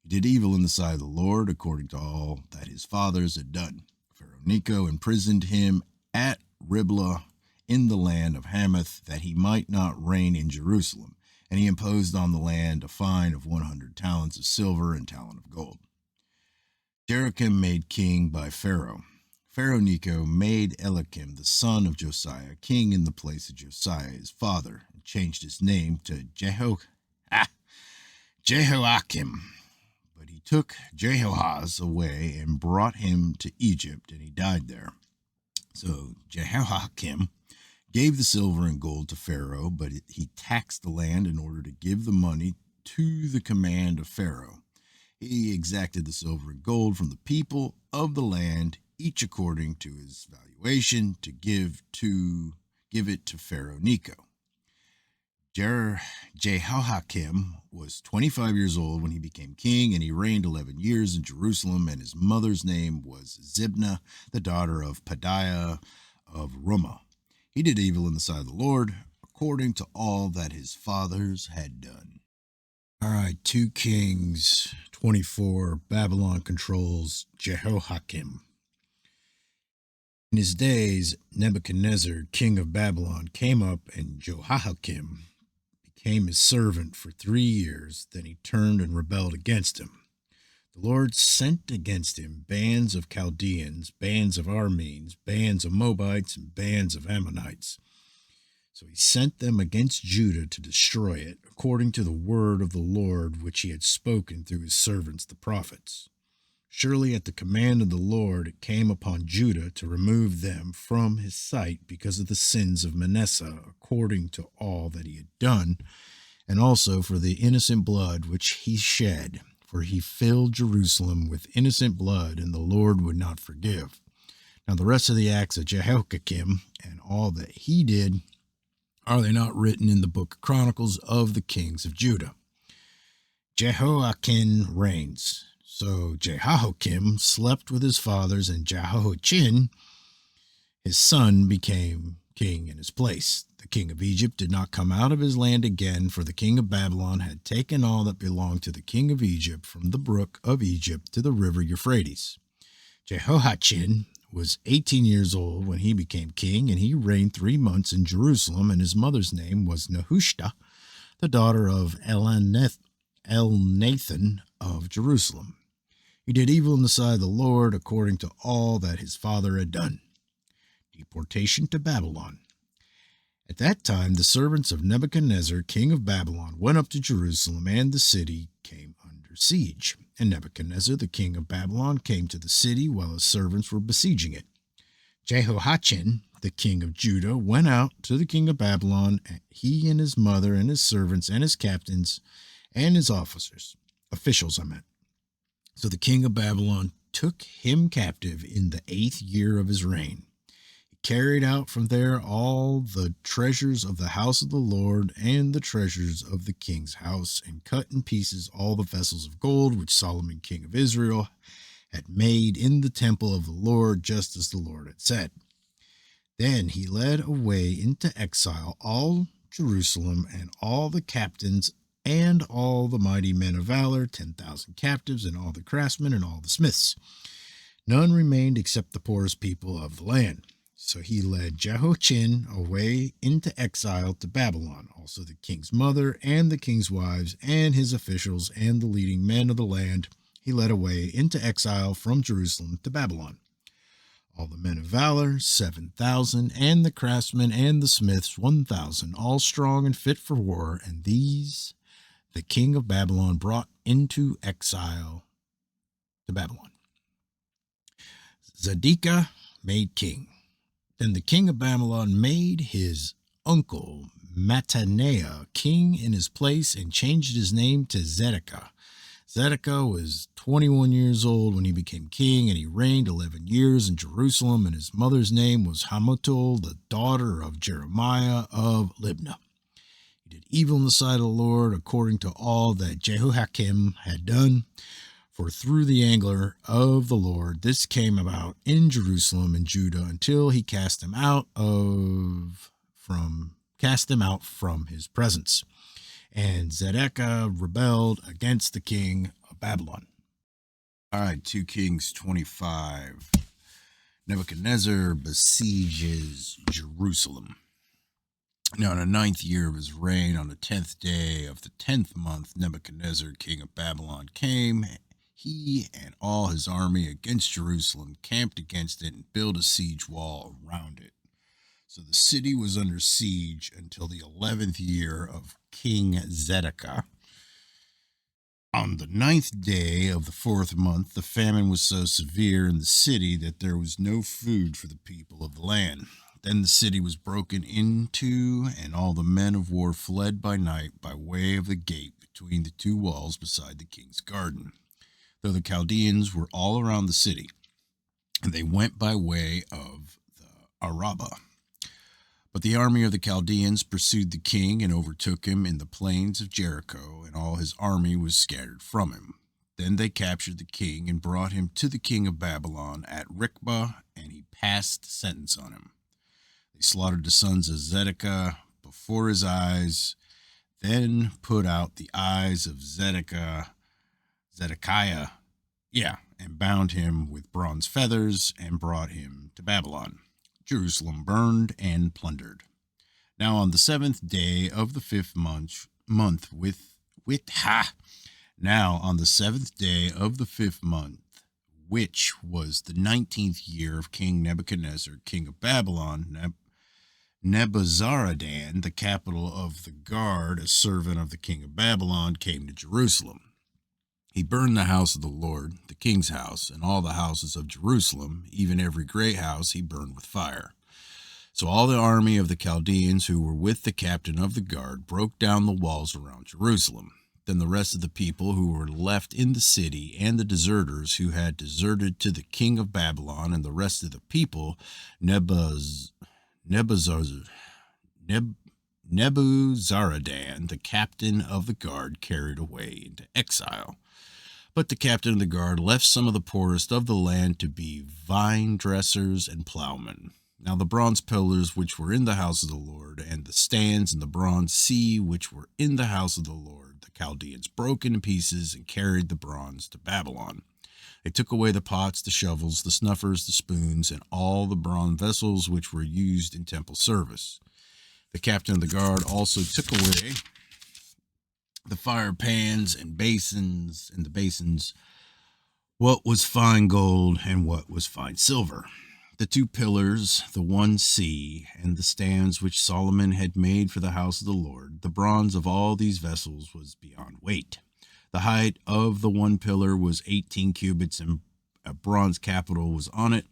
[SPEAKER 1] He did evil in the sight of the Lord, according to all that his fathers had done. Pharaoh Necho imprisoned him at Riblah in the land of Hamath, that he might not reign in Jerusalem, and he imposed on the land a fine of 100 talents of silver and talent of gold. Jehoiakim made king by Pharaoh. Pharaoh Necho made Eliakim, the son of Josiah, king in the place of Josiah his father, and changed his name to Jehoiakim. But he took Jehoahaz away and brought him to Egypt, and he died there. So Jehoiakim gave the silver and gold to Pharaoh, but he taxed the land in order to give the money to the command of Pharaoh. He exacted the silver and gold from the people of the land, each according to his valuation, to give it to Pharaoh Necho. Jehoiakim was 25 years old when he became king, and he reigned 11 years in Jerusalem, and his mother's name was Zibnah, the daughter of Pedaiah of Rumah. He did evil in the sight of the Lord, according to all that his fathers had done. All right, 2 Kings 24, Babylon controls Jehoiakim. In his days, Nebuchadnezzar, king of Babylon, came up, and Jehoiakim became his servant for 3 years. Then he turned and rebelled against him. The Lord sent against him bands of Chaldeans, bands of Arameans, bands of Moabites, and bands of Ammonites. So he sent them against Judah to destroy it, according to the word of the Lord which he had spoken through his servants the prophets. Surely at the command of the Lord it came upon Judah to remove them from his sight because of the sins of Manasseh, according to all that he had done, and also for the innocent blood which he shed. For he filled Jerusalem with innocent blood, and the Lord would not forgive. Now the rest of the acts of Jehoiakim and all that he did, are they not written in the book of Chronicles of the kings of Judah? Jehoiakim reigns. So Jehoiakim slept with his fathers, and Jehoiachin, his son, became king in his place. The king of Egypt did not come out of his land again, for the king of Babylon had taken all that belonged to the king of Egypt from the brook of Egypt to the river Euphrates. Jehoiachin was 18 years old when he became king, and he reigned 3 months in Jerusalem, and his mother's name was Nehushta, the daughter of Elnathan of Jerusalem. He did evil in the sight of the Lord, according to all that his father had done. Deportation to Babylon. At that time the servants of Nebuchadnezzar, king of Babylon, went up to Jerusalem, and the city came under siege. And Nebuchadnezzar, the king of Babylon, came to the city while his servants were besieging it. Jehoiachin, the king of Judah, went out to the king of Babylon, he and his mother and his servants and his captains and his officials. So the king of Babylon took him captive in the 8th year of his reign. He carried out from there all the treasures of the house of the Lord and the treasures of the king's house, and cut in pieces all the vessels of gold which Solomon king of Israel had made in the temple of the Lord, just as the Lord had said. Then he led away into exile all Jerusalem and all the captains and all the mighty men of valor, 10,000 captives, and all the craftsmen and all the smiths. None remained except the poorest people of the land. So he led Jehoiachin away into exile to Babylon, also the king's mother and the king's wives and his officials and the leading men of the land. He led away into exile from Jerusalem to Babylon. All the men of valor, 7,000, and the craftsmen and the smiths, 1,000, all strong and fit for war, and these the king of Babylon brought into exile to Babylon. Zedekiah made king. Then the king of Babylon made his uncle Mattaniah king in his place, and changed his name to Zedekiah. Zedekiah was 21 years old when he became king, and he reigned 11 years in Jerusalem, and his mother's name was Hamutal, the daughter of Jeremiah of Libnah. He did evil in the sight of the Lord, according to all that Jehoiakim had done. For through the anger of the Lord this came about in Jerusalem and Judah, until he cast them out from his presence. And Zedekiah rebelled against the king of Babylon. All right, 2 Kings 25. Nebuchadnezzar besieges Jerusalem. Now, in the 9th year of his reign, on the 10th day of the 10th month, Nebuchadnezzar, king of Babylon, came. He and all his army against Jerusalem, camped against it, and built a siege wall around it. So the city was under siege until the 11th year of King Zedekiah. On the 9th day of the 4th month, the famine was so severe in the city that there was no food for the people of the land. Then the city was broken into, and all the men of war fled by night by way of the gate between the 2 walls beside the king's garden, though the Chaldeans were all around the city, and they went by way of the Arabah. But the army of the Chaldeans pursued the king and overtook him in the plains of Jericho, and all his army was scattered from him. Then they captured the king and brought him to the king of Babylon at Riblah, and he passed sentence on him. They slaughtered the sons of Zedekiah before his eyes, then put out the eyes of Zedekiah, and bound him with bronze feathers and brought him to Babylon. Jerusalem burned and plundered. Now on the 7th day of the 5th month, Now, on the 7th day of the 5th month, which was the 19th year of King Nebuchadnezzar, king of Babylon, Nebuzaradan, the capital of the guard, a servant of the king of Babylon, came to Jerusalem. He burned the house of the Lord, the king's house, and all the houses of Jerusalem, even every great house he burned with fire. So all the army of the Chaldeans who were with the captain of the guard broke down the walls around Jerusalem. Then the rest of the people who were left in the city and the deserters who had deserted to the king of Babylon and the rest of the people, Nebuzaradan, the captain of the guard, carried away into exile. But the captain of the guard left some of the poorest of the land to be vine dressers and plowmen. Now the bronze pillars which were in the house of the Lord, and the stands and the bronze sea which were in the house of the Lord, the Chaldeans broke into pieces and carried the bronze to Babylon. They took away the pots, the shovels, the snuffers, the spoons, and all the bronze vessels which were used in temple service. The captain of the guard also took away the fire pans and the basins, what was fine gold and what was fine silver, the 2 pillars, the 1 sea, and the stands which Solomon had made for the house of the Lord. The bronze of all these vessels was beyond weight. The height of the 1 pillar was 18 cubits, and a bronze capital was on it.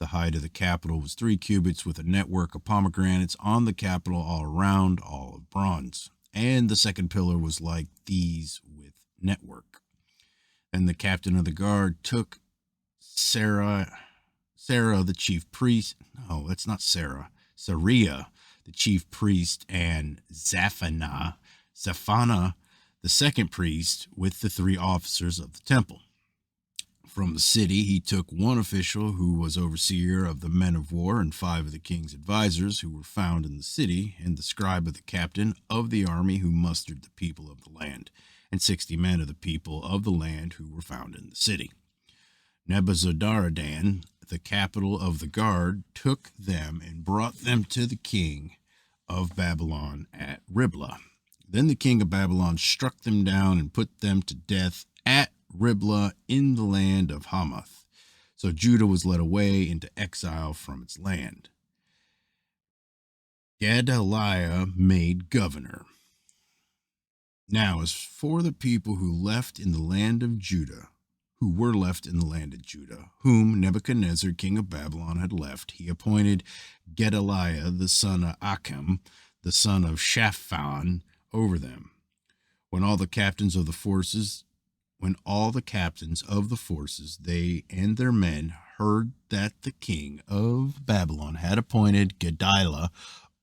[SPEAKER 1] The height of the capital was 3 cubits, with a network of pomegranates on the capital all around, all of bronze. And the 2nd pillar was like these with network. And the captain of the guard took Sarah the chief priest. No, that's not Sarah. Sariah, the chief priest, and Zephaniah, the 2nd priest, with the 3 officers of the temple. From the city he took 1 official who was overseer of the men of war, and 5 of the king's advisors who were found in the city, and the scribe of the captain of the army who mustered the people of the land, and 60 men of the people of the land who were found in the city. Nebuzaradan, the capital of the guard, took them and brought them to the king of Babylon at Riblah. Then the king of Babylon struck them down and put them to death at Riblah in the land of Hamath. So Judah was led away into exile from its land. Gedaliah made governor. Now, as for the people who were left in the land of Judah, whom Nebuchadnezzar, king of Babylon, had left, he appointed Gedaliah, the son of Achim, the son of Shaphan, over them. When all the captains of the forces, they and their men, heard that the king of Babylon had appointed Gedaliah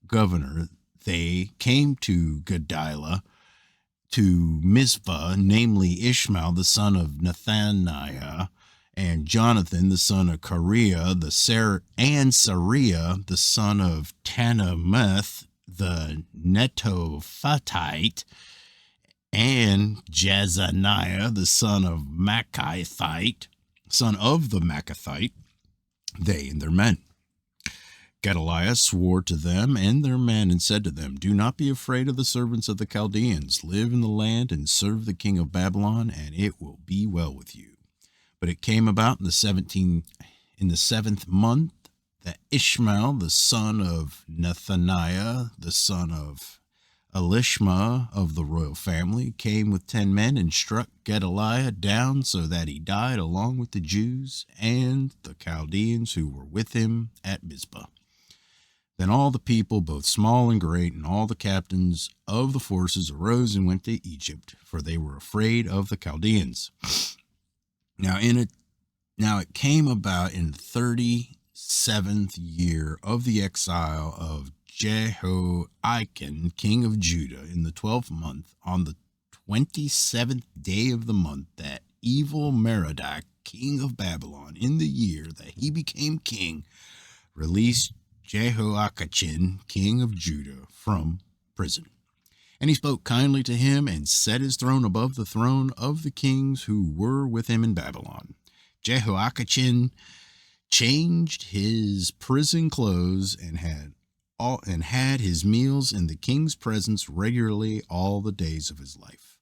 [SPEAKER 1] governor, they came to Gedaliah to Mizpah, namely Ishmael the son of Nethaniah, and Jonathan the son of Kareah, and Sariah the son of Tanumeth the Netophathite, and Jezaniah the son of the Machathite, they and their men. Gedaliah swore to them and their men and said to them, "Do not be afraid of the servants of the Chaldeans. Live in the land and serve the king of Babylon, and it will be well with you." But it came about in the 7th month that Ishmael, the son of Nethaniah, the son of Elishma of the royal family, came with 10 men and struck Gedaliah down so that he died along with the Jews and the Chaldeans who were with him at Mizpah. Then all the people, both small and great, and all the captains of the forces arose and went to Egypt, for they were afraid of the Chaldeans. Now it came about in the 37th year of the exile of Jehoiakim, king of Judah, in the 12th month, on the 27th day of the month, that evil Merodach, king of Babylon, in the year that he became king, released Jehoiachin, king of Judah, from prison. And he spoke kindly to him and set his throne above the throne of the kings who were with him in Babylon. Jehoiachin changed his prison clothes and had his meals in the king's presence regularly all the days of his life.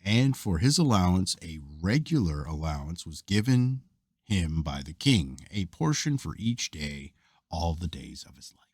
[SPEAKER 1] And for his allowance, a regular allowance was given him by the king, a portion for each day, all the days of his life.